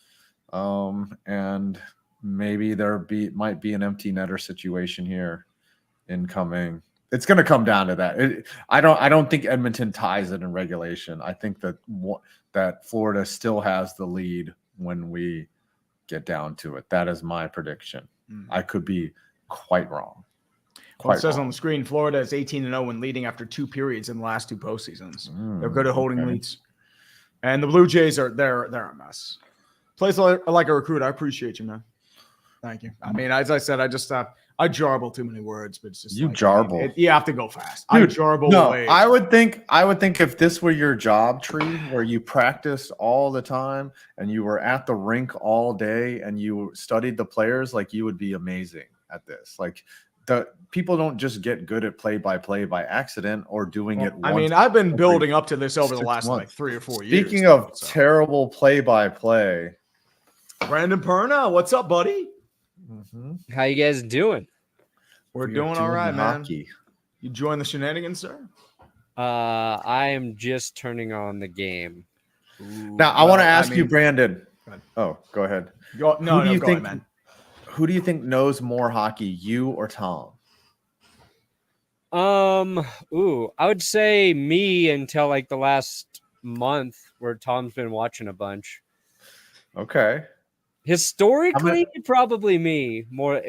and maybe might be an empty netter situation here incoming. It's going to come down to that. I don't think Edmonton ties it in regulation. I think that Florida still has the lead when we get down to it. That is my prediction. I could be quite wrong. Well, it says on the screen, Florida is 18-0 when leading after 2 periods in the last 2 postseasons. They're good at holding leads. And the Blue Jays they're a mess. Plays like a recruit. I appreciate you, man. Thank you. I mean, as I said, I jarble too many words, but it's just you jarble. You have to go fast. Dude, I jarble away. I would think if this were your job tree where you practiced all the time and you were at the rink all day and you studied the players, like you would be amazing at this. Like the people don't just get good at play-by-play by accident or doing it. I mean, I've been building up to this over the last like 3 or 4 years. Speaking of terrible play-by-play, Brandon Perna, what's up, buddy? How you guys doing? We're doing all right, man. You join the shenanigans, sir? I am just turning on the game. Now, I want to ask you, Brandon. Oh, go ahead. Go ahead, man. Who do you think knows more hockey, you or Tom? I would say me until like the last month, where Tom's been watching a bunch. Okay. Historically, probably me more,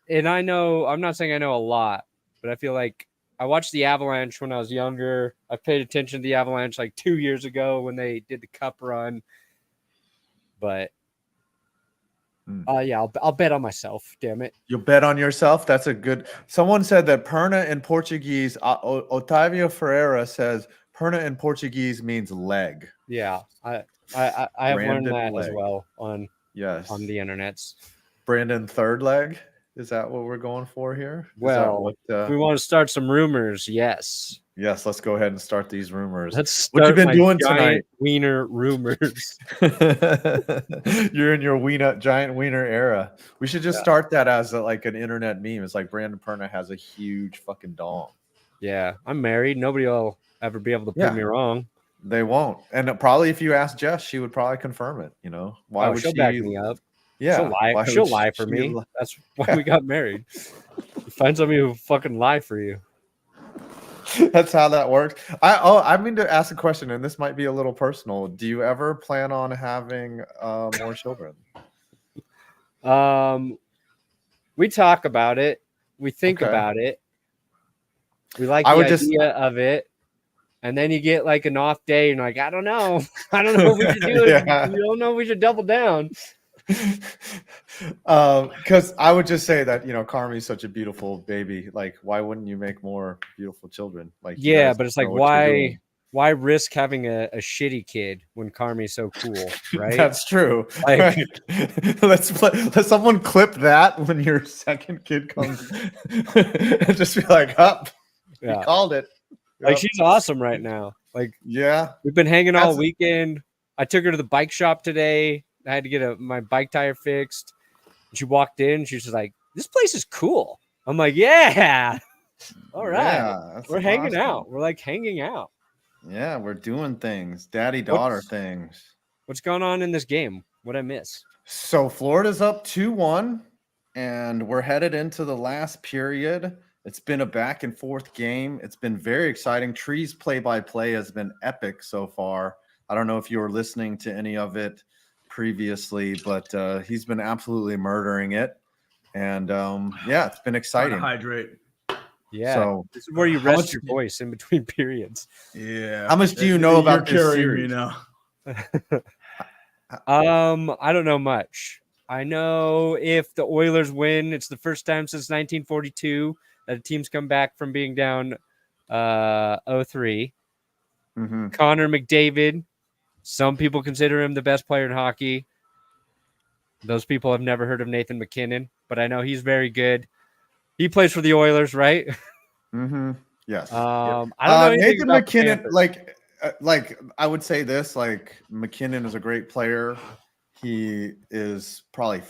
and I know, I'm not saying I know a lot, but I feel like I watched the Avalanche when I was younger. I paid attention to the Avalanche like 2 years ago when they did the cup run. But yeah, I'll bet on myself. Damn it. You'll bet on yourself? That's a good. Someone said that Perna in Portuguese, Otávio Ferreira says Perna in Portuguese means leg. Yeah, I have learned that as well on the internets. Brandon third leg? Is that what we're going for here? Well, if we want to start some rumors, yes. Yes, let's go ahead and start these rumors. Let's start what you been doing tonight? Wiener rumors. You're in your giant wiener era. We should just start that as like an internet meme. It's like Brandon Perna has a huge fucking dong. Yeah, I'm married. Nobody will ever be able to prove me wrong. They won't. And probably if you ask Jess, she would probably confirm it. You know, why would she'll she back me up? Yeah, she'll lie. She'll lie for me. That's why we got married. Find somebody who fucking lie for you. That's how that works. I mean to ask a question, and this might be a little personal. Do you ever plan on having more children? We talk about it. We think about it. We like the idea of it. And then you get like an off day, and you're like, I don't know. I don't know if we should do it. You don't know if we should double down. Because I would just say that, you know, Carmi's such a beautiful baby. Like, why wouldn't you make more beautiful children? Like, yeah, but it's like, why risk having a shitty kid when Carmi's so cool, right? That's true. Like, right. Let someone clip that when your second kid comes and just be like, up, you called it. Like, she's awesome right now. Like, yeah, we've been hanging all weekend. I took her to the bike shop today. I had to get my bike tire fixed. She walked in. She was just like, "This place is cool." I'm like, "Yeah, all right, yeah, we're hanging out. We're like hanging out. Yeah, we're doing things, daddy-daughter things." What's going on in this game? What'd I miss? So Florida's up 2-1, and we're headed into the last period. It's been a back and forth game. It's been very exciting. Tree's play-by-play has been epic so far. I don't know if you were listening to any of it previously, but he's been absolutely murdering it. And yeah, it's been exciting. Hydrate. Yeah. So this is where you rest your voice in between periods. Yeah. How much do you know about this series? I don't know much. I know if the Oilers win, it's the first time since 1942 that a team's come back from being down 0-3. Mm-hmm. Connor McDavid. Some people consider him the best player in hockey. Those people have never heard of Nathan McKinnon, but I know he's very good. He plays for the Oilers, right? Mm-hmm. Yes. I don't know Nathan McKinnon. Like I would say this: like McKinnon is a great player. He is probably.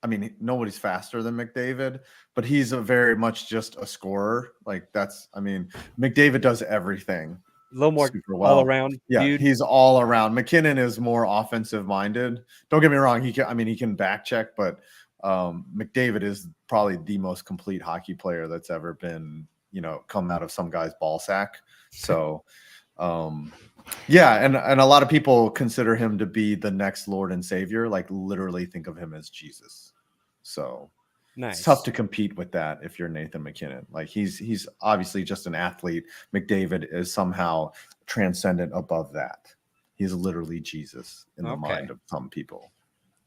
I mean, nobody's faster than McDavid, but he's very much just a scorer. Like that's. I mean, McDavid does everything. little more super well. all around. Yeah, dude. he's all around. McKinnon is more offensive minded. Don't get me wrong. He can back check, but McDavid is probably the most complete hockey player that's ever been, come out of some guy's ball sack. So, yeah, and a lot of people consider him to be the next Lord and Savior. Like literally think of him as Jesus. So nice. It's tough to compete with that if you're Nathan McKinnon. Like he's obviously just an athlete. McDavid is somehow transcendent above that. He's literally Jesus in the mind of some people.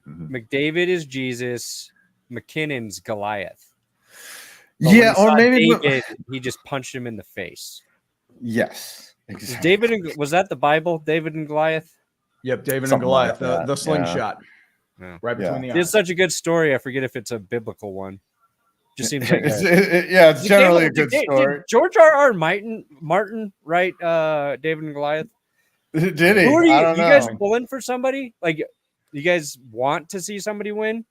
Mm-hmm. McDavid is Jesus. McKinnon's Goliath. But yeah, or maybe David, he just punched him in the face. Yes, exactly. Was that the Bible? David and Goliath. Yep, David Something and Goliath, like the slingshot, right between the eyes. It's such a good story. I forget if it's a biblical one. Just seems like it's generally a good story. Did George R.R. Martin write David and Goliath? Did he? Who are you? I don't know. You guys pulling for somebody? Like, you guys want to see somebody win?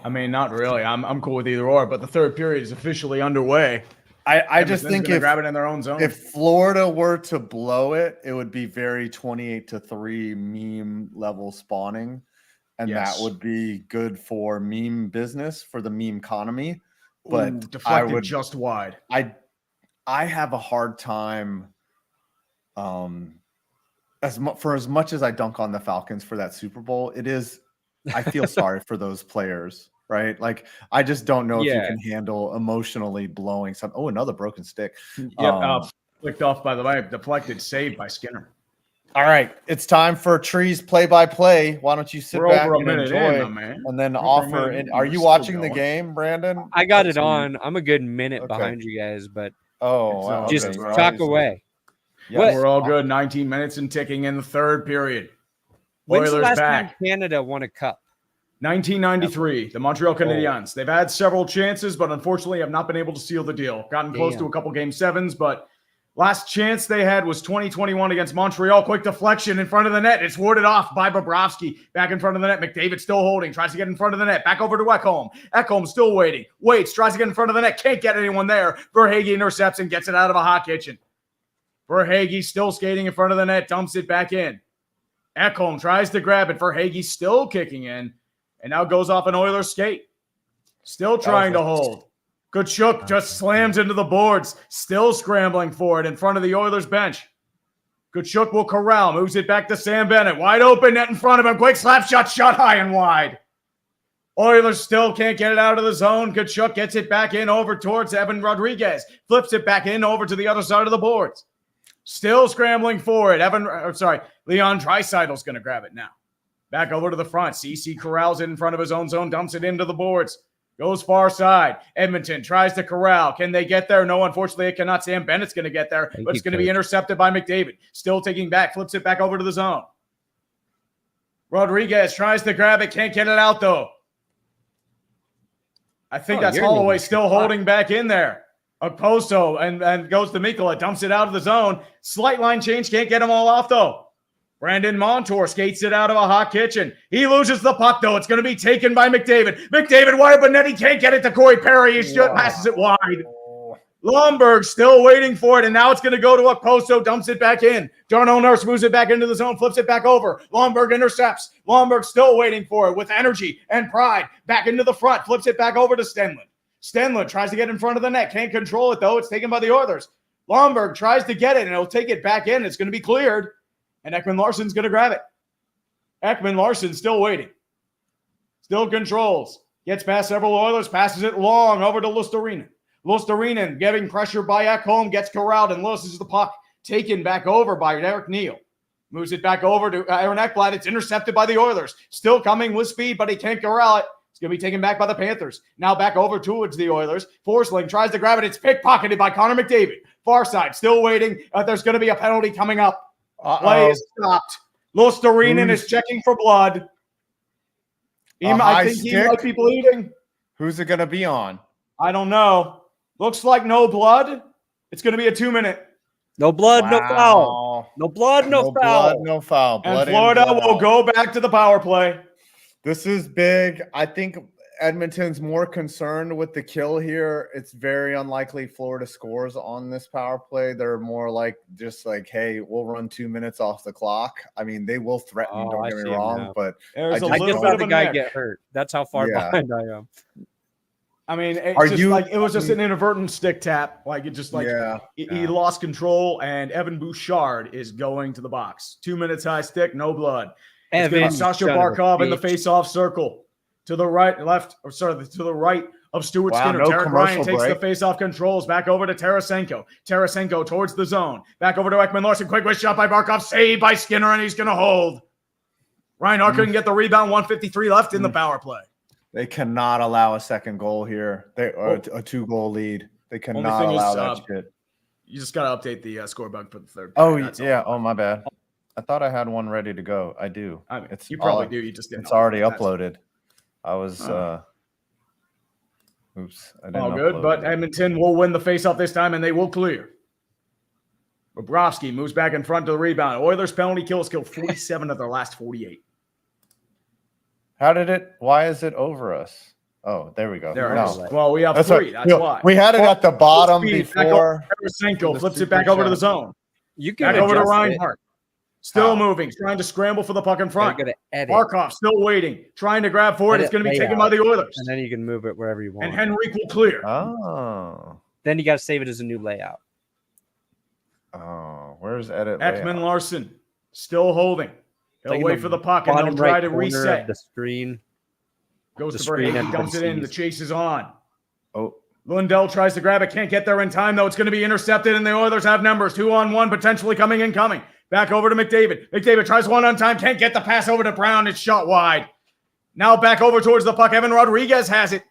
I mean, not really. I'm cool with either or, but the third period is officially underway. I just think if grab it in their own zone. If Florida were to blow it, it would be very 28-3 meme level spawning, and that would be good for meme business, for the meme economy. But deflected just wide. I have a hard time. As much as I dunk on the Falcons for that Super Bowl, I feel sorry for those players. Right, like I just don't know if you can handle emotionally blowing some. Oh, another broken stick. Yep, flicked off by the way, deflected, saved by Skinner. All right, it's time for Trees play-by-play. Why don't you sit back and enjoy, and then offer? Are you watching the game, Brandon? I got it on. I'm a good minute behind you guys, but just talk away. Yes. We're all good. 19 minutes and ticking in the third period. When's the last time Canada won a cup? 1993, the Montreal Canadiens. They've had several chances, but unfortunately have not been able to seal the deal. Gotten close to a couple game sevens, but last chance they had was 2021 against Montreal. Quick deflection in front of the net. It's warded off by Bobrovsky. Back in front of the net. McDavid still holding. Tries to get in front of the net. Back over to Ekholm. Ekholm still waiting. Waits. Tries to get in front of the net. Can't get anyone there. Verhaeghe intercepts and gets it out of a hot kitchen. Verhaeghe still skating in front of the net. Dumps it back in. Ekholm tries to grab it. Verhaeghe still kicking in. And now goes off an Oilers skate. Still trying to hold. Tkachuk just slams into the boards. Still scrambling for it in front of the Oilers bench. Tkachuk will corral. Moves it back to Sam Bennett. Wide open, net in front of him. Quick slap shot high and wide. Oilers still can't get it out of the zone. Tkachuk gets it back in over towards Evan Rodriguez. Flips it back in over to the other side of the boards. Still scrambling for it. Leon Draisaitl's going to grab it now. Back over to the front. CC corrals it in front of his own zone. Dumps it into the boards. Goes far side. Edmonton tries to corral. Can they get there? No, unfortunately, it cannot. Sam Bennett's going to get there, but it's going to be intercepted by McDavid. Still taking back. Flips it back over to the zone. Rodriguez tries to grab it. Can't get it out, though. I think that's Holloway still holding back in there. Okposo and goes to Mikkola. Dumps it out of the zone. Slight line change. Can't get them all off, though. Brandon Montour skates it out of a hot kitchen. He loses the puck, though. It's going to be taken by McDavid. McDavid wide open net. He can't get it to Corey Perry. He just passes it wide. Lomberg still waiting for it, and now it's going to go to Okposo. Dumps it back in. Darnell Nurse moves it back into the zone, flips it back over. Lomberg intercepts. Lomberg still waiting for it with energy and pride. Back into the front, flips it back over to Stenlund. Stenlund tries to get in front of the net. Can't control it, though. It's taken by the Oilers. Lomberg tries to get it, and he'll take it back in. It's going to be cleared. And Ekman Larsson's going to grab it. Ekman Larsson still waiting. Still controls. Gets past several Oilers. Passes it long over to Luostarinen. Luostarinen getting pressure by Ekholm. Gets corralled and loses the puck. Taken back over by Derek Neal. Moves it back over to Aaron Ekblad. It's intercepted by the Oilers. Still coming with speed, but he can't corral it. It's going to be taken back by the Panthers. Now back over towards the Oilers. Forsling tries to grab it. It's pickpocketed by Connor McDavid. Far side. Still waiting. There's going to be a penalty coming up. Play is stopped. Luostarinen is checking for blood. I think he might be bleeding. Who's it going to be on? I don't know. Looks like no blood. It's going to be a 2-minute. No blood, no foul. No blood, no foul. Blood, no foul. And Florida will go back to the power play. This is big. I think Edmonton's more concerned with the kill here. It's very unlikely Florida scores on this power play. They're more like just like, hey, we'll run 2 minutes off the clock. I mean, they will threaten. Don't get me wrong, but there's I just let the guy get hurt. That's how far behind I am. I mean, it was just an inadvertent stick tap. Like it just he lost control, and Evan Bouchard is going to the box. 2 minutes high stick, no blood. It's going to be Sasha Barkov in the face-off circle. To the right, to the right of Stuart Skinner. No Derek Ryan takes break. the face-off controls back over to Tarasenko. Tarasenko towards the zone. Back over to Ekman Larson. Quick wrist shot by Barkov. Saved by Skinner, and he's going to hold. Reinhart couldn't get the rebound. 1:53 left in the power play. They cannot allow a second goal here. They are a 2-goal lead. They cannot allow that shit. You just got to update the scorebug for the third. Yeah. Oh, my bad. I thought I had one ready to go. I do. I mean, you probably do. You just didn't. It's already uploaded. I was oops. I didn't all good, but Edmonton will win the faceoff this time, and they will clear. Bobrovsky moves back in front to the rebound. Oilers penalty kills killed 47 of their last 48. Why is it over us? Oh, there we go. Well, we have 3. That's why. We had it at the bottom before. Tarasenko flips it back over to the zone. You can back over to Reinhart. Still moving, trying to scramble for the puck in front. Barkov still waiting, trying to grab for it. It's going to be taken by the Oilers. And then you can move it wherever you want. And Henrique will clear. Oh. Then you got to save it as a new layout. Oh, where's edit Ekman Larson still holding. He'll wait for the puck and they'll try to reset. The screen. Goes to Verhage, dumps it in. The chase is on. Oh. Lundell tries to grab it. Can't get there in time, though. It's going to be intercepted, and the Oilers have numbers. 2-on-1, potentially coming. Back over to McDavid. McDavid tries one on time. Can't get the pass over to Brown. It's shot wide. Now back over towards the puck. Evan Rodriguez has it.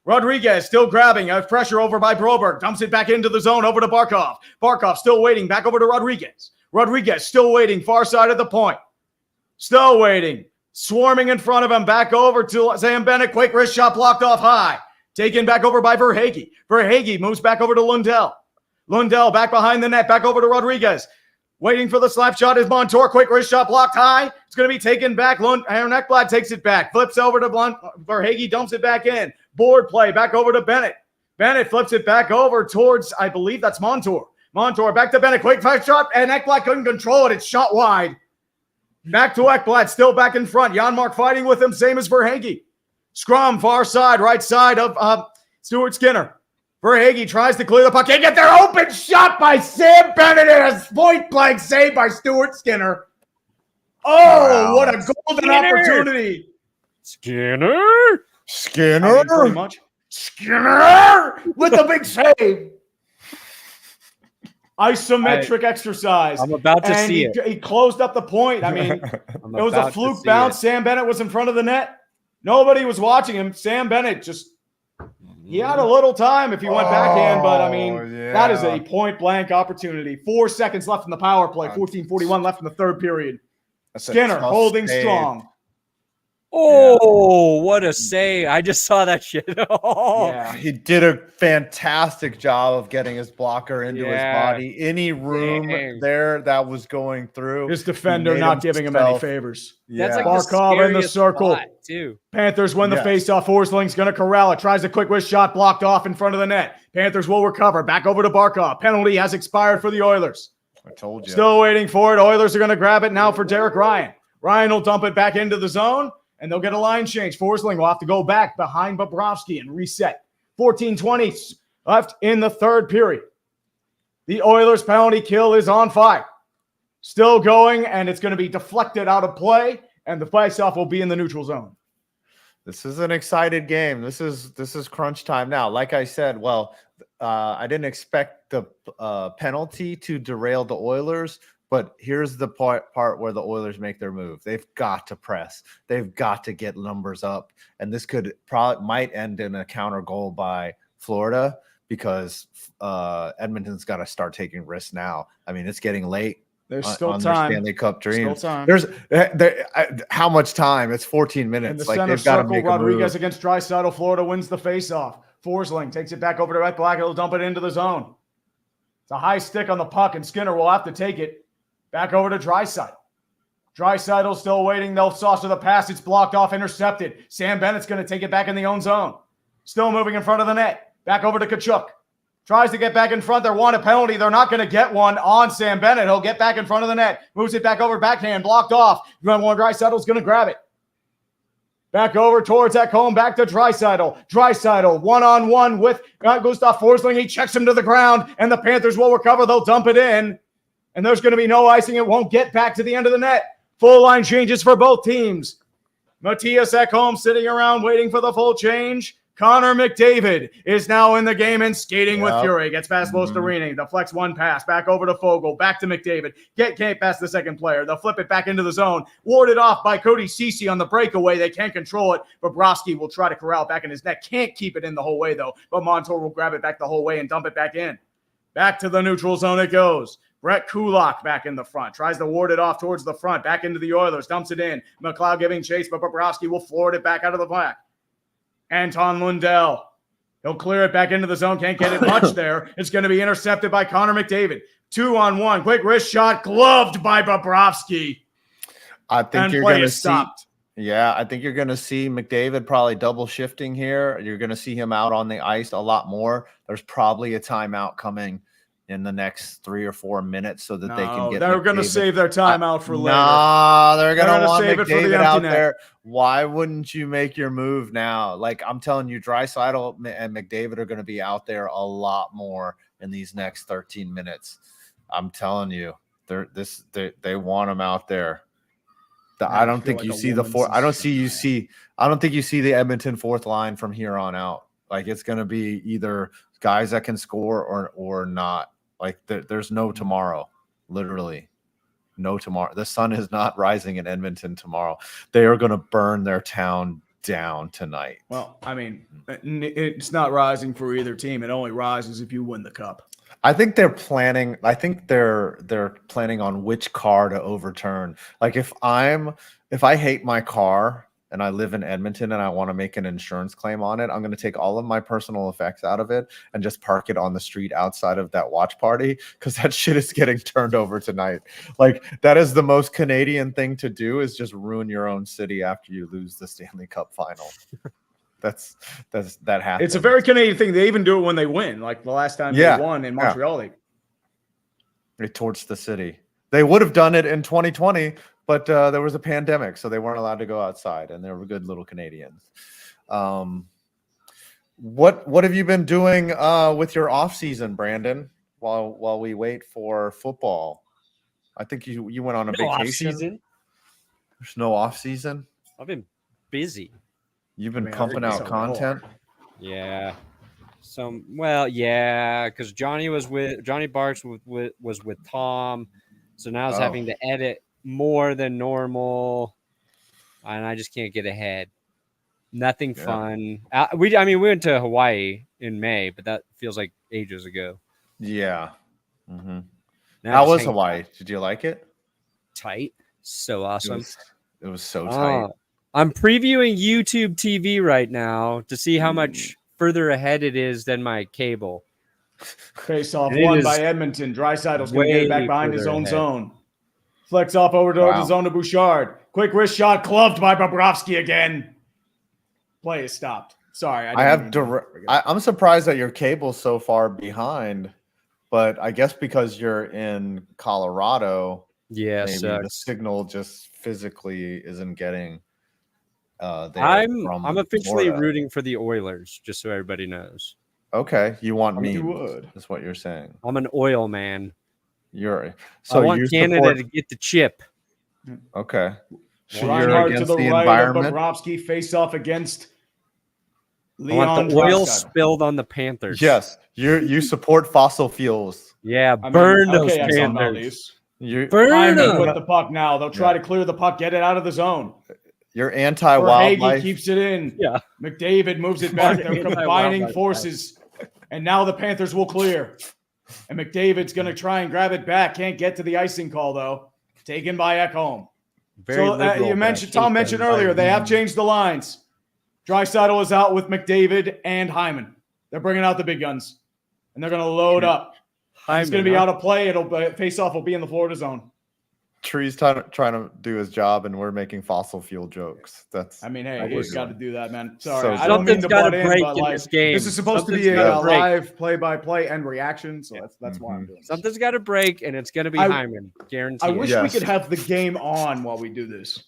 Rodriguez still grabbing. Pressure over by Broberg. Dumps it back into the zone over to Barkov. Barkov still waiting. Back over to Rodriguez. Rodriguez still waiting. Far side of the point. Still waiting. Swarming in front of him. Back over to Sam Bennett. Quick wrist shot blocked off high. Taken back over by Verhage. Verhage moves back over to Lundell. Lundell back behind the net. Back over to Rodriguez. Waiting for the slap shot is Montour. Quick wrist shot blocked high. It's going to be taken back. Aaron Ekblad takes it back. Flips over to Verhage. Dumps it back in. Board play. Back over to Bennett. Bennett flips it back over towards, I believe that's Montour. Montour back to Bennett. Quick fast shot. And Ekblad couldn't control it. It's shot wide. Back to Ekblad. Still back in front. Janmark fighting with him. Same as Verhage. Scrum far side. Right side of Stuart Skinner. Verhage tries to clear the puck. Can't get there. Open shot by Sam Bennett and a point-blank save by Stuart Skinner. Oh, wow. What a golden opportunity. Skinner. Pretty much. Skinner with a big save. Isometric exercise. I'm about to see it. He closed up the point. I mean, it was a fluke bounce. Sam Bennett was in front of the net. Nobody was watching him. Sam Bennett he had a little time if he went backhand, but I mean, that is a point-blank opportunity. 4 seconds left in the power play. 14:41 left in the third period. Skinner holding strong. Oh, what a save. I just saw that shit. Yeah, he did a fantastic job of getting his blocker into his body. Any room there that was going through. His defender not giving him any favors. That's like Barkov in the circle. Too. Panthers win the faceoff. Forsling's going to corral it. Tries a quick wrist shot blocked off in front of the net. Panthers will recover. Back over to Barkov. Penalty has expired for the Oilers. I told you. Still waiting for it. Oilers are going to grab it now for Derek Ryan. Ryan will dump it back into the zone. And they'll get a line change. Forsling will have to go back behind Bobrovsky and reset. 14:20 left in the third period. The Oilers' penalty kill is on fire. Still going, and it's going to be deflected out of play, and the faceoff will be in the neutral zone. This is an excited game. This is crunch time now. Like I said, I didn't expect the penalty to derail the Oilers. But here's the part where the Oilers make their move. They've got to press. They've got to get numbers up. And this might end in a counter goal by Florida because Edmonton's got to start taking risks now. I mean, it's getting late. There's still on time. Their Stanley Cup dreams. Still time. There's how much time? It's 14 minutes. In the like center they've got to circle, make Rodriguez a move. against Draisaitl. Florida wins the faceoff. Forsling takes it back over to Red Black. He'll dump it into the zone. It's a high stick on the puck, and Skinner will have to take it. Back over to Draisaitl. Draisaitl's still waiting. They'll saucer the pass. It's blocked off, intercepted. Sam Bennett's going to take it back in the own zone. Still moving in front of the net. Back over to Tkachuk. Tries to get back in front. They're want a penalty. They're not going to get one on Sam Bennett. He'll get back in front of the net. Moves it back over backhand. Blocked off. Draisaitl's going to grab it. Back over towards Ekholm. Back to Draisaitl. Draisaitl one-on-one with Gustav Forsling. He checks him to the ground, and the Panthers will recover. They'll dump it in, and there's going to be no icing. It won't get back to the end of the net. Full line changes for both teams. Matthias Ekholm sitting around waiting for the full change. Connor McDavid is now in the game and skating with fury. Gets past Losterini. The flex one pass. Back over to Fogle. Back to McDavid. Can't pass the second player. They'll flip it back into the zone. Warded off by Cody Ceci on the breakaway. They can't control it. Bobrovsky will try to corral it back in his net. Can't keep it in the whole way, though. But Montour will grab it back the whole way and dump it back in. Back to the neutral zone it goes. Brett Kulak back in the front. Tries to ward it off towards the front. Back into the Oilers. Dumps it in. McLeod giving chase, but Bobrovsky will forward it back out of the back. Anton Lundell. He'll clear it back into the zone. Can't get it much there. It's going to be intercepted by Connor McDavid. 2-on-1. Quick wrist shot. Gloved by Bobrovsky. I think you're going to see. Yeah, I think you're going to see McDavid probably double shifting here. You're going to see him out on the ice a lot more. There's probably a timeout coming in the next 3 or 4 minutes so that they can get. They're going to save their timeout for later. No, they're going to want McDavid out there. Why wouldn't you make your move now? Like, I'm telling you, Draisaitl and McDavid are going to be out there a lot more in these next 13 minutes. I'm telling you, they want them out there. I don't think you see the four. I don't think you see the Edmonton fourth line from here on out. Like, it's going to be either guys that can score or not. Like, there's no tomorrow, literally. No tomorrow. The sun is not rising in Edmonton tomorrow. They are going to burn their town down tonight. Well, I mean, it's not rising for either team. It only rises if you win the cup. I think they're planning. I think they're planning on which car to overturn. Like, if I hate my car and I live in Edmonton and I want to make an insurance claim on it, I'm going to take all of my personal effects out of it and just park it on the street outside of that watch party, because that shit is getting turned over tonight. Like, that is the most Canadian thing to do, is just ruin your own city after you lose the Stanley Cup final. that happens. It's a very Canadian thing. They even do it when they win. Like the last time they won in Montreal. They torched the city. They would have done it in 2020, but there was a pandemic, so they weren't allowed to go outside, and they were good little Canadians. What have you been doing with your off season, Brandon? While we wait for football, I think you went on a vacation. Off-season. There's no off season. I've been busy. You've been pumping out content. Yeah. Because Johnny Barks was with Tom, so now I was having to edit more than normal, and I just can't get ahead. Nothing fun. We went to Hawaii in May, but that feels like ages ago. Yeah. Mm-hmm. How was Hawaii? Did you like it? Tight. So awesome. It was so tight. I'm previewing YouTube TV right now to see how much further ahead it is than my cable. Face off won by Edmonton. Draisaitl's going to get it back behind his own zone. Flex off over to the zone to Bouchard. Quick wrist shot, gloved by Bobrovsky again. Play is stopped. Sorry. I'm surprised that your cable's so far behind, but I guess because you're in Colorado, maybe the signal just physically isn't getting there. I'm officially rooting for the Oilers, just so everybody knows. Okay, you want me? Is what you're saying. I'm an oil man. I want Canada to get the chip. Okay. So you're against to the environment. Bobrovsky face off against Leon. I want the oil spilled on the Panthers. Yes, you support fossil fuels. Yeah, burn those Panthers. Burn them with the puck now. They'll try to clear the puck, get it out of the zone. You're anti-wildlife. Hagee keeps it in. Yeah. McDavid moves it back. They're combining forces, and now the Panthers will clear. And McDavid's going to try and grab it back. Can't get to the icing call, though. Taken by Ekholm. Tom mentioned earlier, they have changed the lines. Draisaitl is out with McDavid and Hyman. They're bringing out the big guns, and they're going to load up. It's going to be out of play. Face-off will be in the Florida zone. Tree's trying to do his job, and we're making fossil fuel jokes. That's. I mean, hey, he's got to do that, man. Sorry, So I don't mean to butt in, but like, this game. this is supposed to be a live play-by-play and reaction, so that's why I'm doing this. Something's got to break, and it's going to be Hyman, guaranteed. I wish we could have the game on while we do this.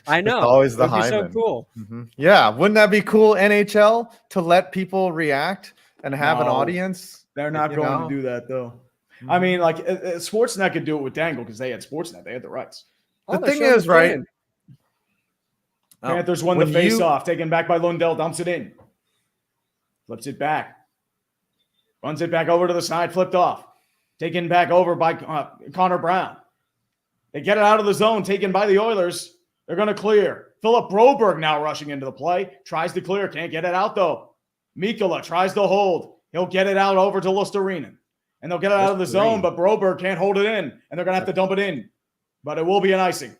I know. It's always the Hyman. Hyman. So cool. Yeah, wouldn't that be cool, NHL, to let people react and have an audience? They're not going to do that, though. I mean, like, Sportsnet could do it with Dangle because they had Sportsnet. They had the rights. The thing is, right? Panthers won the face-off, taken back by Lundell, dumps it in. Flips it back. Runs it back over to the side, flipped off. Taken back over by Connor Brown. They get it out of the zone, taken by the Oilers. They're going to clear. Philip Broberg now rushing into the play. Tries to clear, can't get it out, though. Mikkola tries to hold. He'll get it out over to Luostarinen. And they'll get it out of the zone, but Broberg can't hold it in. And they're going to have to dump it in. But it will be an icing.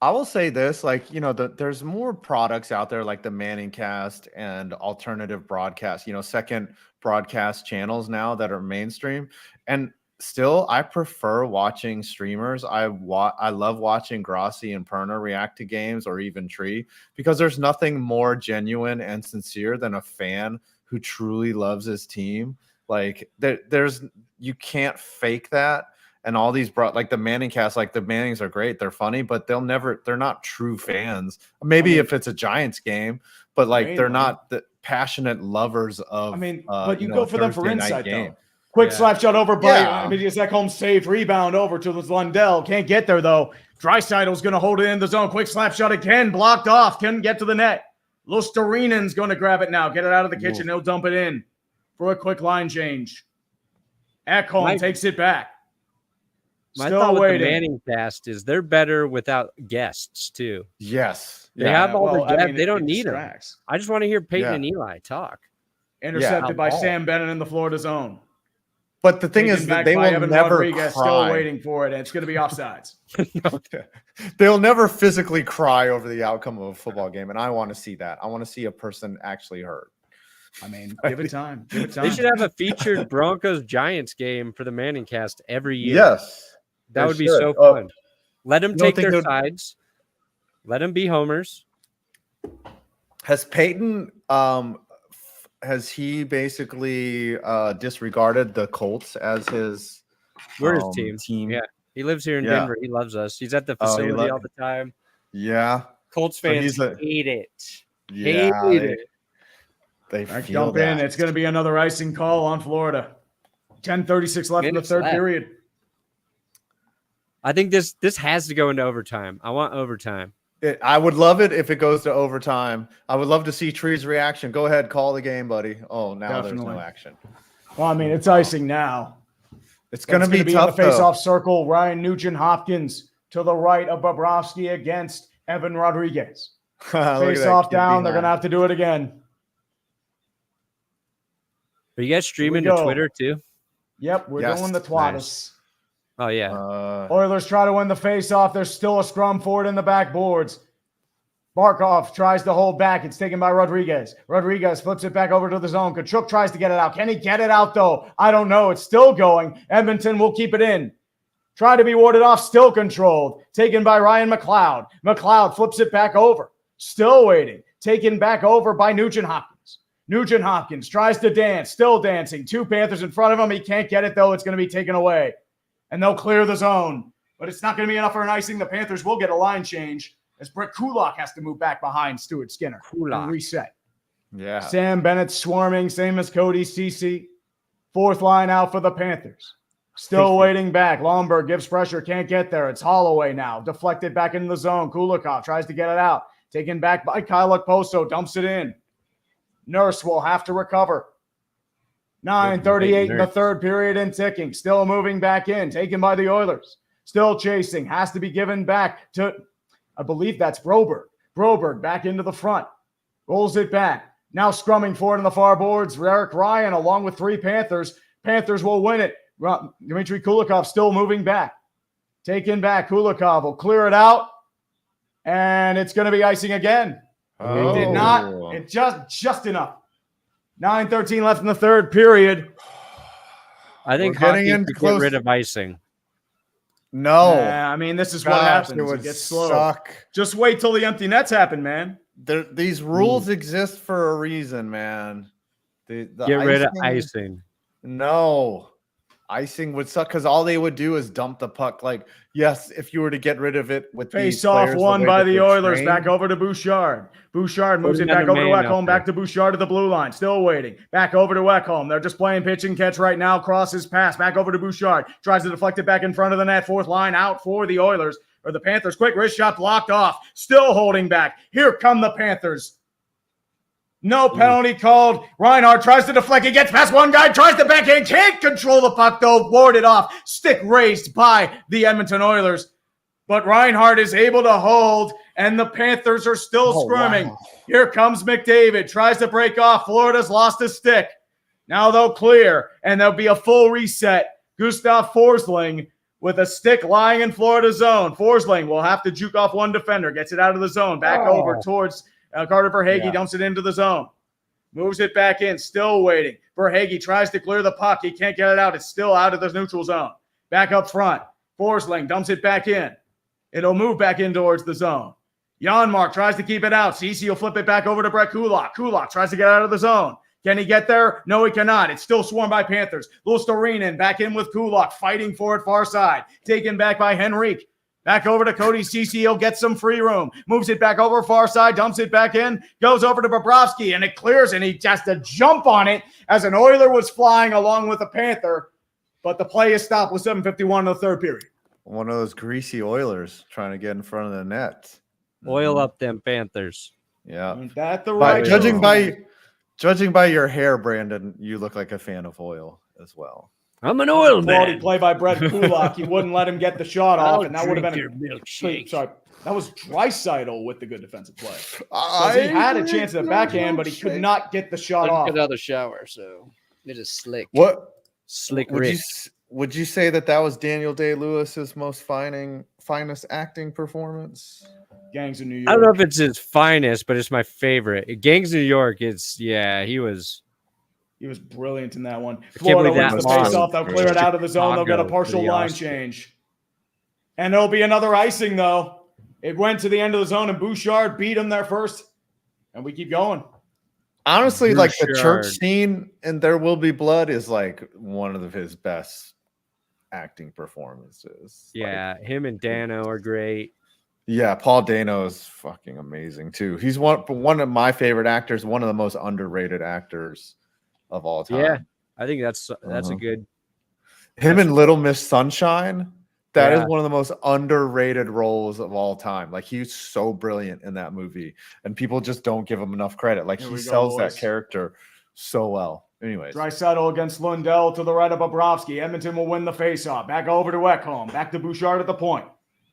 I will say this, like, there's more products out there like the Manning Cast and alternative broadcast, second broadcast channels now that are mainstream. And still, I prefer watching streamers. I love watching Grossi and Perna react to games, or even Tree, because there's nothing more genuine and sincere than a fan who truly loves his team. Like, you can't fake that. And all these like the Manning Cast, like the Mannings are great. They're funny, but they're not true fans. Maybe if it's a Giants game, but like they're not the passionate lovers of. But you go for them for insight though. Quick slap shot over by Ekholm, saved, rebound over to Lundell. Can't get there though. Draisaitl's going to hold it in the zone. Quick slap shot again, blocked off. Couldn't get to the net. Luostarinen's going to grab it now. Get it out of the kitchen. He'll dump it in for a quick line change. Ekholm takes it back. My thought with the Manning Cast is they're better without guests too. Yes, they have all the guests. They don't need them. I just want to hear Peyton and Eli talk. Intercepted by Sam Bennett in the Florida zone. But the thing is that they will Evan never Rodriguez cry. Still waiting for it, and it's going to be offsides. They'll never physically cry over the outcome of a football game, and I want to see that. I want to see a person actually hurt. I mean, give it time. Give it time. They should have a featured Broncos-Giants game for the Manning Cast every year. Yes. That would be so fun. Let them take their sides. Let them be homers. Has Peyton has he basically disregarded the Colts as his team? Yeah. He lives here in Denver. He loves us. He's at the facility all the time. Yeah. Colts fans hate it. Yeah. Hate it. They jump in. It's going to be another icing call on Florida. 10:36 left in the third period. I think this has to go into overtime. I want overtime. I would love it if it goes to overtime. I would love to see Tree's reaction. Go ahead, call the game, buddy. Oh, now there's no action. Well, I mean, it's icing now. It's going to be tough. In the face-off circle, Ryan Nugent-Hopkins to the right of Bobrovsky against Evan Rodriguez. Face-off down. They're going to have to do it again. Are you guys streaming to Twitter too? Yep, we're doing the Twatus. Nice. Oh, yeah. Oilers try to win the face-off. There's still a scrum forward in the backboards. Barkov tries to hold back. It's taken by Rodriguez. Rodriguez flips it back over to the zone. Kachuk tries to get it out. Can he get it out, though? I don't know. It's still going. Edmonton will keep it in. Try to be warded off. Still controlled. Taken by Ryan McLeod. McLeod flips it back over. Still waiting. Taken back over by Nugent-Hopkins. Nugent-Hopkins tries to dance. Still dancing. Two Panthers in front of him. He can't get it, though. It's going to be taken away. And they'll clear the zone. But it's not going to be enough for an icing. The Panthers will get a line change as Brett Kulak has to move back behind Stuart Skinner and reset. Yeah. Sam Bennett swarming, same as Cody Ceci. Fourth line out for the Panthers. Still waiting back. Lomberg gives pressure. Can't get there. It's Holloway now. Deflected back into the zone. Kulikov tries to get it out. Taken back by Kyle Okposo. Dumps it in. Nurse will have to recover. 9:38 in the third period and ticking. Still moving back in. Taken by the Oilers. Still chasing. Has to be given back to, I believe that's Broberg. Broberg back into the front. Rolls it back. Now scrumming for it in the far boards. Eric Ryan along with three Panthers. Panthers will win it. Dmitry Kulikov still moving back. Taken back. Kulikov will clear it out. And it's going to be icing again. It did not. It just enough. 9:13 left in the third period. I think hockey could get rid of icing. No. I mean, this is what happens. It gets slow. Suck. Just wait till the empty nets happen, man. These rules exist for a reason, man. The Get rid of icing. No. Icing would suck because all they would do is dump the puck. Like, yes, if you were to get rid of it with face off won by the Oilers, back over to Bouchard. Bouchard moves it back over to Ekholm, back to Bouchard to the blue line, still waiting. Back over to Ekholm. They're just playing pitch and catch right now. Crosses pass back over to Bouchard. Tries to deflect it back in front of the net. Fourth line out for the Oilers or the Panthers. Quick wrist shot blocked off. Still holding back. Here come the Panthers. No penalty called. Reinhart tries to deflect. He gets past one guy, tries to backhand. Can't control the puck, though. Warded off. Stick raised by the Edmonton Oilers. But Reinhart is able to hold, and the Panthers are still squirming. Wow. Here comes McDavid. Tries to break off. Florida's lost a stick. Now they'll clear, and there'll be a full reset. Gustav Forsling with a stick lying in Florida's zone. Forsling will have to juke off one defender. Gets it out of the zone. Back over towards Carter Verhaeghe, dumps it into the zone. Moves it back in, still waiting. Verhaeghe tries to clear the puck. He can't get it out. It's still out of the neutral zone. Back up front. Forsling dumps it back in. It'll move back in towards the zone. Janmark tries to keep it out. Ceci will flip it back over to Brett Kulak. Kulak tries to get out of the zone. Can he get there? No, he cannot. It's still swarmed by Panthers. Luostarinen back in with Kulak, fighting for it far side. Taken back by Henrique. Back over to Cody Ceci. He'll get some free room. Moves it back over far side. Dumps it back in. Goes over to Bobrovsky, and it clears, and he has to jump on it as an Oiler was flying along with a Panther. But the play is stopped with 7:51 in the third period. One of those greasy Oilers trying to get in front of the net. Oil up them Panthers. Yeah. Ain't that the right Judging by your hair, Brandon, you look like a fan of oil as well. I'm an oil man. Quality play by Brett Kulak. He wouldn't let him get the shot off, and that would have been your milkshake. Sorry, that was Draisaitl with the good defensive play. He had a chance at the backhand, but he could not get the shot off. Get out of the shower, so it is slick. What slick? Would you say that was Daniel Day-Lewis's most finest acting performance? Gangs of New York. I don't know if it's his finest, but it's my favorite. Gangs of New York. He was brilliant in that one. Florida wins the face-off. They'll clear it out of the zone. They'll get a partial line change. And there'll be another icing, though. It went to the end of the zone, and Bouchard beat him there first. And we keep going. Honestly, Bouchard. Like the church scene in There Will Be Blood is like one of his best acting performances. Yeah, him and Dano are great. Yeah, Paul Dano is fucking amazing, too. He's one of my favorite actors, one of the most underrated actors of all time. Yeah, I think that's a good. Him in Little Miss Sunshine, that is one of the most underrated roles of all time. Like, he's so brilliant in that movie, and people just don't give him enough credit. Like, he sells that character so well. Anyways. Draisaitl against Lundell to the right of Bobrovsky. Edmonton will win the faceoff. Back over to Ekholm. Back to Bouchard at the point.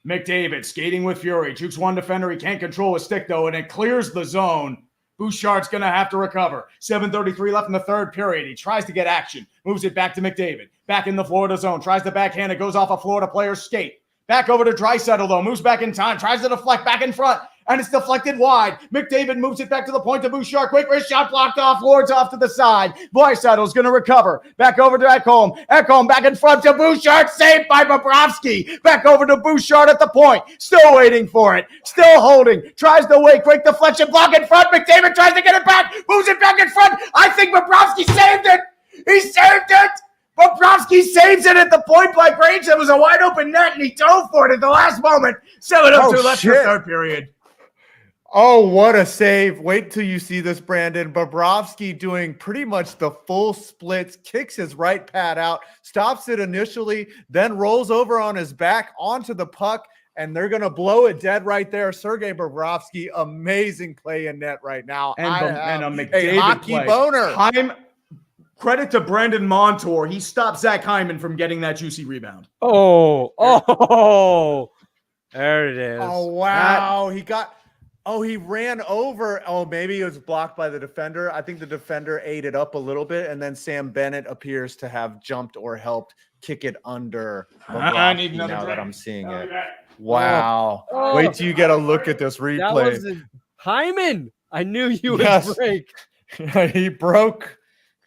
McDavid skating with fury. Jukes one defender. He can't control his stick, though, and it clears the zone. Bouchard's going to have to recover. 7:33 left in the third period. He tries to get action. Moves it back to McDavid. Back in the Florida zone. Tries to backhand. It goes off a Florida player's skate. Back over to Draisaitl, though. Moves back in time. Tries to deflect back in front. And it's deflected wide. McDavid moves it back to the point to Bouchard. Quick wrist shot blocked off. Lord's off to the side. Draisaitl's going to recover. Back over to Ekholm. Ekholm back in front to Bouchard. Saved by Bobrovsky. Back over to Bouchard at the point. Still waiting for it. Still holding. Tries to wait. Quick deflection. Block in front. McDavid tries to get it back. Moves it back in front. I think Bobrovsky saved it. He saved it. Bobrovsky saves it at the point blank range. It was a wide open net, and he dove for it at the last moment. 7:02 left in the third period. Oh, what a save. Wait till you see this, Brandon. Bobrovsky doing pretty much the full splits, kicks his right pad out, stops it initially, then rolls over on his back onto the puck, and they're going to blow it dead right there. Sergei Bobrovsky, amazing play in net right now. And a McDavid hockey play. boner. Credit to Brandon Montour. He stopped Zach Hyman from getting that juicy rebound. Oh, there it is. Oh, wow. He ran over. Oh, maybe it was blocked by the defender. I think the defender ate it up a little bit, and then Sam Bennett appears to have jumped or helped kick it under. I need another now drink. that I'm seeing it. Wow. Oh. Wait till you get a look at this replay. That was Hyman. I knew you would break. He broke.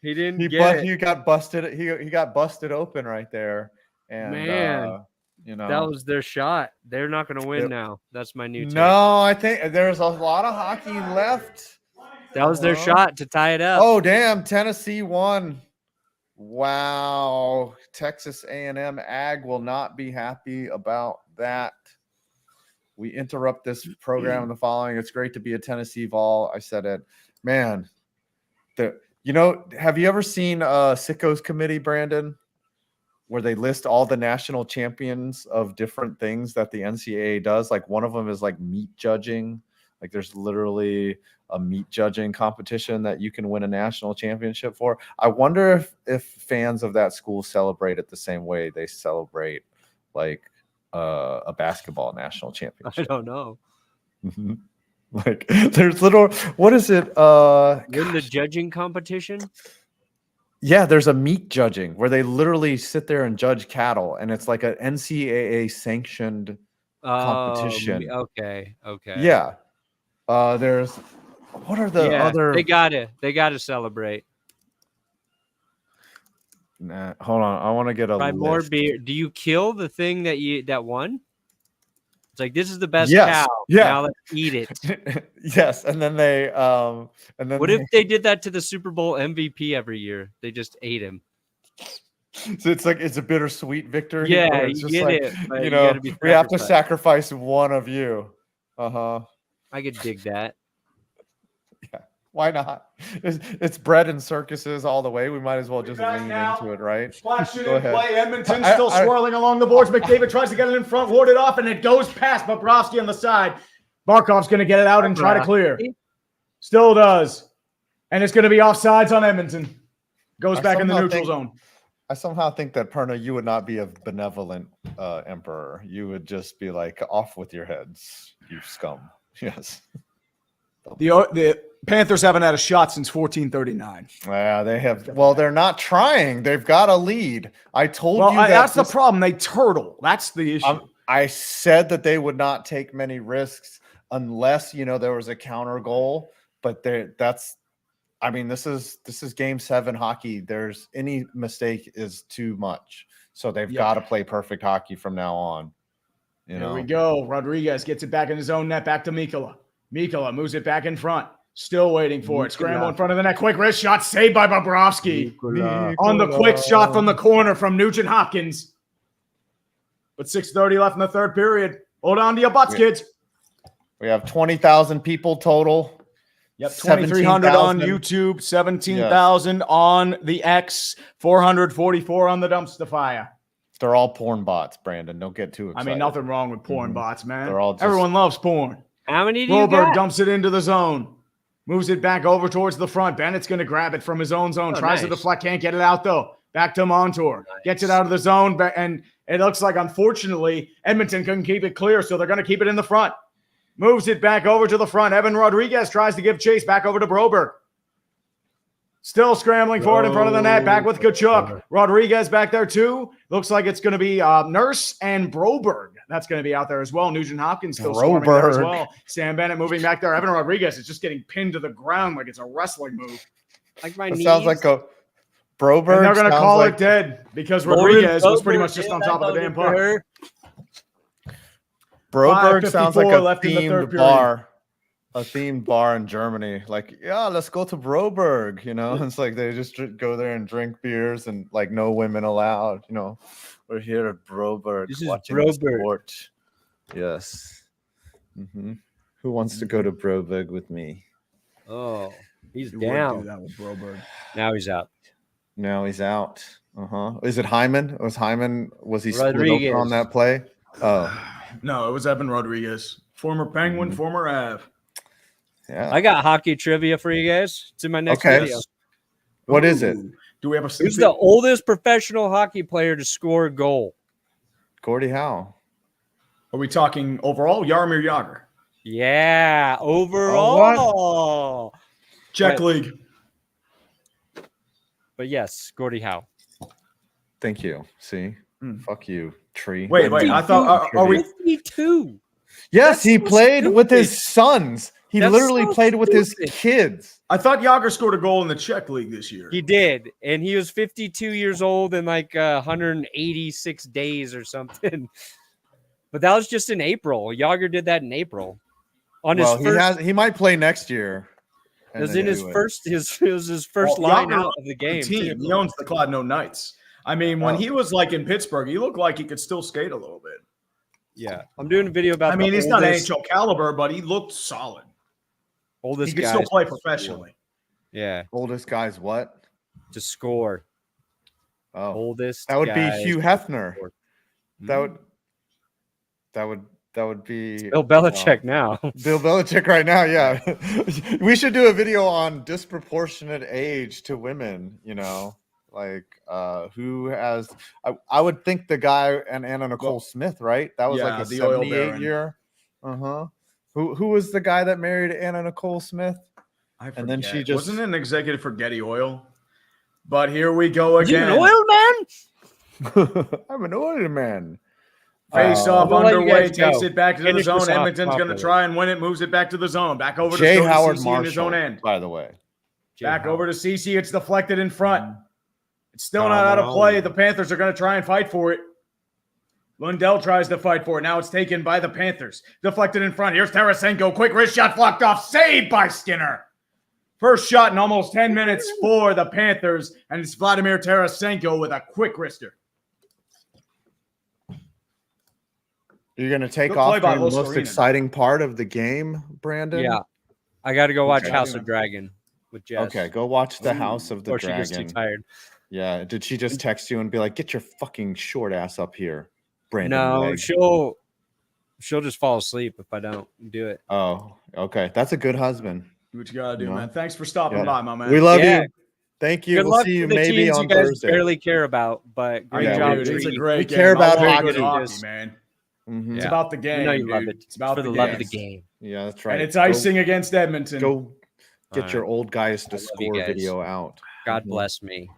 He didn't get it. He got busted. He got busted open right there. And man. You know, That was their shot. They're not going to win now. That's my new take. No, I think there's a lot of hockey left. That was their shot to tie it up. Oh, damn. Tennessee won. Wow. Texas A&M Ag will not be happy about that. We interrupt this program in the following. It's great to be a Tennessee Vol. I said it. Man, have you ever seen Sickos Committee, Brandon, where they list all the national champions of different things that the NCAA does? Like one of them is like meat judging. Like there's literally a meat judging competition that you can win a national championship for. I wonder if fans of that school celebrate it the same way they celebrate like a basketball national championship. I don't know. Mm-hmm. Like there's little, what is it? Win the judging competition? Yeah, there's a meat judging where they literally sit there and judge cattle, and it's like an NCAA sanctioned competition. Okay. Yeah. There's what are the other? They gotta celebrate. Nah, hold on. I want to get a Buy list. more beer. Do you kill the thing that won? It's like this is the best Yes. cow. Yeah. Now let's eat it. Yes, and then they What if they did that to the Super Bowl MVP every year? They just ate him. So it's like it's a bittersweet victory. Yeah, where it's you just get like, it. But you know, gotta be we have to sacrificed. sacrifice one of you. I could dig that. Yeah, why not? It's bread and circuses all the way. We might as well just lean into it, right? Splash shooting Go ahead. play. Edmonton still swirling along the boards. McDavid tries to get it in front, warded off, and it goes past Bobrovsky on the side. Barkov's going to get it out and try to clear. Still does. And it's going to be offsides on Edmonton. Goes back in the neutral zone. I somehow think that, Perna, you would not be a benevolent emperor. You would just be like, off with your heads, you scum. Yes. The Panthers haven't had a shot since 1439. Yeah, they have. Well, they're not trying. They've got a lead. I told you that's the problem. They turtle. That's the issue. I said that they would not take many risks unless, there was a counter goal. But this is game 7 hockey. There's any mistake is too much. So they've got to play perfect hockey from now on. Here we go. Rodriguez gets it back in his own net, back to Mikkola. Mikkola moves it back in front. Still waiting for it. Scramble in front of the net. Quick wrist shot saved by Bobrovsky. On the quick shot from the corner from Nugent Hopkins. But 6:30 left in the third period. Hold on to your butts, kids. We have 20,000 people total. Yep, 2,300 on YouTube, 17,000 on the X, 444 on the dumpster fire. They're all porn bots, Brandon. Don't get too excited. I mean, nothing wrong with porn bots, man. They're all Everyone loves porn. How many do you Broberg got? dumps it into the zone. Moves it back over towards the front. Bennett's going to grab it from his own zone. Tries to deflect. Can't get it out, though. Back to Montour. Gets it out of the zone. And it looks like, unfortunately, Edmonton couldn't keep it clear, so they're going to keep it in the front. Moves it back over to the front. Evan Rodriguez tries to give chase back over to Broberg. Still scrambling forward in front of the net. Back with Kachuk. Rodriguez back there too. Looks like it's going to be Nurse and Broberg. That's going to be out there as well. Nugent Hopkins still swarming there as well. Sam Bennett moving back there. Evan Rodriguez is just getting pinned to the ground like it's a wrestling move. Like my knees. knees. Sounds like a Broberg. And they're going to call it dead because Rodriguez was pretty much just on top of the damn puck. Broberg sounds like a themed bar. A themed bar in Germany, like, yeah, let's go to Broberg. It's like they just go there and drink beers and like no women allowed. We're here at Broberg watching the sport. Yes. Mm-hmm. Who wants to go to Broberg with me? Oh, he's You down. would do that with Broberg. Now he's out. Is it Hyman? Was he Rodriguez on that play? Oh, No, it was Evan Rodriguez, former Penguin, former Av. yeah. I got hockey trivia for you guys. It's in my next video. What is it? Do we have a Who's the oldest professional hockey player to score a goal? Gordie Howe. Are we talking overall? Jaromir Jagr. Yeah, overall. Czech But- League. But yes, Gordie Howe. Thank you. See? Fuck you, tree. Wait. I thought, are we? 52. Yes, he so played with his stupid. sons. He That's literally so played with his stupid. kids. I thought Yager scored a goal in the Czech league this year. He did, and he was 52 years old in like 186 days or something. But that was just in April. Yager did that in April. On his first, he might play next year. it was in his first. It was his first line out of the game. Team. He owns the Clodno Knights. I mean, when he was like in Pittsburgh, he looked like he could still skate a little bit. Yeah, I'm doing a video about. I mean, he's not NHL caliber, but he looked solid. Oldest he could guy still play professionally. Yeah, oldest guy's what? To score. Oh, oldest. That would be Hugh Hefner. Mm-hmm. That would be Bill Belichick now. Bill Belichick right now. Yeah, we should do a video on disproportionate age to women. You know, like who has? I would think the guy and Anna Nicole Smith, right? That was like a 78 year. Who was the guy that married Anna Nicole Smith? I forget. And then she just wasn't an executive for Getty Oil. But here we go again. You an oil man? I'm an oil man. Face off underway, takes it back to the zone. this off Edmonton's going to properly. try and win it, moves it back to the zone. Back over to Jay Stone Howard CeCe in his own Marshall, end. by the way. Back over to CeCe. It's deflected in front. It's still not out of play. The Panthers are going to try and fight for it. Lundell tries to fight for it. Now it's taken by the Panthers. Deflected in front. Here's Tarasenko. Quick wrist shot blocked off. Saved by Skinner. First shot in almost 10 minutes for the Panthers. And it's Vladimir Tarasenko with a quick wrister. You're going to take Good off play by the most Loscarina. exciting part of the game, Brandon? Yeah, I got to go watch Okay. House of Dragon with Jess. Okay, go watch the House of the Or she Dragon. gets too tired. Yeah, did she just text you and be like, "Get your fucking short ass up here, Brandon"? No, Legg"? she'll just fall asleep if I don't do it. Oh, okay, that's a good husband. Do what you got to do, Yeah. man. Thanks for stopping Yeah. by, my man. We love Yeah. you. Thank you. Good We'll luck see you to the maybe teams on you guys Thursday. barely care about, but great Yeah, job. Dude, it's a treating- great We game. care I about love hockey. good hockey, man. Mhm. It's Yeah. about the game. I know you dude. love it. It's about for the the love game. of the game. Yeah, that's right. And it's icing against Edmonton. Go get All your right. old guys to I love you score guys. video out. God Mhm. bless me.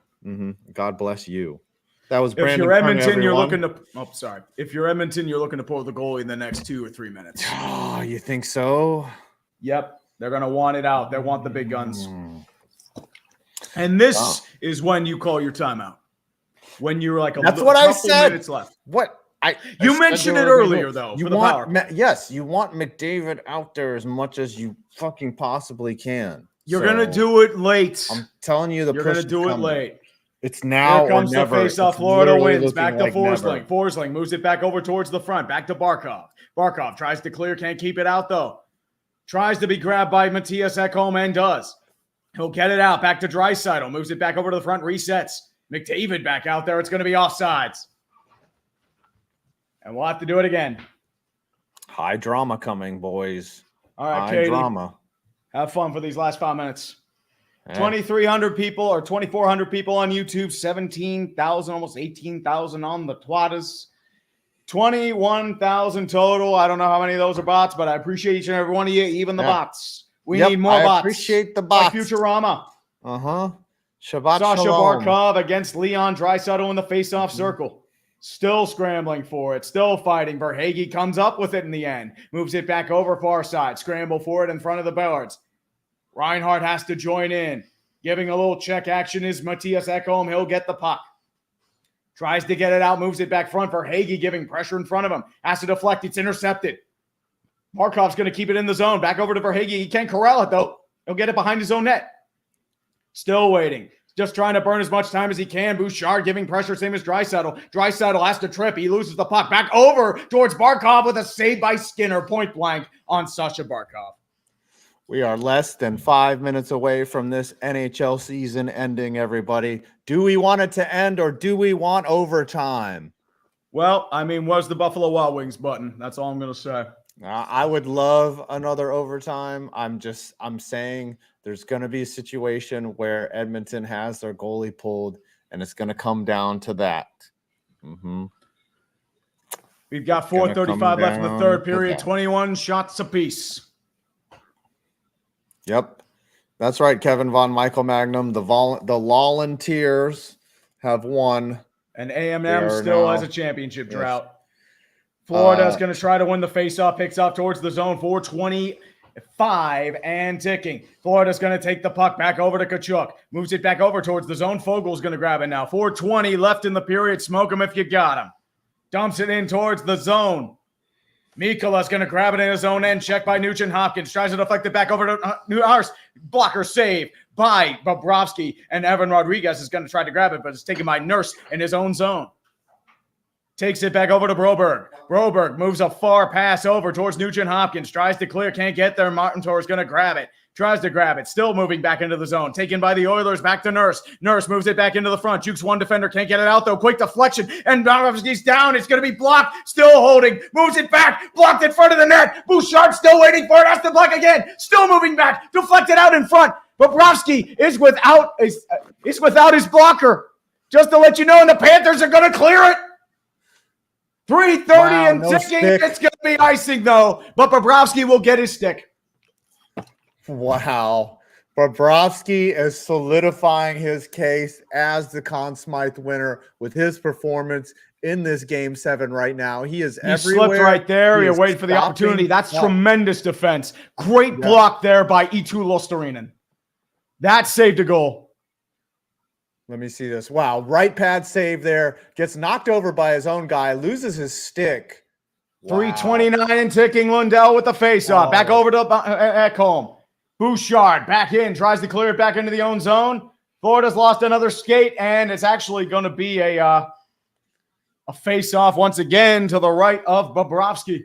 God bless you. That was If Brandon. you're Edmonton, Kern, you're everyone. looking to. Oh, sorry. If you're Edmonton, you're looking to pull the goalie in the next 2 or 3 minutes. Oh, you think so? Yep, they're gonna want it out. They want the big guns. Mm. And this is when you call your timeout. When you're like That's what I couple said. minutes left. What? You said mentioned they it were gonna earlier, go. though, You for the want power. yes, you want McDavid out there as much as you fucking possibly can. You're So, gonna do it late. I'm telling you, the You're push gonna is do it coming. late. It's now Here comes or never. the face-off. It's Florida literally wins. looking Back to like Forsling. never. Forsling moves it back over towards the front. Back to Barkov. Barkov tries to clear, can't keep it out though. Tries to be grabbed by Matthias Ekholm and does. He'll get it out. Back to Draisaitl. Moves it back over to the front. Resets. McDavid back out there. It's going to be offsides. And we'll have to do it again. High drama coming, boys. All right, High Katie. drama. Have fun for these last 5 minutes. Eh. 2,300 people or 2,400 people on YouTube. 17,000, almost 18,000 on the Twatters. 21,000 total. I don't know how many of those are bots, but I appreciate each and every one of you, even the Yeah. bots. We Yep, need more I bots. appreciate the Like bots. Futurama. Shabbat Sasha shalom. Barkov against Leon Draisaitl in the face-off circle. Still scrambling for it. Still fighting. Verhaeghe comes up with it in the end. Moves it back over far side. Scramble for it in front of the Ballards. Reinhardt has to join in. Giving a little check action is Matthias Ekholm. He'll get the puck. Tries to get it out. Moves it back front. Verhaeghe giving pressure in front of him. Has to deflect. It's intercepted. Markov's going to keep it in the zone. Back over to Verhaeghe. He can't corral it, though. He'll get it behind his own net. Still waiting. Just trying to burn as much time as he can. Bouchard giving pressure, same as Draisaitl. Draisaitl has to trip. He loses the puck. Back over towards Barkov with a save by Skinner, point blank on Sasha Barkov. We are less than 5 minutes away from this NHL season ending, everybody. Do we want it to end or do we want overtime? Well, I mean, where's the Buffalo Wild Wings button? That's all I'm going to say. I would love another overtime. I'm saying there's going to be a situation where Edmonton has their goalie pulled, and it's going to come down to that. We've got Gonna 4:35 left in the come third down period. to that. 21 shots apiece. Yep. That's right, Kevin Von Michael Magnum. The Volunteers have won. And They A&M are still now- has a championship Yes. drought. Florida's going to try to win the faceoff, picks off towards the zone. 4:20 5 and ticking. Florida's going to take the puck back over to Tkachuk. Moves it back over towards the zone. Fogel's going to grab it now. 4:20 left in the period. Smoke him if you got him. Dumps it in towards the zone. Mikola's going to grab it in his own end. Check by Nugent Hopkins. Tries to deflect it back over to Newhouse. Blocker save by Bobrovsky. And Evan Rodriguez is going to try to grab it, but it's taken by Nurse in his own zone. Takes it back over to Broberg. Broberg moves a far pass over towards Nugent Hopkins. Tries to clear. Can't get there. Martin Torres going to grab it. Tries to grab it. Still moving back into the zone. Taken by the Oilers. Back to Nurse. Nurse moves it back into the front. Jukes one defender. Can't get it out, though. Quick deflection. And Bobrovsky's down. It's going to be blocked. Still holding. Moves it back. Blocked in front of the net. Bouchard still waiting for it. Has to block again. Still moving back. Deflected out in front. Bobrovsky is without his blocker. Just to let you know, and the Panthers are going to clear it. 3:30 and ticking. Stick. It's going to be icing, though. But Bobrovsky will get his stick. Wow. Bobrovsky is solidifying his case as the Conn Smythe winner with his performance in this Game 7 right now. He is everywhere. Slipped right there. You're waiting for the opportunity. That's tremendous defense. Great block there by Eetu Luostarinen. That saved a goal. Let me see this. Wow. Right pad save there. Gets knocked over by his own guy. Loses his stick. Wow. 3:29 and ticking. Lundell with the face-off. Back over to Ekholm. Bouchard back in. Tries to clear it back into the own zone. Florida's lost another skate, and it's actually going to be a face-off once again to the right of Bobrovsky.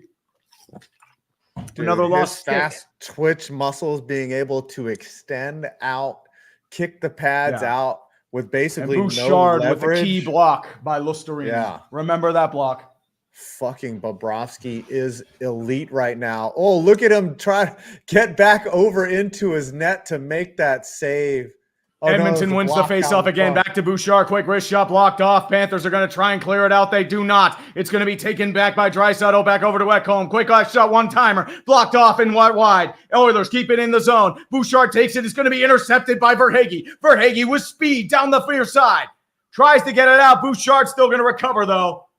Dude, another lost fast twitch muscles being able to extend out, kick the pads out with basically and Bouchard no leverage. with the key block by Luostarinen. Yeah. Remember that block. Fucking Bobrovsky is elite right now. Oh, look at him try to get back over into his net to make that save. Oh, Edmonton wins the face-off again. Back to Bouchard. Quick wrist shot blocked off. Panthers are going to try and clear it out. They do not. It's going to be taken back by Draisaitl. Back over to Ekholm. Quick shot, one-timer. Blocked off and wide. Oilers keep it in the zone. Bouchard takes it. It's going to be intercepted by Verhaeghe. Verhaeghe with speed down the near side. Tries to get it out. Bouchard's still going to recover, though.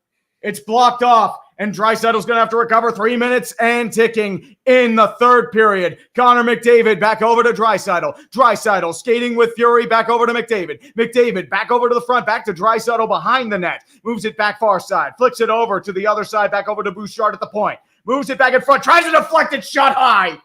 It's blocked off. And Draisaitl's going to have to recover 3 minutes and ticking in the third period. Connor McDavid back over to Draisaitl. Draisaitl skating with fury back over to McDavid. McDavid back over to the front, back to Draisaitl behind the net. Moves it back far side. Flicks it over to the other side, back over to Bouchard at the point. Moves it back in front. Tries to deflect it, shot high.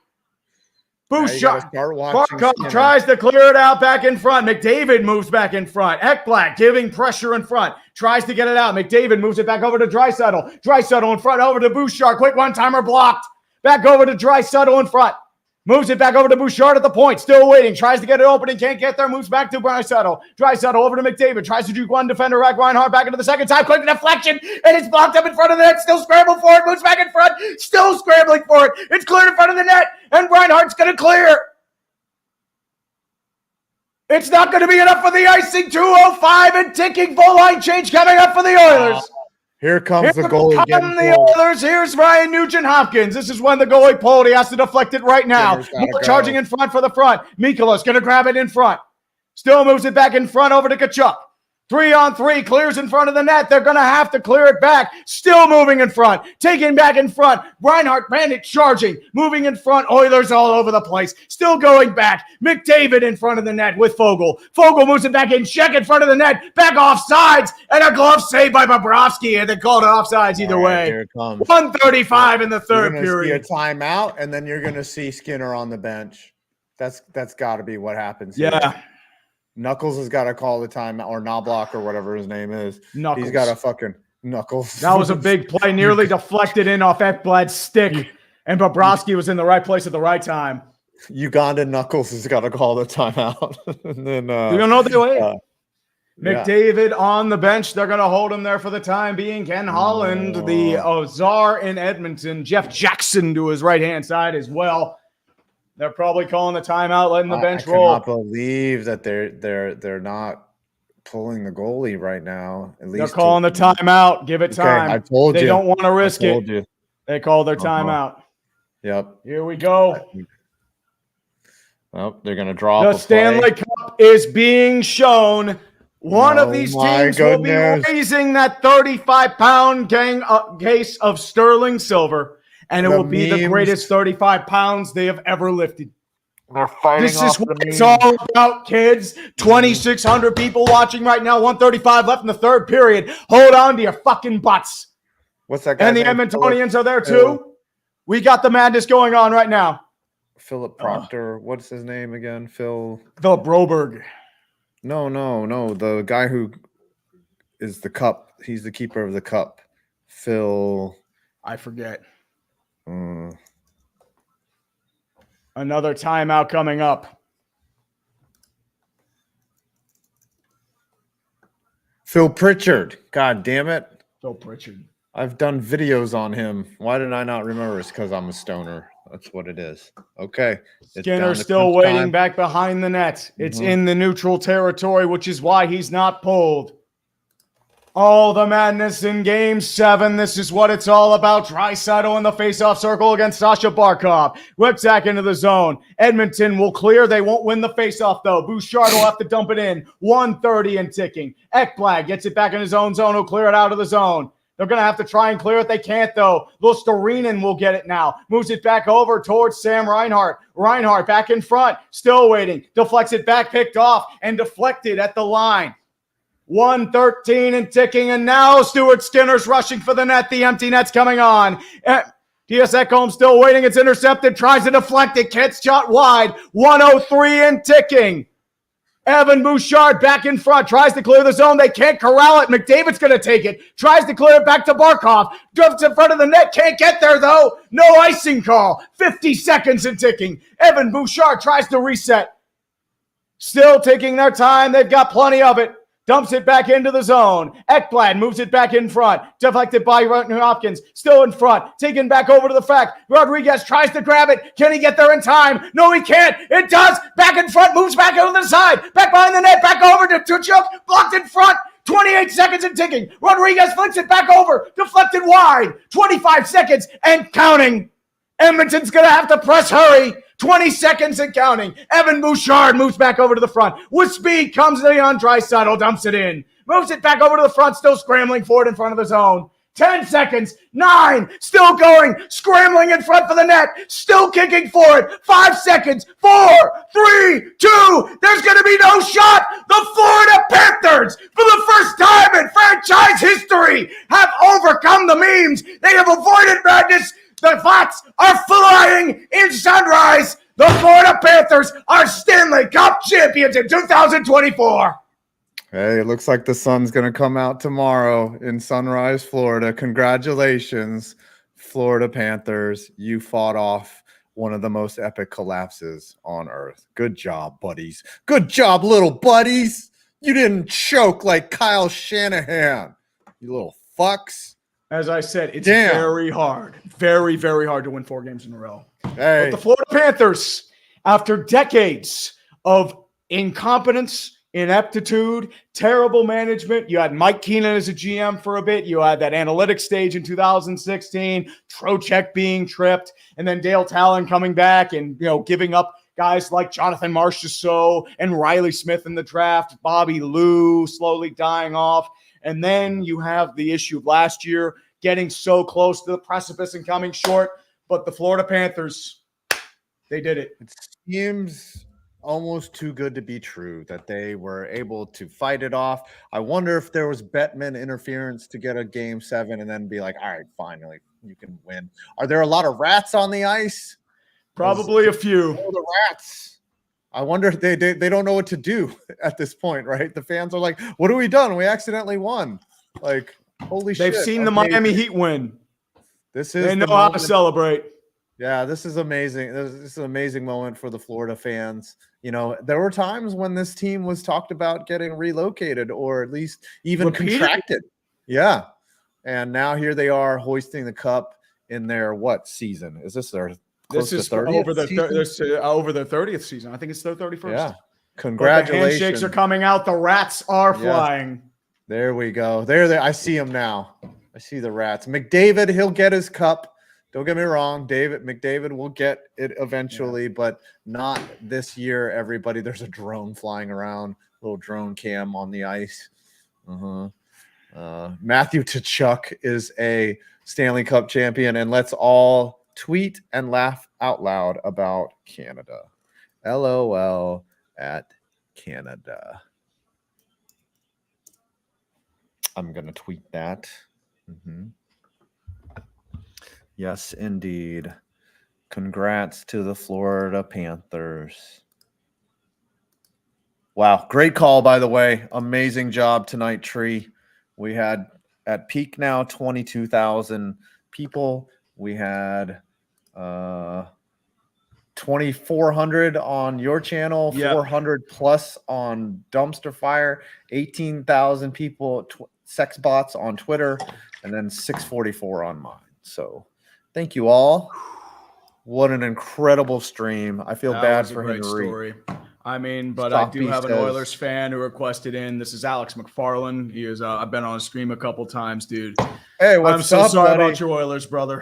Bouchard. Barkov tries to clear it out back in front. McDavid moves back in front. Ekblad giving pressure in front. Tries to get it out. McDavid moves it back over to Draisaitl. Draisaitl in front over to Bouchard. Quick one-timer blocked. Back over to Draisaitl in front. Moves it back over to Bouchard at the point. Still waiting. Tries to get it open and can't get there. Moves back to Draisaitl. Draisaitl over to McDavid. Tries to juke one defender. Reinhardt back into the second time. Quick deflection. And it's blocked up in front of the net. Still scrambled for it. Moves back in front. Still scrambling for it. It's cleared in front of the net. And Reinhardt's going to clear. It's not going to be enough for the icing. 2:05 and ticking. Full line change coming up for the Oilers. Here comes the goalie. Come the Oilers. Here's Ryan Nugent-Hopkins. This is when the goalie pulled. He has to deflect it right now. Charging in front for the front. Mikola's going to grab it in front. Still moves it back in front over to Tkachuk. 3-on-3, clears in front of the net. They're going to have to clear it back. Still moving in front. Taking back in front. Reinhardt, Bandit charging. Moving in front. Oilers all over the place. Still going back. McDavid in front of the net with Fogel. Fogel moves it back in. Check in front of the net. Back off sides. And a glove save by Bobrovsky. And they called it offsides either way. Here it comes. 1:35 in the third period. See a timeout, and then you're going to see Skinner on the bench. That's got to be what happens here. Yeah. Knuckles has got to call the timeout, or Knobloch, or whatever his name is. Knuckles. He's got to fucking Knuckles. That was a big play, nearly deflected in off Ekblad's stick, and Bobrovsky was in the right place at the right time. Uganda Knuckles has got to call the timeout. And then you don't know the way. McDavid on the bench. They're going to hold him there for the time being. Ken Holland, the Ozar in Edmonton. Jeff Jackson to his right-hand side as well. They're probably calling the timeout, letting the bench roll. I cannot believe that they're not pulling the goalie right now. At least they're calling the timeout. Give it time. I told you. They don't want to risk it. They called their timeout. Yep. Here we go. Well, they're going to draw the Stanley Cup is being shown. One of these teams will be raising that 35-pound case of sterling silver. and it will be the greatest 35 pounds they have ever lifted. They're fighting. This is what it's all about, kids. 2,600 people watching right now. 135 left in the third period. Hold on to your fucking butts. What's that guy? And the Edmontonians are there too. We got the madness going on right now. Philip Proctor. What's his name again? Philip Broberg. No. The guy who is the cup. He's the keeper of the cup. Phil. I forget. Another timeout coming up. Phil Pritchard. God damn it. Phil Pritchard. I've done videos on him. Why did I not remember? It's because I'm a stoner. That's what it is. Okay. Skinner's still waiting back behind the net. It's in the neutral territory, which is why he's not pulled. All the madness in Game 7. This is what it's all about. Draisaitl in the faceoff circle against Sasha Barkov. Whips back into the zone. Edmonton will clear. They won't win the faceoff, though. Bouchard will have to dump it in. 1:30 and ticking. Ekblad gets it back in his own zone. He'll clear it out of the zone. They're going to have to try and clear it. They can't, though. Luostarinen will get it now. Moves it back over towards Sam Reinhart. Reinhart back in front. Still waiting. Deflects it back, picked off, and deflected at the line. 1:13 and ticking, and now Stuart Skinner's rushing for the net. The empty net's coming on. T.S. Ekholm still waiting. It's intercepted. Tries to deflect it. Gets shot wide. 1:03 and ticking. Evan Bouchard back in front. Tries to clear the zone. They can't corral it. McDavid's going to take it. Tries to clear it back to Barkov. Drifts in front of the net. Can't get there, though. No icing call. 50 seconds and ticking. Evan Bouchard tries to reset. Still taking their time. They've got plenty of it. Dumps it back into the zone. Ekblad moves it back in front. Deflected by Hopkins. Still in front. Taken back over to the fact. Rodriguez tries to grab it. Can he get there in time? No, he can't. It does. Back in front. Moves back over to the side. Back behind the net. Back over to Tuchuk. Blocked in front. 28 seconds and ticking. Rodriguez flicks it back over. Deflected wide. 25 seconds and counting. Edmonton's going to have to press hurry. 20 seconds and counting. Evan Bouchard moves back over to the front. With speed comes Leon Draisaitl, dumps it in. Moves it back over to the front, still scrambling for it in front of the zone. 10 seconds. 9. Still going. Scrambling in front for the net. Still kicking for it. 5 seconds. 4, 3, 2. There's going to be no shot. The Florida Panthers, for the first time in franchise history, have overcome the memes. They have avoided madness. The Fox are flying in Sunrise. The Florida Panthers are Stanley Cup champions in 2024. Hey, it looks like the sun's going to come out tomorrow in Sunrise, Florida. Congratulations, Florida Panthers. You fought off one of the most epic collapses on earth. Good job, buddies. Good job, little buddies. You didn't choke like Kyle Shanahan, you little fucks. As I said, it's very hard, very, very hard to win 4 games in a row. But the Florida Panthers, after decades of incompetence, ineptitude, terrible management, you had Mike Keenan as a GM for a bit. You had that analytics stage in 2016, Trocheck being tripped, and then Dale Talon coming back and giving up guys like Jonathan Marchessault and Riley Smith in the draft, Bobby Lou slowly dying off. And then you have the issue of last year getting so close to the precipice and coming short. But the Florida Panthers, they did it. It seems almost too good to be true that they were able to fight it off. I wonder if there was Bettman interference to get a Game 7 and then be like, all right, finally, you can win. Are there a lot of rats on the ice? Probably a few. Oh, the rats. I wonder if they don't know what to do at this point, right? The fans are like, what have we done? We accidentally won. Like, holy shit. They've seen the Miami Heat win. They know how to celebrate. Yeah, this is amazing. This is an amazing moment for the Florida fans. There were times when this team was talked about getting relocated or at least even contracted. Yeah. And now here they are hoisting the cup in their what season? Is this their This is over the 30th season. I think it's their 31st. Yeah. Congratulations. The handshakes are coming out. The rats are flying. There we go. There. I see them now. I see the rats. McDavid, he'll get his cup. Don't get me wrong. McDavid will get it eventually, but not this year, everybody. There's a drone flying around, little drone cam on the ice. Matthew Tkachuk is a Stanley Cup champion, and let's all tweet and laugh out loud about Canada. LOL at Canada. I'm going to tweet that. Yes, indeed. Congrats to the Florida Panthers. Wow, great call, by the way. Amazing job tonight, Tree. We had at peak now 22,000 people. We had 2,400 on your channel, 400 plus on Dumpster Fire, 18,000 people, sex bots on Twitter, and then 644 on mine. So thank you all. What an incredible stream. I feel bad for Henry. Story. I mean, but I do have an Oilers fan who requested in. This is Alex McFarland. He is. I've been on a stream a couple times, dude. Hey, what's up, I'm so sorry buddy? about your Oilers, brother.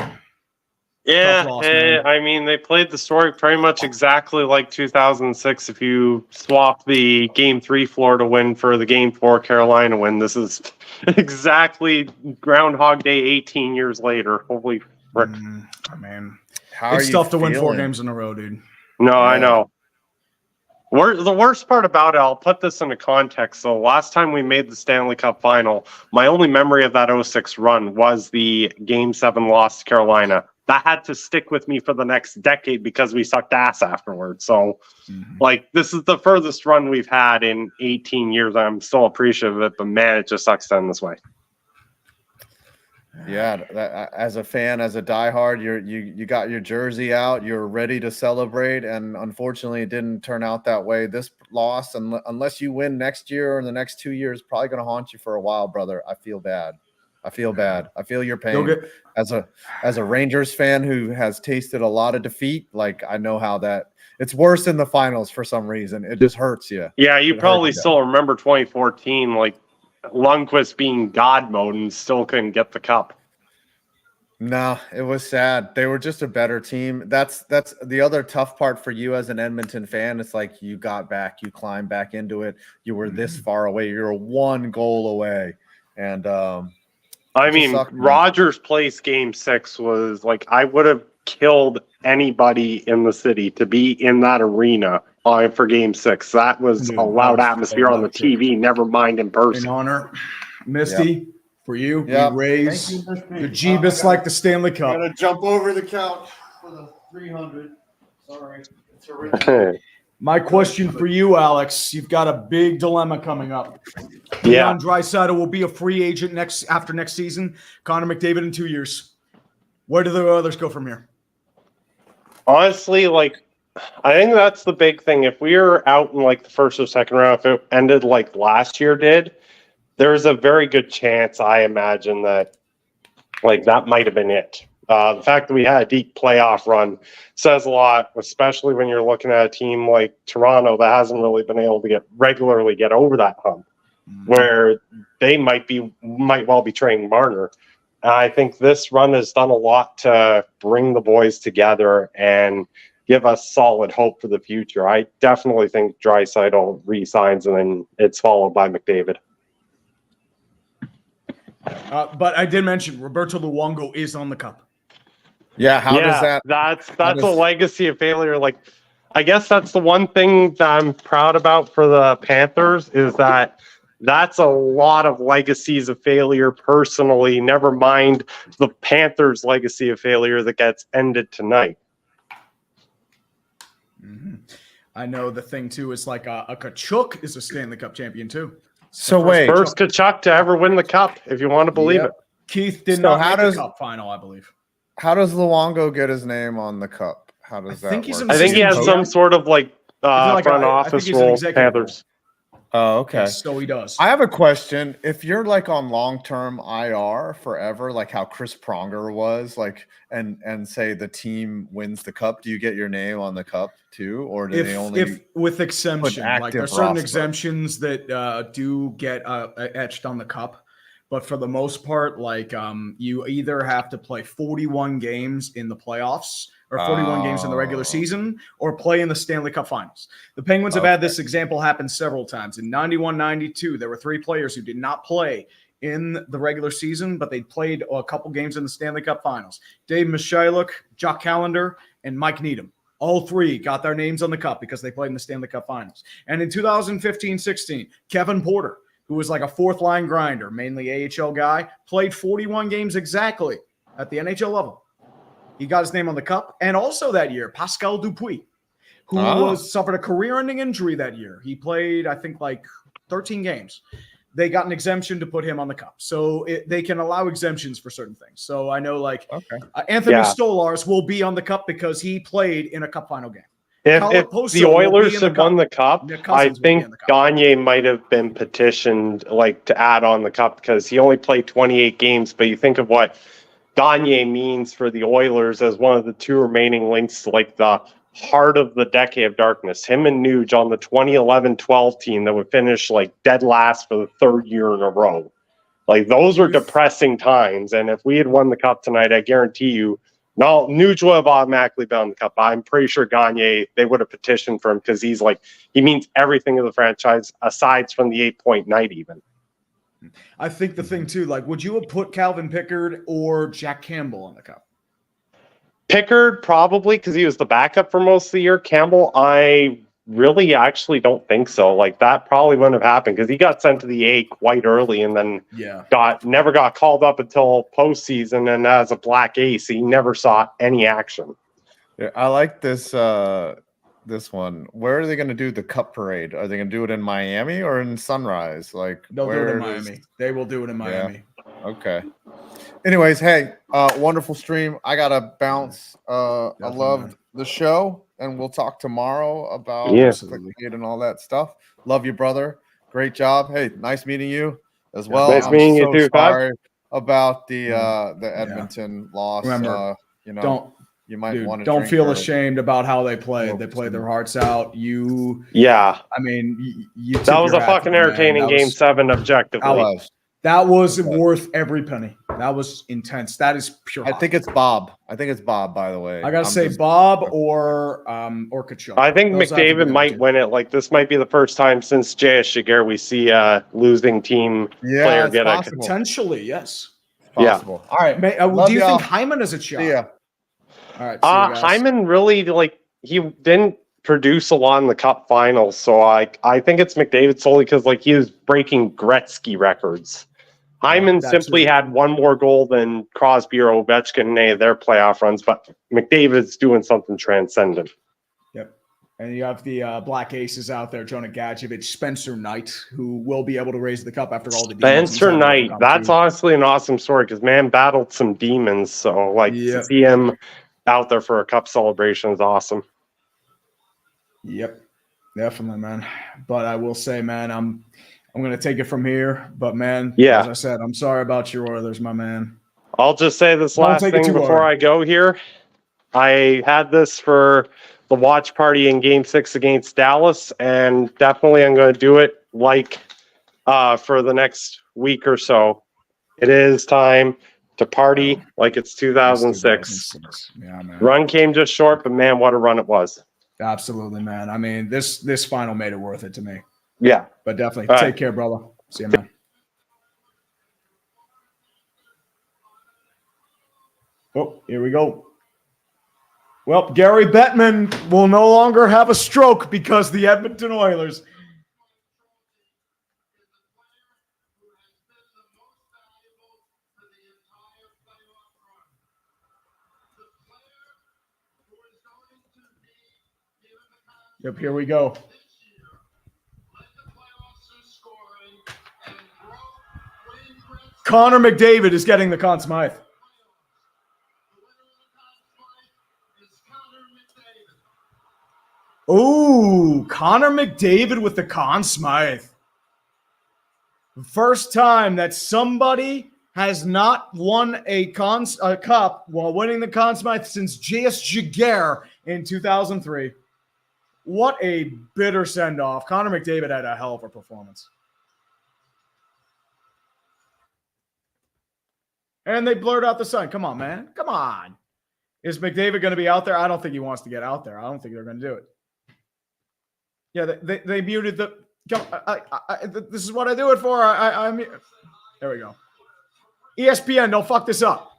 Yeah, loss, I mean, they played the story pretty much exactly like 2006. If you swap the Game 3 Florida win for the Game 4 Carolina win, this is exactly Groundhog Day 18 years later. Holy frick. Man, How it's are tough to you win 4 feeling? games in a row, dude. No, I know. The worst part about it, I'll put this into context. So last time we made the Stanley Cup final, my only memory of that 06 run was the Game 7 loss to Carolina. That had to stick with me for the next decade because we sucked ass afterwards. So, like, this is the furthest run we've had in 18 years. I'm still appreciative of it, but man, it just sucks to end this way. Yeah, as a fan, as a diehard, you got your jersey out, you're ready to celebrate, and unfortunately, it didn't turn out that way. This loss, unless you win next year or in the next 2 years, probably going to haunt you for a while, brother. I feel bad. I feel your pain. As a Rangers fan who has tasted a lot of defeat, like I know how that it's worse in the finals for some reason. It just hurts you. Yeah, you probably still remember 2014, like Lundqvist being God mode and still couldn't get the cup. No, it was sad. They were just a better team. That's the other tough part for you as an Edmonton fan. It's like you got back, you climbed back into it. You were this far away. You're 1 goal away, and I mean, Rogers Place Game 6 was like I would have killed anybody in the city to be in that arena for Game 6. That was a loud atmosphere on the TV, never mind in person. In honor, Misty, for you, we raise the Jeebus like the Stanley Cup. I'm going to jump over the couch for the 300. Sorry. It's original. My question for you, Alex, you've got a big dilemma coming up. Yeah. Leon Draisaitl will be a free agent after next season. Connor McDavid in 2 years. Where do the others go from here? Honestly, like, I think that's the big thing. If we were out in like the first or second round, if it ended like last year did, there's a very good chance, I imagine, that like that might have been it. The fact that we had a deep playoff run says a lot, especially when you're looking at a team like Toronto that hasn't really been able to regularly get over that hump, where they might well be trading Marner. I think this run has done a lot to bring the boys together and give us solid hope for the future. I definitely think Draisaitl re-signs and then it's followed by McDavid. But I did mention Roberto Luongo is on the cup. Yeah, how does that? That's a legacy of failure. Like, I guess that's the one thing that I'm proud about for the Panthers is that that's a lot of legacies of failure personally. Never mind the Panthers' legacy of failure that gets ended tonight. I know the thing too is like a Kachuk is a Stanley Cup champion too. So wait, first Kachuk to ever win the cup, if you want to believe it. Keith did not make the cup final, I believe. How does Luongo get his name on the cup? How does that work? I think he has some sort of like front office role. Panthers. Oh, okay. Yes, so he does. I have a question. If you're like on long-term IR forever, like how Chris Pronger was, like, and say the team wins the cup, do you get your name on the cup too, or do they only? If with exemption, like there's certain exemptions that do get etched on the cup. But for the most part, like you either have to play 41 games in the playoffs or 41 games in the regular season or play in the Stanley Cup Finals. The Penguins have had this example happen several times. In 91-92, there were 3 players who did not play in the regular season, but they played a couple games in the Stanley Cup Finals. Dave Michaluk, Jock Callender, and Mike Needham. All three got their names on the cup because they played in the Stanley Cup Finals. And in 2015-16, Kevin Porter, who was like a fourth-line grinder, mainly AHL guy, played 41 games exactly at the NHL level. He got his name on the cup. And also that year, Pascal Dupuis, who suffered a career-ending injury that year. He played, I think, like 13 games. They got an exemption to put him on the cup. So they can allow exemptions for certain things. So I know Anthony Stolarz will be on the cup because he played in a cup final game. If the Oilers had won the cup, I think Gagne might have been petitioned to add on the cup because he only played 28 games. But you think of what Gagne means for the Oilers as one of the two remaining links to the heart of the decade of darkness. Him and Nuge on the 2011-12 team that would finish dead last for the third year in a row. Those were depressing times. And if we had won the cup tonight, I guarantee you, Nuge would have automatically been on the cup. I'm pretty sure Gagne, they would have petitioned for him because he means everything to the franchise aside from the 8-point night even. I think the thing too, would you have put Calvin Pickard or Jack Campbell on the cup? Pickard probably because he was the backup for most of the year. Campbell, I really actually don't think so. That probably wouldn't have happened because he got sent to the A quite early and then never got called up until postseason. And as a black ace, he never saw any action. Yeah, I like this this one. Where are they going to do the cup parade? Are they going to do it in Miami or in Sunrise? They'll do it in Miami. They will do it in Miami. Yeah. Okay. Anyways, hey, wonderful stream. I gotta bounce. I loved the show, and we'll talk tomorrow about clickbait and all that stuff. Love you, brother. Great job. Hey, nice meeting you as well. Nice meeting you too. Sorry about the Edmonton loss. Remember, you might want to don't feel ashamed about how they played. They played their hearts out. I mean, that was a fucking entertaining game 7 objectively. That was worth every penny. That was intense. That is pure. I think it's Bob. By the way. I gotta say Bob or Kachuk. I think McDavid might win it. This might be the first time since J.S. Shiger we see a losing team player get a potentially. Yes. Possible. All right. Do you think Hyman is a shot? Yeah. All right. Hyman really he didn't produce a lot in the cup finals, so I think it's McDavid solely because he was breaking Gretzky records. Hyman simply had one more goal than Crosby or Ovechkin in any of their playoff runs, but McDavid's doing something transcendent. Yep. And you have the Black Aces out there, Jonah Gadjevich, Spencer Knight, who will be able to raise the cup after all the demons. Spencer Knight, that's honestly an awesome story because man battled some demons, so to see him out there for a cup celebration is awesome. Yep, definitely, man. But I will say, man, I'm going to take it from here. But, man, as I said, I'm sorry about your Oilers, my man. I'll just say this last thing before I go here. I had this for the watch party in Game 6 against Dallas, and definitely I'm going to do it for the next week or so. It is time to party like it's 2006. Yeah, man. Run came just short, but, man, what a run it was. Absolutely, man. I mean, this final made it worth it to me. Yeah. But definitely. All Take care, brother. See you, man. Oh, here we go. Well, Gary Bettman will no longer have a stroke because the Edmonton Oilers. Yep, here we go. Connor McDavid is getting the Conn Smythe. Ooh, Connor McDavid with the Conn Smythe. First time that somebody has not won a cup while winning the Conn Smythe since J.S. Giguère in 2003. What a bitter send-off. Connor McDavid had a hell of a performance. And they blurred out the sun. Come on, man. Come on. Is McDavid going to be out there? I don't think he wants to get out there. I don't think they're going to do it. Yeah, they muted the. This is what I do it for. There we go. ESPN, don't fuck this up.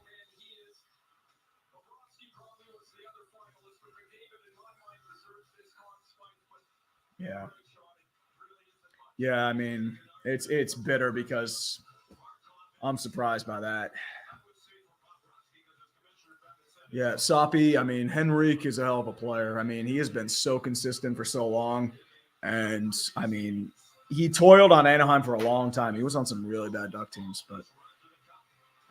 Yeah. Yeah, I mean, it's bitter because I'm surprised by that. Yeah, Soppy, I mean, Henrique is a hell of a player. I mean, he has been so consistent for so long. And, I mean, he toiled on Anaheim for a long time. He was on some really bad Duck teams. But,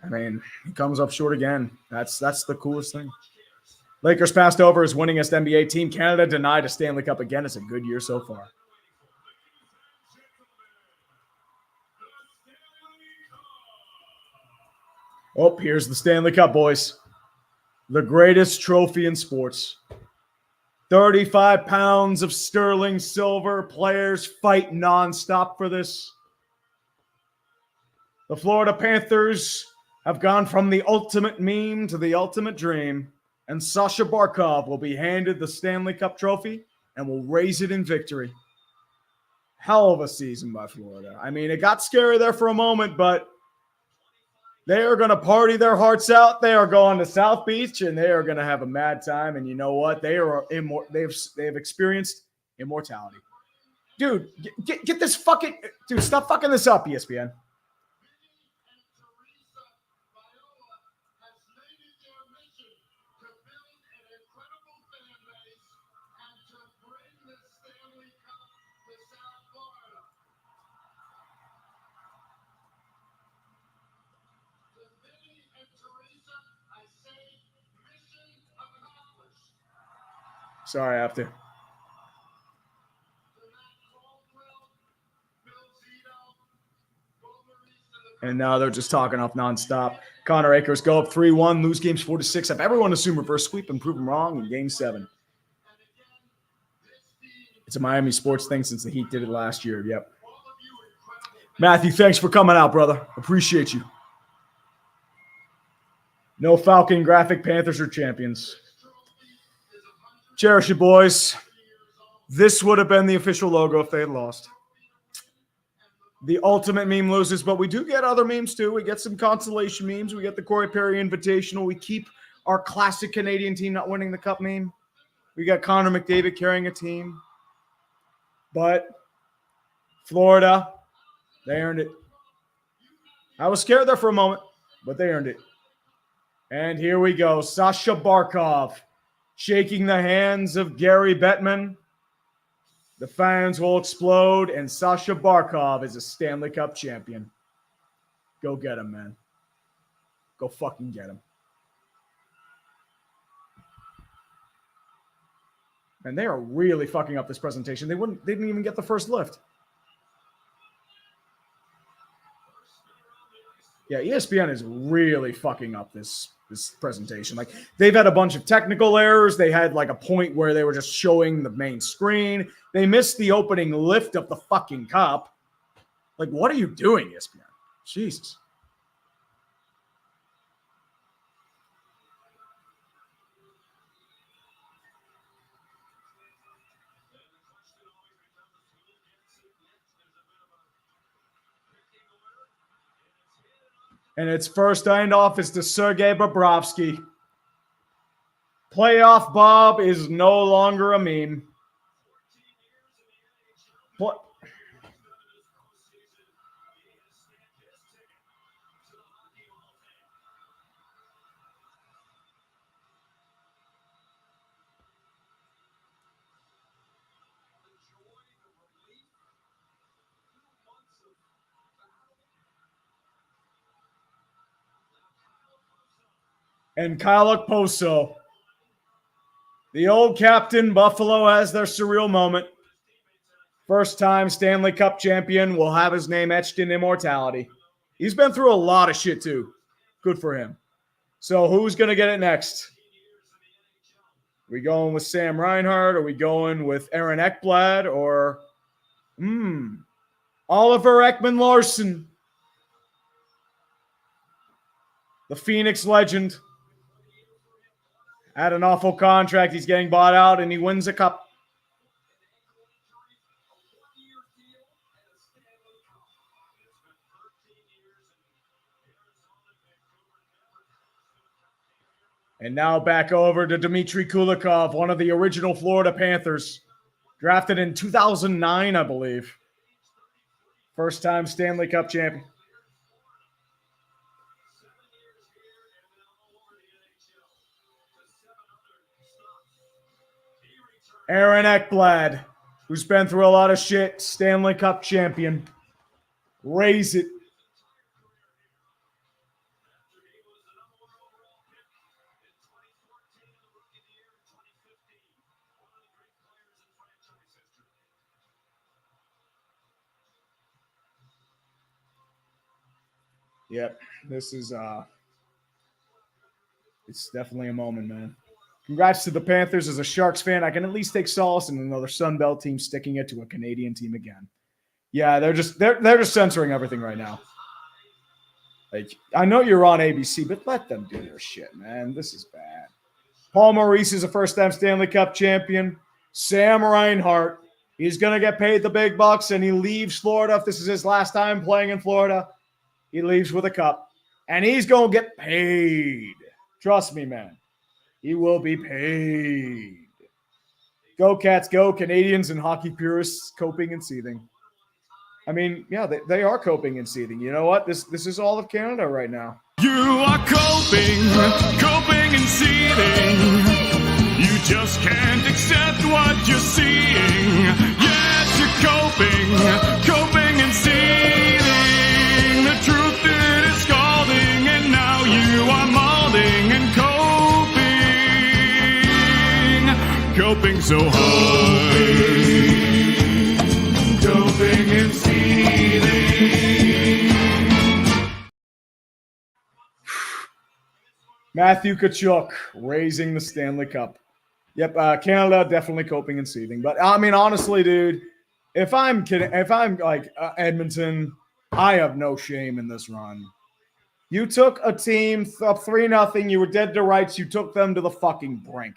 I mean, he comes up short again. That's the coolest thing. Lakers passed over as winningest NBA team. Canada denied a Stanley Cup again. It's a good year so far. Oh, here's the Stanley Cup, boys. The greatest trophy in sports. 35 pounds of sterling silver. Players fight nonstop for this. The Florida Panthers have gone from the ultimate meme to the ultimate dream, and Sasha Barkov will be handed the Stanley Cup trophy and will raise it in victory. Hell of a season by Florida. I mean, it got scary there for a moment, but they are going to party their hearts out. They are going to South Beach, and they are going to have a mad time. And you know what? They are they've experienced immortality. Dude, get this fucking dude. Stop fucking this up, ESPN. Sorry, I have to. And now they're just talking off nonstop. Connor Akers go up 3-1, lose games 4-6. Have everyone assume reverse sweep and prove them wrong in game 7. It's a Miami sports thing since the Heat did it last year. Yep. Matthew, thanks for coming out, brother. Appreciate you. No Falcon graphic. Panthers are champions. Cherish it, boys. This would have been the official logo if they had lost. The ultimate meme loses, but we do get other memes too. We get some consolation memes. We get the Corey Perry Invitational. We keep our classic Canadian team not winning the cup meme. We got Connor McDavid carrying a team. But Florida, they earned it. I was scared there for a moment, but they earned it. And here we go. Sasha Barkov shaking the hands of Gary Bettman. The fans will explode, and Sasha Barkov is a Stanley Cup champion. Go get him, man. Go fucking get him. And they are really fucking up this presentation. They didn't even get the first lift. Yeah, ESPN is really fucking up this presentation. Like, they've had a bunch of technical errors. They had like a point where they were just showing the main screen. They missed the opening lift of the fucking cup. Like, what are you doing, ESPN? Jesus. And its first handoff is to Sergei Bobrovsky. Playoff Bob is no longer a meme. What? And Kyle Okposo. The old captain, Buffalo, has their surreal moment. First time Stanley Cup champion will have his name etched in immortality. He's been through a lot of shit, too. Good for him. So who's going to get it next? Are we going with Sam Reinhart? Are we going with Aaron Ekblad? Or Oliver Ekman-Larsson? The Phoenix legend. Had an awful contract. He's getting bought out, and he wins a cup. And now back over to Dmitry Kulikov, one of the original Florida Panthers, drafted in 2009, I believe. First-time Stanley Cup champion. Aaron Ekblad, who's been through a lot of shit, Stanley Cup champion. Raise it. Yep, this is it's definitely a moment, man. Congrats to the Panthers. As a Sharks fan, I can at least take solace in another Sun Belt team sticking it to a Canadian team again. Yeah, they're just censoring everything right now. Like, I know you're on ABC, but let them do their shit, man. This is bad. Paul Maurice is a first-time Stanley Cup champion. Sam Reinhart, he's gonna get paid the big bucks, and he leaves Florida. If this is his last time playing in Florida, he leaves with a cup, and he's gonna get paid. Trust me, man. He will be paid. Go Cats, go Canadians and hockey purists coping and seething. I mean, yeah, they are coping and seething. You know what? This is all of Canada right now. You are coping and seething. You just can't accept what you're seeing. Yes, you're coping and seething. The truth it is scalding, and now you are molding and coping so hard. Coping and seething. Matthew Tkachuk raising the Stanley Cup. Yep, Canada definitely coping and seething. But I mean, honestly, dude, if I'm like Edmonton, I have no shame in this run. You took a team up 3-0. You were dead to rights. You took them to the fucking brink.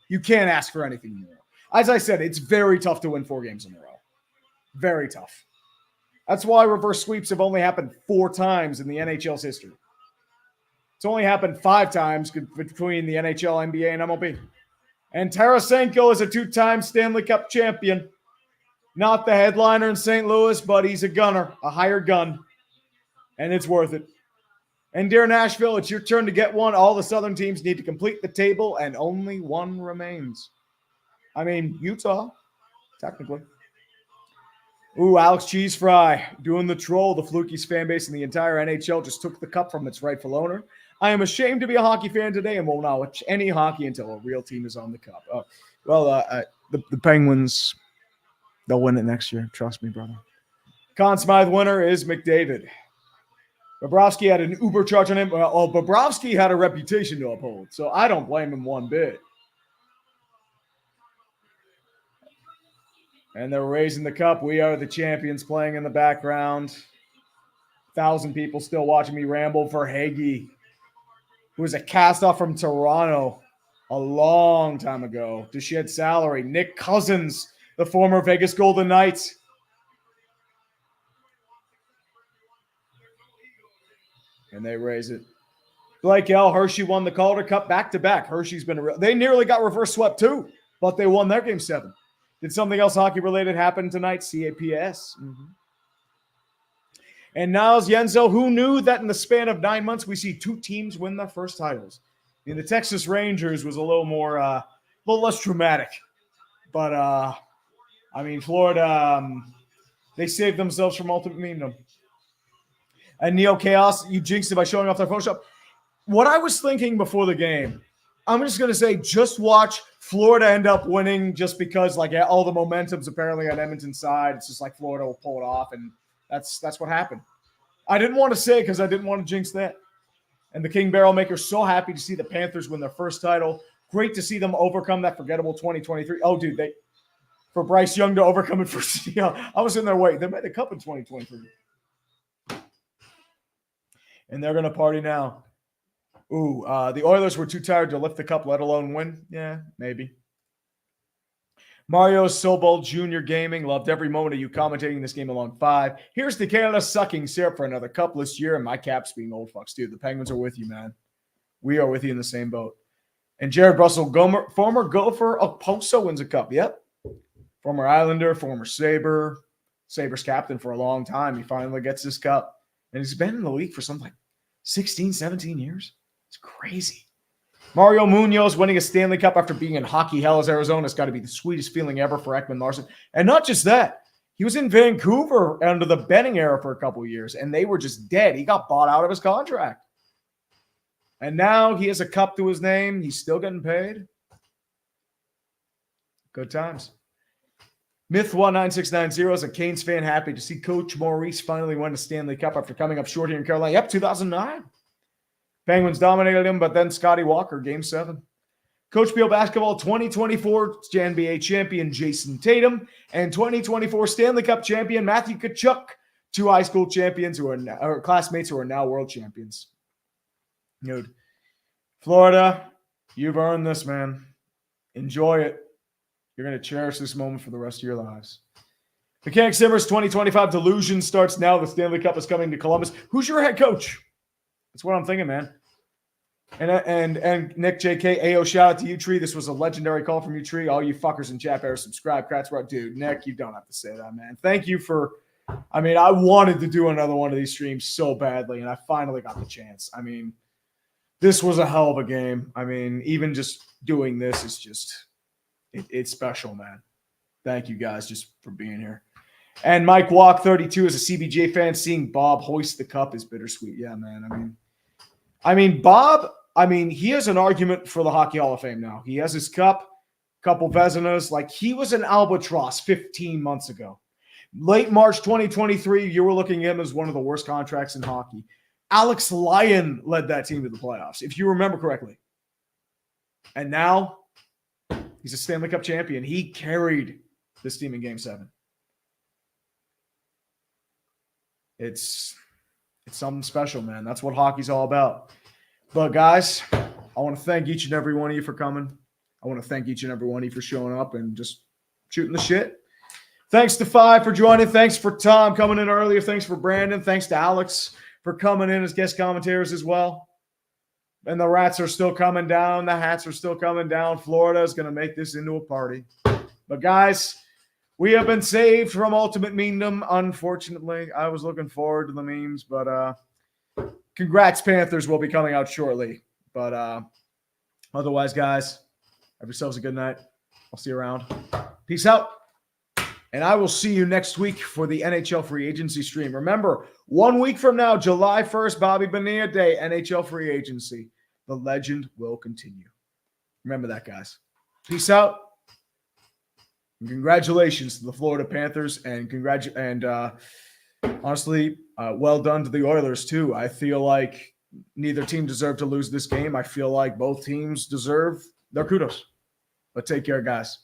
You can't ask for anything more. As I said, it's very tough to win 4 games in a row. Very tough. That's why reverse sweeps have only happened 4 times in the NHL's history. It's only happened 5 times between the NHL, NBA, and MLB. And Tarasenko is a 2-time Stanley Cup champion. Not the headliner in St. Louis, but he's a gunner, a hired gun. And it's worth it. And dear Nashville, it's your turn to get one. All the Southern teams need to complete the table, and only one remains. I mean, Utah, technically. Ooh, Alex Cheese Fry doing the troll. The Flukies fan base in the entire NHL just took the cup from its rightful owner. I am ashamed to be a hockey fan today and will not watch any hockey until a real team is on the cup. The Penguins, they'll win it next year. Trust me, brother. Conn Smythe winner is McDavid. Bobrovsky had an Uber charge on him. Well, Bobrovsky had a reputation to uphold, so I don't blame him one bit. And they're raising the cup. We are the champions playing in the background. 1,000 people still watching me ramble for Hagee, who was a cast-off from Toronto a long time ago to shed salary. Nick Cousins, the former Vegas Golden Knights. And they raise it. Blake L. Hershey won the Calder Cup back-to-back. Hershey's been they nearly got reverse swept too, but they won their game 7. Did something else hockey-related happen tonight? CAPS. Mm-hmm. And Niles Yenzo, who knew that in the span of 9 months, we see 2 teams win their first titles. I mean, the Texas Rangers was a little more, a little less dramatic. But, I mean, Florida, they saved themselves from ultimate meme. And Neo Chaos, you jinxed it by showing off their Photoshop. What I was thinking before the game, I'm just going to say, just watch Florida end up winning just because, like, all the momentum's apparently on Edmonton's side. It's just like Florida will pull it off, and that's what happened. I didn't want to say it because I didn't want to jinx that. And the King Barrel Maker, so happy to see the Panthers win their first title. Great to see them overcome that forgettable 2023. Oh, dude, for Bryce Young to overcome it first. I was in their way. They made the cup in 2023. And they're going to party now. Ooh, the Oilers were too tired to lift the cup, let alone win. Yeah, maybe. Mario Sobol Jr. Gaming. Loved every moment of you commentating this game along 5. Here's to Canada sucking syrup for another cupless year, and my Caps being old fucks. Dude, the Penguins are with you, man. We are with you in the same boat. And Jared Russell, former Gopher Oposo, wins a cup. Yep. Former Islander, former Sabre. Sabres captain for a long time. He finally gets this cup. And he's been in the league for something like 16, 17 years. It's crazy. Mario Munoz winning a Stanley Cup after being in hockey hell as Arizona has got to be the sweetest feeling ever for Ekman Larson. And not just that. He was in Vancouver under the Benning era for a couple of years, and they were just dead. He got bought out of his contract. And now he has a cup to his name. He's still getting paid. Good times. Myth19690 is a Canes fan happy to see Coach Maurice finally win a Stanley Cup after coming up short here in Carolina. Yep, 2009. Penguins dominated him, but then Scotty Walker, Game 7. Coach Beal Basketball 2024 NBA champion Jason Tatum and 2024 Stanley Cup champion Matthew Tkachuk, 2 high school champions who are now, or classmates who are now world champions. Dude, Florida, you've earned this, man. Enjoy it. You're going to cherish this moment for the rest of your lives. Mechanic Simmers 2025 Delusion starts now. The Stanley Cup is coming to Columbus. Who's your head coach? That's what I'm thinking, man. And Nick JK, AO, shout out to you, Tree. This was a legendary call from you, Tree. All you fuckers in chat better subscribe. Dude, Nick, you don't have to say that, man. Thank you for, I wanted to do another one of these streams so badly, and I finally got the chance. This was a hell of a game. Even just doing this is just, it's special, man. Thank you guys just for being here. And Mike Walk 32 is a CBJ fan. Seeing Bob hoist the cup is bittersweet. Yeah, man. Bob, he has an argument for the Hockey Hall of Fame now. He has his cup, couple Vezinas. Like, he was an albatross 15 months ago. Late March 2023, you were looking at him as one of the worst contracts in hockey. Alex Lyon led that team to the playoffs, if you remember correctly. And now he's a Stanley Cup champion. He carried this team in Game 7. It's something special, man. That's what hockey's all about. But, guys, I want to thank each and every one of you for coming. I want to thank each and every one of you for showing up and just shooting the shit. Thanks to Five for joining. Thanks for Tom coming in earlier. Thanks for Brandon. Thanks to Alex for coming in as guest commentators as well. And the rats are still coming down. The hats are still coming down. Florida is going to make this into a party. But, guys, we have been saved from ultimate memedom, unfortunately. I was looking forward to the memes, but congrats, Panthers will be coming out shortly. But otherwise, guys, have yourselves a good night. I'll see you around. Peace out. And I will see you next week for the NHL free agency stream. Remember, 1 week from now, July 1st, Bobby Bonilla Day, NHL free agency. The legend will continue. Remember that, guys. Peace out. And congratulations to the Florida Panthers, and honestly, well done to the Oilers too. I feel like neither team deserved to lose this game. I feel like both teams deserve their kudos. But take care, guys.